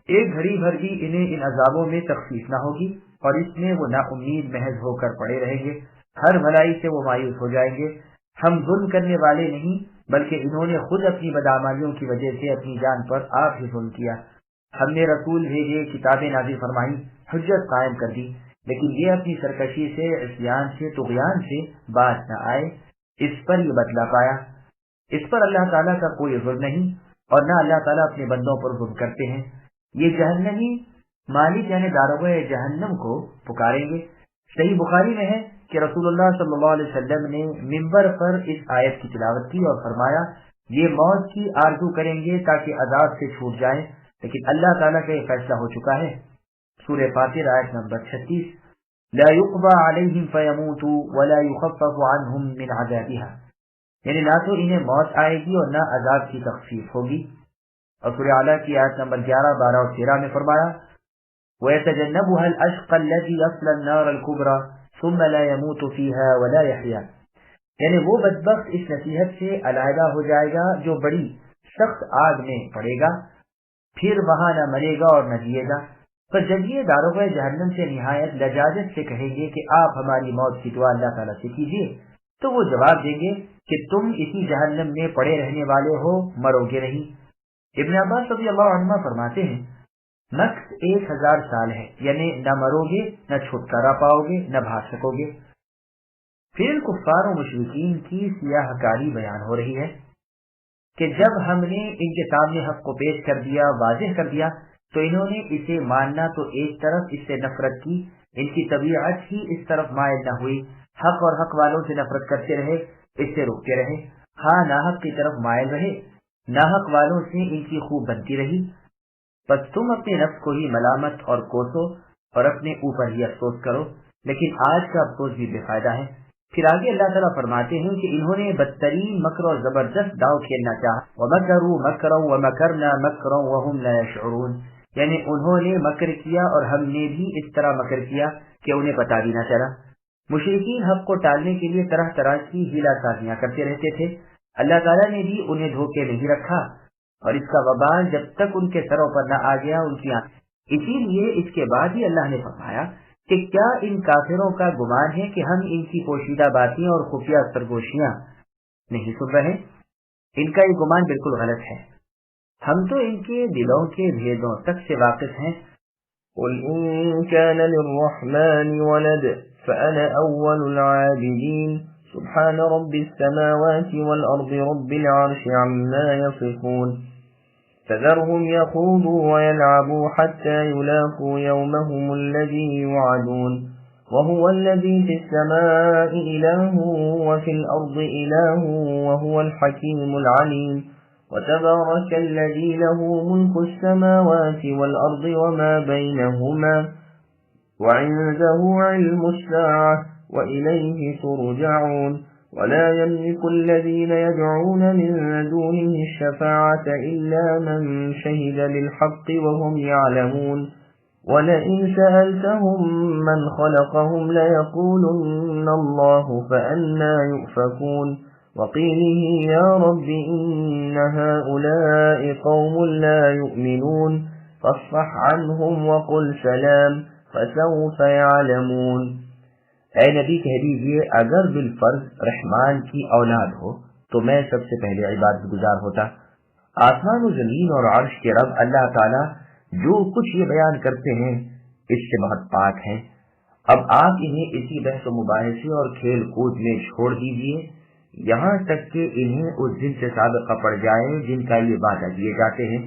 ایک گھڑی بھر بھی انہیں ان عذابوں میں تخفیف نہ ہوگی اور اس میں وہ نا امید محض ہو کر پڑے رہیں گے، ہر بھلائی سے وہ مایوس ہو جائیں گے۔ ہم ظلم کرنے والے نہیں بلکہ انہوں نے خود اپنی بدعمالیوں کی وجہ سے اپنی جان پر آپ ہی ظلم کیا۔ ہم نے رسول بھیجے، کتابیں نازل فرمائی، حجت قائم کر دی، لیکن یہ اپنی سرکشی سے، عصیان سے، طغیان سے باز نہ آئے، اس پر یہ بدلہ پایا۔ اس پر اللہ تعالیٰ کا کوئی ظلم نہیں اور نہ اللہ تعالیٰ اپنے بندوں پر ظلم کرتے ہیں۔ یہ جہنمی مالک یعنی داروغہ جہنم کو پکاریں گے۔ صحیح بخاری میں ہے کہ رسول اللہ صلی اللہ علیہ وسلم نے منبر پر اس آیت کی تلاوت کی اور فرمایا، یہ موت کی آرزو کریں گے تاکہ عذاب سے چھوٹ جائیں، لیکن اللہ تعالیٰ کا یہ فیصلہ ہو چکا ہے۔ سورہ فاطر آیت نمبر 36، لا يقضى عليهم فيموتوا ولا يخفف عنهم من عذابها۔ یعنی نہ تو انہیں موت آئے گی اور نہ عذاب کی تخفیف ہوگی۔ اور سورہ اعلیٰ کی آیت نمبر 11، 12 اور 13 میں فرمایا وَيَتَجَنَّبُهَا الْأَشْقَى الَّذِي يَصْلَى النَّارَ الْكُبْرَى ثُمَّ لَا يَمُوتُ فِيهَا وَلَا يَحْيَا، یعنی وہ بدبخت اس نصیحت سے علیحدہ ہو جائے گا جو بڑی سخت آگ میں پڑے گا، پھر وہاں نہ مرے گا اور نہ جیے گا۔ پر جب یہ داروغہ جہنم سے نہایت لجاجت سے کہیں گے کہ آپ ہماری موت کی دعا اللہ تعالیٰ سے کیجیے، تو وہ جواب دیں گے کہ تم اسی جہنم میں پڑے رہنے والے ہو، مرو گے نہیں۔ ابن عباس رضی اللہ عنہ فرماتے ہیں مکث 1000 سال ہے، یعنی نہ مرو گے، نہ چھٹکارا پاؤ گے، نہ بھاگ سکو گے۔ پھر کفار و مشرکین کی سیاہ کاری بیان ہو رہی ہے کہ جب ہم نے ان کے سامنے حق کو پیش کر دیا، واضح کر دیا، تو انہوں نے اسے ماننا تو ایک طرف اس سے نفرت کی، ان کی طبیعت ہی اس طرف مائل نہ ہوئی، حق اور حق والوں سے نفرت کرتے رہے، اس سے روکتے رہے، ہاں ناحق کی طرف مائل رہے، ناحق والوں سے ان کی خوب بنتی رہی۔ بس تم اپنے نفس کو ہی ملامت اور کوسو اور اپنے اوپر ہی افسوس کرو، لیکن آج کا افسوس بھی بے فائدہ ہے۔ پھر آگے اللہ تعالیٰ فرماتے ہیں کہ انہوں نے بدترین مکر اور زبردست داؤ کھیلنا چاہا، وَمَكَرُوا مَكْرًا وَمَكَرْنَا مَكْرًا وَهُمْ لَا يَشْعُرُونَ، یعنی انہوں نے مکر کیا اور ہم نے بھی اس طرح مکر کیا کہ انہیں پتہ بھی نہ چلا۔ مشرکین حق کو ٹالنے کے لیے طرح طرح کی ہیلا سازیاں کرتے رہتے تھے، اللہ تعالیٰ نے بھی انہیں دھوکے نہیں رکھا، اور اس کا وبال جب تک ان کے سروں پر نہ آ گیا ان کی آنکھ۔ اسی لیے اس کے بعد ہی اللہ نے فرمایا کہ کیا ان کافروں کا گمان ہے کہ ہم ان کی پوشیدہ باتیں اور خفیہ سرگوشیاں نہیں سن رہے؟ ان کا یہ گمان بالکل غلط ہے، ہم تو ان کے دلوں کے بھیدوں تک سے واقف ہیں۔ قل إن كان للرحمن ولد فأنا أول العابدين سبحان رب السماوات والأرض رب العرش عما يصفون فذرهم يخوضوا ويلعبوا حتى يلاقوا يومهم الذي يوعدون وهو الذي في السماء إله وفي الأرض إله وهو الحكيم العليم وتبارك الذي له ملك السماوات والأرض وما بينهما وعنده علم الساعة وإليه ترجعون ولا يملك الذين يدعون من دونه الشفاعة إلا من شهد للحق وهم يعلمون ولئن سألتهم من خلقهم ليقولن الله فأنى يؤفكون وقيله يا رب إن هؤلاء قوم لا يؤمنون فاصفح عنهم وقل سلام فسوف يعلمون۔ اے نبی کہہ دیجئے اگر بالفرض رحمان کی اولاد ہو تو میں سب سے پہلے عبادت گزار ہوتا۔ آسمان و زمین اور عرش کے رب اللہ تعالی جو کچھ یہ بیان کرتے ہیں اس سے بہت پاک ہیں۔ اب آپ انہیں اسی بحث و مباحثے اور کھیل کود میں چھوڑ دیجئے یہاں تک کہ انہیں اس دن سے سابقہ پڑ جائے جن کا یہ وعدہ دیے جاتے ہیں۔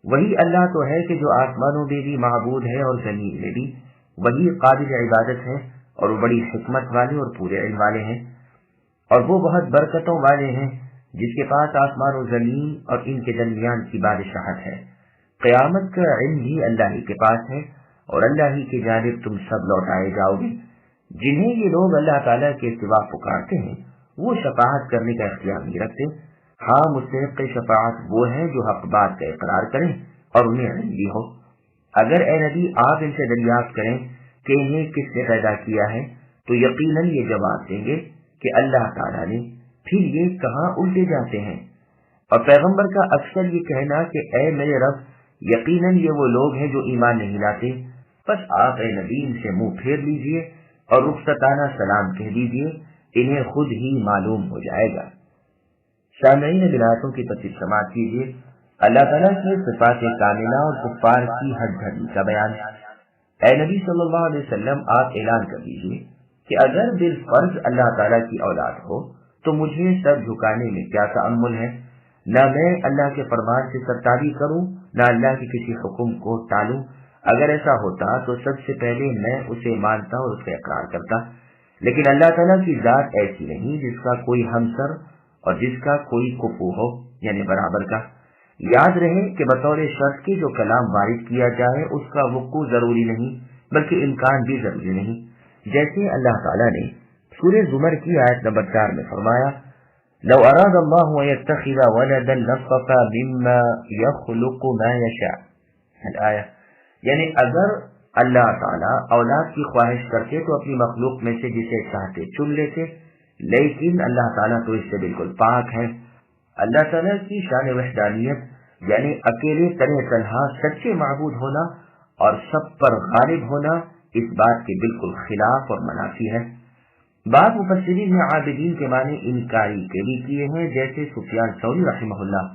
وہی اللہ تو ہے کہ جو آسمانوں میں بھی معبود ہے اور زمین میں بھی، وہی قابل عبادت ہے اور وہ بڑی حکمت والے اور پورے علم والے ہیں، اور وہ بہت برکتوں والے ہیں جس کے پاس آسمان و زمین اور ان کے درمیان کی بادشاہت ہے۔ قیامت کا علم بھی اللہ ہی کے پاس ہے اور اللہ ہی کی جانب تم سب لوٹائے جاؤ گے۔ جنہیں یہ لوگ اللہ تعالیٰ کے سوا پکارتے ہیں وہ شفاعت کرنے کا اختیار نہیں رکھتے، ہاں مستحق شفاعت وہ ہے جو حق بات کا اقرار کریں اور انہیں علم بھی ہو۔ اگر اے نبی آپ ان سے دریافت کریں کہ انہیں کس نے پیدا کیا ہے تو یقیناً یہ جواب دیں گے کہ اللہ تعالیٰ نے، پھر یہ کہاں الٹے جاتے ہیں۔ اور پیغمبر کا اکثر یہ کہنا کہ اے میرے رب یقیناً یہ وہ لوگ ہیں جو ایمان نہیں لاتے، بس آپ اے نبی ان سے منہ پھیر لیجئے اور رخصتانہ سلام کہہ دیجئے، انہیں خود ہی معلوم ہو جائے گا۔ سامعین بلاتوں کی تفصیل سماعت کیجیے۔ اللہ تعالیٰ کے صفات کاملہ اور کفار کی حد گھڑی کا بیان۔ اے نبی صلی اللہ علیہ وسلم آپ اعلان کر دیجیے کہ اگر بالفرض اللہ تعالیٰ کی اولاد ہو تو مجھے سر جھکانے میں کیا تأمل ہے؟ نہ میں اللہ کے فرمان سے سرتابی کروں نہ اللہ کے کسی حکم کو ٹالوں۔ اگر ایسا ہوتا تو سب سے پہلے میں اسے مانتا اور اس کا اقرار کرتا، لیکن اللہ تعالیٰ کی ذات ایسی نہیں جس کا کوئی ہمسر اور جس کا کوئی کفو ہو، یعنی برابر کا۔ یاد رہے کہ بطور شرط کے جو کلام وارد کیا جائے اس کا وقوع ضروری نہیں بلکہ امکان بھی ضروری نہیں، جیسے اللہ تعالیٰ نے سورہ زمر کی آیت نمبر 4 میں فرمایا لو اراد اللہ ان يتخذ ولدا لاصطفى مما يخلق ما يشاء الآیہ، یعنی اگر اللہ تعالیٰ اولاد کی خواہش کرتے تو اپنی مخلوق میں سے جسے چاہتے چن لیتے، لیکن اللہ تعالیٰ تو اس سے بالکل پاک ہے۔ اللہ تعالیٰ کی شان وحدانیت یعنی اکیلے تنہا سچے معبود ہونا اور سب پر غالب ہونا اس بات کے بالکل خلاف اور منافی ہے۔ بعض مفسرین نے عابدین کے معنی انکاری کے بھی کیے ہیں، جیسے سفیان ثوری رحمہ اللہ۔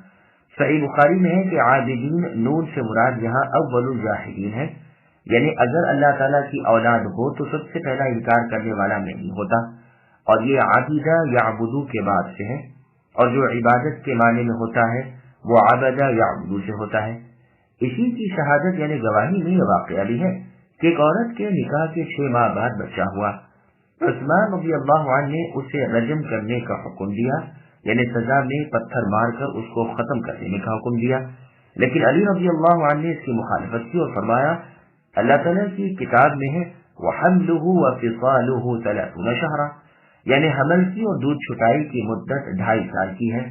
صحیح بخاری میں ہے کہ عابدین نون سے مراد یہاں اول الجاہدین ہے، یعنی اگر اللہ تعالیٰ کی اولاد ہو تو سب سے پہلا انکار کرنے والا نہیں ہوتا، اور یہ عابدہ یعبدو کے بعد سے ہے، اور جو عبادت کے معنی میں ہوتا ہے وہ عبدہ یعبدو سے ہوتا ہے۔ اسی کی شہادت یعنی گواہی میں یہ واقعہ بھی ہے کہ ایک عورت کے نکاح کے 6 ماہ بعد بچہ ہوا، عثمان رضی اللہ عنہ نے اسے رجم کرنے کا حکم دیا، یعنی سزا میں پتھر مار کر اس کو ختم کر دینے کا حکم دیا، لیکن علی رضی اللہ عنہ نے اس کی مخالفت کی اور فرمایا اللہ تعالیٰ کی کتاب میں ہے وَحَمْلُهُ وَفِصَالُهُ 30 شہرا، یعنی حمل کی اور دودھ چھٹائی کی مدت 2.5 سال کی ہے،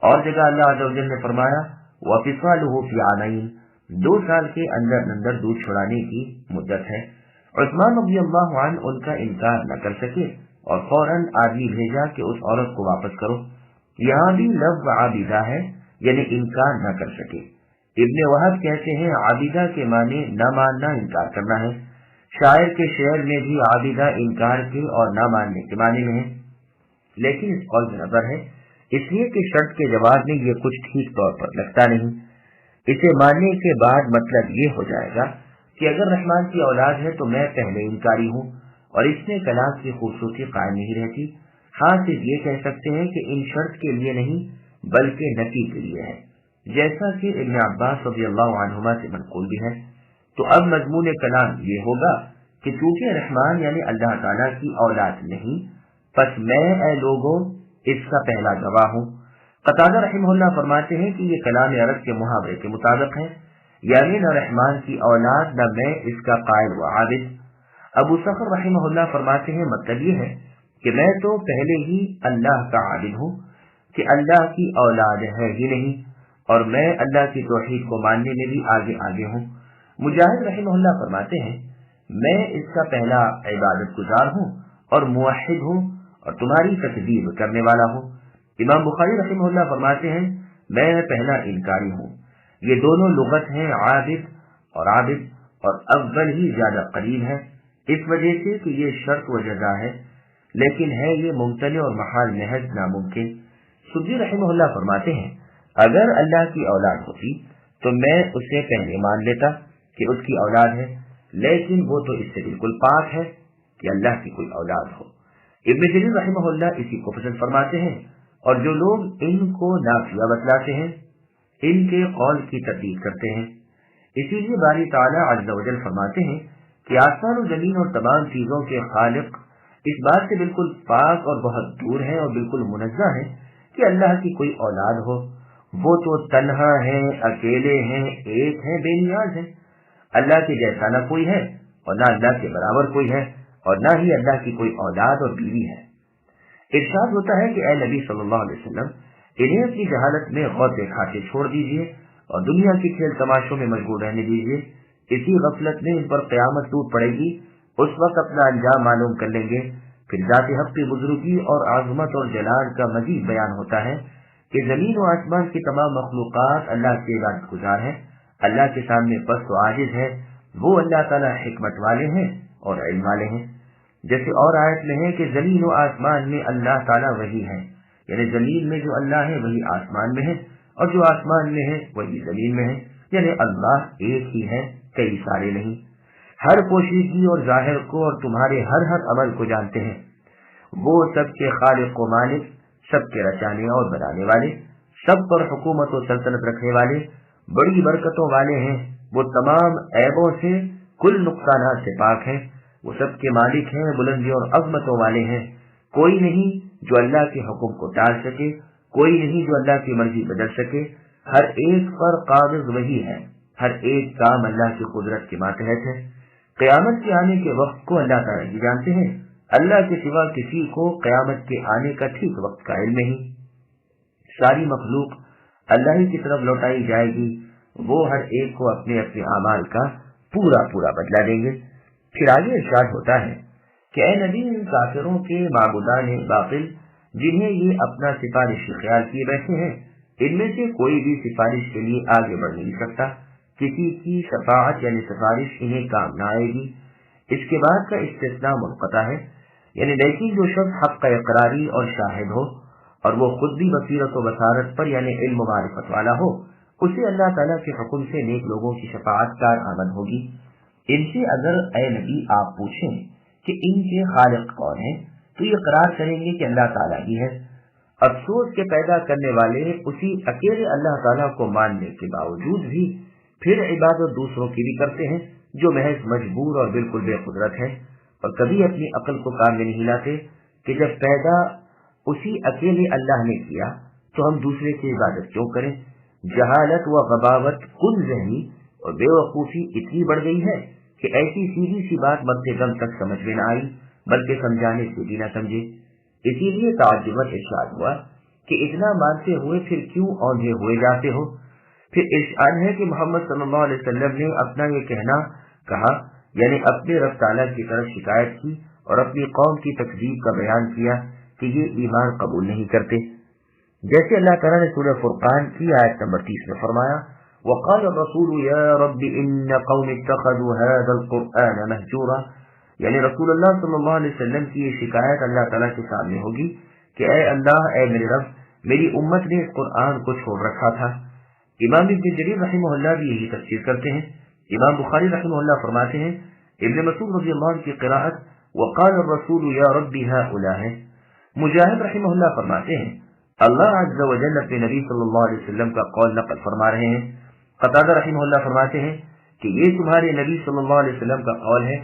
اور جگہ اللہ عز و جل نے فرمایا وَفِصَالُهُ فِي عَامَيْنِ، 2 سال کے اندر دودھ چھڑانے کی مدت ہے۔ عثمان رضی اللہ عنہ ان کا انکار نہ کر سکے اور فوراً آدمی بھیجا کہ اس عورت کو واپس کرو۔ یہاں بھی لفظ عابدہ ہے، یعنی انکار نہ کر سکے۔ ابن وہب کہتے ہیں عابدہ کے معنی نہ ماننا، انکار کرنا ہے۔ شاعر کے شعر میں بھی عابدہ انکار کے اور نہ ماننے کے معنی میں ہے، لیکن اس قول میں نظر ہے، اس لیے کہ شرط کے جواب میں یہ کچھ ٹھیک طور پر لگتا نہیں۔ اسے ماننے کے بعد مطلب یہ ہو جائے گا کہ اگر رحمان کی اولاد ہے تو میں پہلے انکاری ہوں، اور اس میں کلام کی خوبصورتی قائم نہیں رہتی۔ ہاں صرف یہ کہہ سکتے ہیں کہ ان شرط کے لیے نہیں بلکہ نفی کے لیے ہے، جیسا کہ ابن عباس رضی اللہ عنہما سے منقول بھی ہے۔ تو اب مضمون کلام یہ ہوگا کہ چونکہ رحمان یعنی اللہ تعالیٰ کی اولاد نہیں، پس میں اے لوگوں اس کا پہلا گواہ ہوں۔ قتادہ رحمہ اللہ فرماتے ہیں کہ یہ کلام عرب کے محاورے کے مطابق ہے، یعنی نہ رحمان کی اولاد نہ میں اس کا قائل و عابد۔ ابو صخر رحمہ اللہ فرماتے ہیں مطلب یہ ہے کہ میں تو پہلے ہی اللہ کا عابد ہوں کہ اللہ کی اولاد ہے ہی نہیں، اور میں اللہ کی توحید کو ماننے میں بھی آگے ہوں۔ مجاہد رحمہ اللہ فرماتے ہیں میں اس کا پہلا عبادت گزار ہوں اور موحد ہوں اور تمہاری تکذیب کرنے والا ہوں۔ امام بخاری رحمہ اللہ فرماتے ہیں میں پہلا انکاری ہوں۔ یہ دونوں لغت ہیں عابد، اور اول ہی زیادہ قریب ہے، اس وجہ سے کہ یہ شرط و جزا ہے، لیکن ہے یہ ممتنع اور محال محض ناممکن۔ سدی رحمہ اللہ فرماتے ہیں اگر اللہ کی اولاد ہوتی تو میں اسے پہلے مان لیتا کہ اس کی اولاد ہے، لیکن وہ تو اس سے بالکل پاک ہے کہ اللہ کی کوئی اولاد ہو۔ ابن جریر رحمہ اللہ اسی کو پسند فرماتے ہیں، اور جو لوگ ان کو نافیہ بتلاتے ہیں ان کے قول کی تردید کرتے ہیں۔ اسی لیے باری تعالیٰ عز و جل فرماتے ہیں کہ آسمان و زمین اور تمام چیزوں کے خالق اس بات سے بالکل پاک اور بہت دور ہے اور بالکل منزہ ہے کہ اللہ کی کوئی اولاد ہو۔ وہ تو تنہا ہے، اکیلے ہیں، ایک ہیں، بے نیاز ہیں۔ اللہ کے جیسا نہ کوئی ہے اور نہ اللہ کے برابر کوئی ہے، اور نہ ہی اللہ کی کوئی اولاد اور بیوی ہے۔ ارشاد ہوتا ہے کہ اے نبی صلی اللہ علیہ وسلم انہیں اپنی جہالت میں غور دکھاتے چھوڑ دیجیے اور دنیا کی کھیل تماشوں میں مشغول رہنے دیجیے۔ اسی غفلت میں ان پر قیامت ٹوٹ پڑے گی، اس وقت اپنا انجام معلوم کر لیں گے۔ پھر ذات حق کی بزرگی اور عظمت اور جلال کا مزید بیان ہوتا ہے کہ زمین و آسمان کی تمام مخلوقات اللہ کی عبادت گزار ہیں، اللہ کے سامنے پست و عاجز ہے۔ وہ اللہ تعالیٰ حکمت والے ہیں اور علم والے ہیں۔ جیسے اور آیت میں ہے کہ زمین و آسمان میں اللہ تعالیٰ وہی ہے، یعنی زمین میں جو اللہ ہے وہی آسمان میں ہے، اور جو آسمان میں ہے وہی زمین میں ہے، یعنی اللہ ایک ہی ہے، کئی سارے نہیں۔ ہر پوشیدگی اور ظاہر کو اور تمہارے ہر عمل کو جانتے ہیں۔ وہ سب کے خالق و مالک، سب کے رچانے اور بنانے والے، سب پر حکومت و سلطنت رکھنے والے، بڑی برکتوں والے ہیں۔ وہ تمام عیبوں سے، کل نقصانات سے پاک ہیں۔ وہ سب کے مالک ہیں، بلندی اور عظمتوں والے ہیں۔ کوئی نہیں جو اللہ کے حکم کو ٹال سکے، کوئی نہیں جو اللہ کی مرضی بدل سکے۔ ہر ایک پر قابض وہی ہے، ہر ایک کام اللہ کی قدرت کے ماتحت ہے۔ قیامت کے آنے کے وقت کو اللہ تعالیٰ ہی جانتے ہیں، اللہ کے سوا کسی کو قیامت کے آنے کا ٹھیک وقت کا علم نہیں۔ ساری مخلوق اللہ ہی کی طرف لوٹائی جائے گی، وہ ہر ایک کو اپنے اپنے اعمال کا پورا پورا بدلہ دیں گے۔ پھر آگے ارشاد ہوتا ہے کہ اے نبی، ان کافروں کے معبودان باطل جنہیں یہ اپنا سفارش خیال کیے بیٹھے ہیں، ان میں سے کوئی بھی سفارش کے لیے آگے بڑھ نہیں سکتا، کسی کی شفاعت یعنی سفارش انہیں کام نہ آئے گی۔ اس کے بعد کا استثناء منقطع ہے، یعنی لیکن جو شخص حق کا اقراری اور شاہد ہو اور وہ خود بھی بصیرت و بصارت پر یعنی علم و معرفت والا ہو، اسے اللہ تعالیٰ کے حکم سے نیک لوگوں کی شفاعت کارآمد ہوگی۔ ان سے اگر اے نبی آپ پوچھیں کہ ان کے خالق کون ہیں، تو یہ اقرار کریں گے کہ اللہ تعالیٰ ہی ہے۔ افسوس کے پیدا کرنے والے اسی اکیلے اللہ تعالیٰ کو ماننے کے باوجود بھی پھر عبادت دوسروں کی بھی کرتے ہیں، جو محض مجبور اور بالکل بے قدرت ہے، اور کبھی اپنی عقل کو کام میں نہیں لاتے کہ جب پیدا اسی اکیلے اللہ نے کیا تو ہم دوسرے کی عبادت کیوں کریں۔ جہالت و غباوت، کل ذہنی اور بے وقوفی اتنی بڑھ گئی ہے کہ ایسی سیدھی سی بات مرتے دم تک سمجھ میں نہ آئی، بلکہ سمجھانے سے بھی نہ سمجھے۔ اسی لیے تعجبت ارشاد ہوا کہ اتنا مانتے ہوئے پھر کیوں اوندھے ہوئے جاتے ہو۔ پھر ارشاد ہے کہ محمد صلی اللہ علیہ وسلم نے اپنا یہ کہنا کہا، یعنی اپنے رب تعالیٰ کی طرف شکایت کی اور اپنی قوم کی تکذیب کا بیان کیا کہ یہ ایمان قبول نہیں کرتے، جیسے اللہ تعالیٰ نے سورہ فرقان کی آیت نمبر 30 میں فرمایا، وقال الرسول یا رب ان قوم اتخذوا هذا القرآن مهجورا، یعنی رسول اللہ صلی اللہ علیہ وسلم کی یہ شکایت اللہ تعالیٰ کے سامنے ہوگی کہ اے اللہ، اے میرے رب، میری امت نے اس قرآن کو چھوڑ رکھا تھا۔ امام ابن جریر رحمہ اللہ بھی یہی تفسیر کرتے ہیں۔ امام بخاری رحمہ اللہ فرماتے ہیں ابن مسعود رضی اللہ عنہ کی قراءت وقال الرسول یا رب هؤلاء ہے۔ مجاہد رحمہ اللہ فرماتے ہیں اللہ عز و جل اپنے نبی صلی اللہ علیہ وسلم کا قول نقل فرما رہے ہیں۔ قتادہ رحمہ اللہ فرماتے ہیں کہ یہ تمہارے نبی صلی اللہ علیہ وسلم کا قول ہے،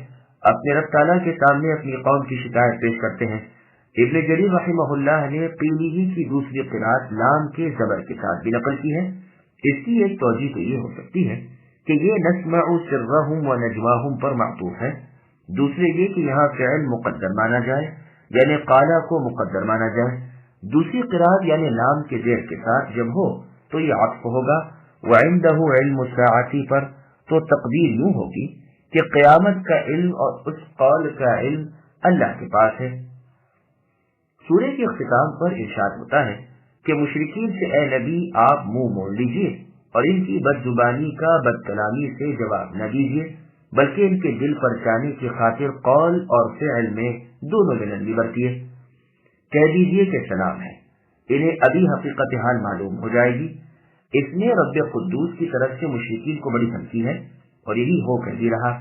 اپنے رب تعالیٰ کے سامنے اپنی قوم کی شکایت پیش کرتے ہیں۔ ابن جریر رحمہ اللہ نے قیلی کی دوسری قراءت لام کے زبر کے ساتھ بھی نقل کی ہے۔ اس کی ایک توجہ تو یہ ہو سکتی ہے کہ یہ نسمع سرہم و نجواہم پر معطوف ہے، دوسرے یہ کہ یہاں فعل مقدر مانا جائے، یعنی قالا کو مقدر مانا جائے۔ دوسری قراءت یعنی لام کے زیر کے ساتھ جب ہو تو یہ عطف ہوگا، وعنده علم الساعتی پر تو تقدیر یوں ہوگی کہ قیامت کا علم اور اس قول کا علم اللہ کے پاس ہے۔ سورہ کے اختتام پر ارشاد ہوتا ہے کہ مشرکین سے اے نبی آپ منہ موڑ لیجیے اور ان کی بد زبانی کا بد کلامی سے جواب نہ دیجیے، بلکہ ان کے دل پر جانے کی خاطر قول اور فعل میں دونوں میں نرمی برتیے۔ کہہ دیجیے کہ سلام ہے، انہیں ابھی حقیقت حال معلوم ہو جائے گی۔ اس میں رب قدوس کی طرف سے مشرکین کو بڑی دھمکی ہے، اور یہی ہو کر بھی رہا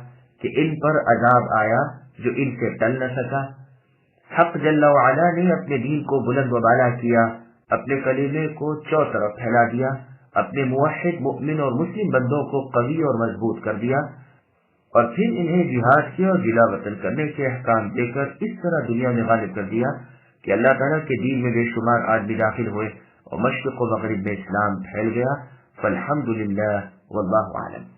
کہ ان پر عذاب آیا جو ان سے ٹل نہ سکا۔ حق جل وعلا نے اپنے دین کو بلند و بالا کیا، اپنے کلمے کو چوطرف پھیلا دیا، اپنے موحد مؤمن اور مسلم بندوں کو قوی اور مضبوط کر دیا، اور پھر انہیں جہاد کے اور جلا وطن کرنے کے احکام دے کر اس طرح دنیا میں غالب کر دیا کہ اللہ تعالیٰ کے دین میں بے شمار آدمی داخل ہوئے اور مشرق و مغرب میں اسلام پھیل گیا۔ فالحمد للہ واللہ اعلم۔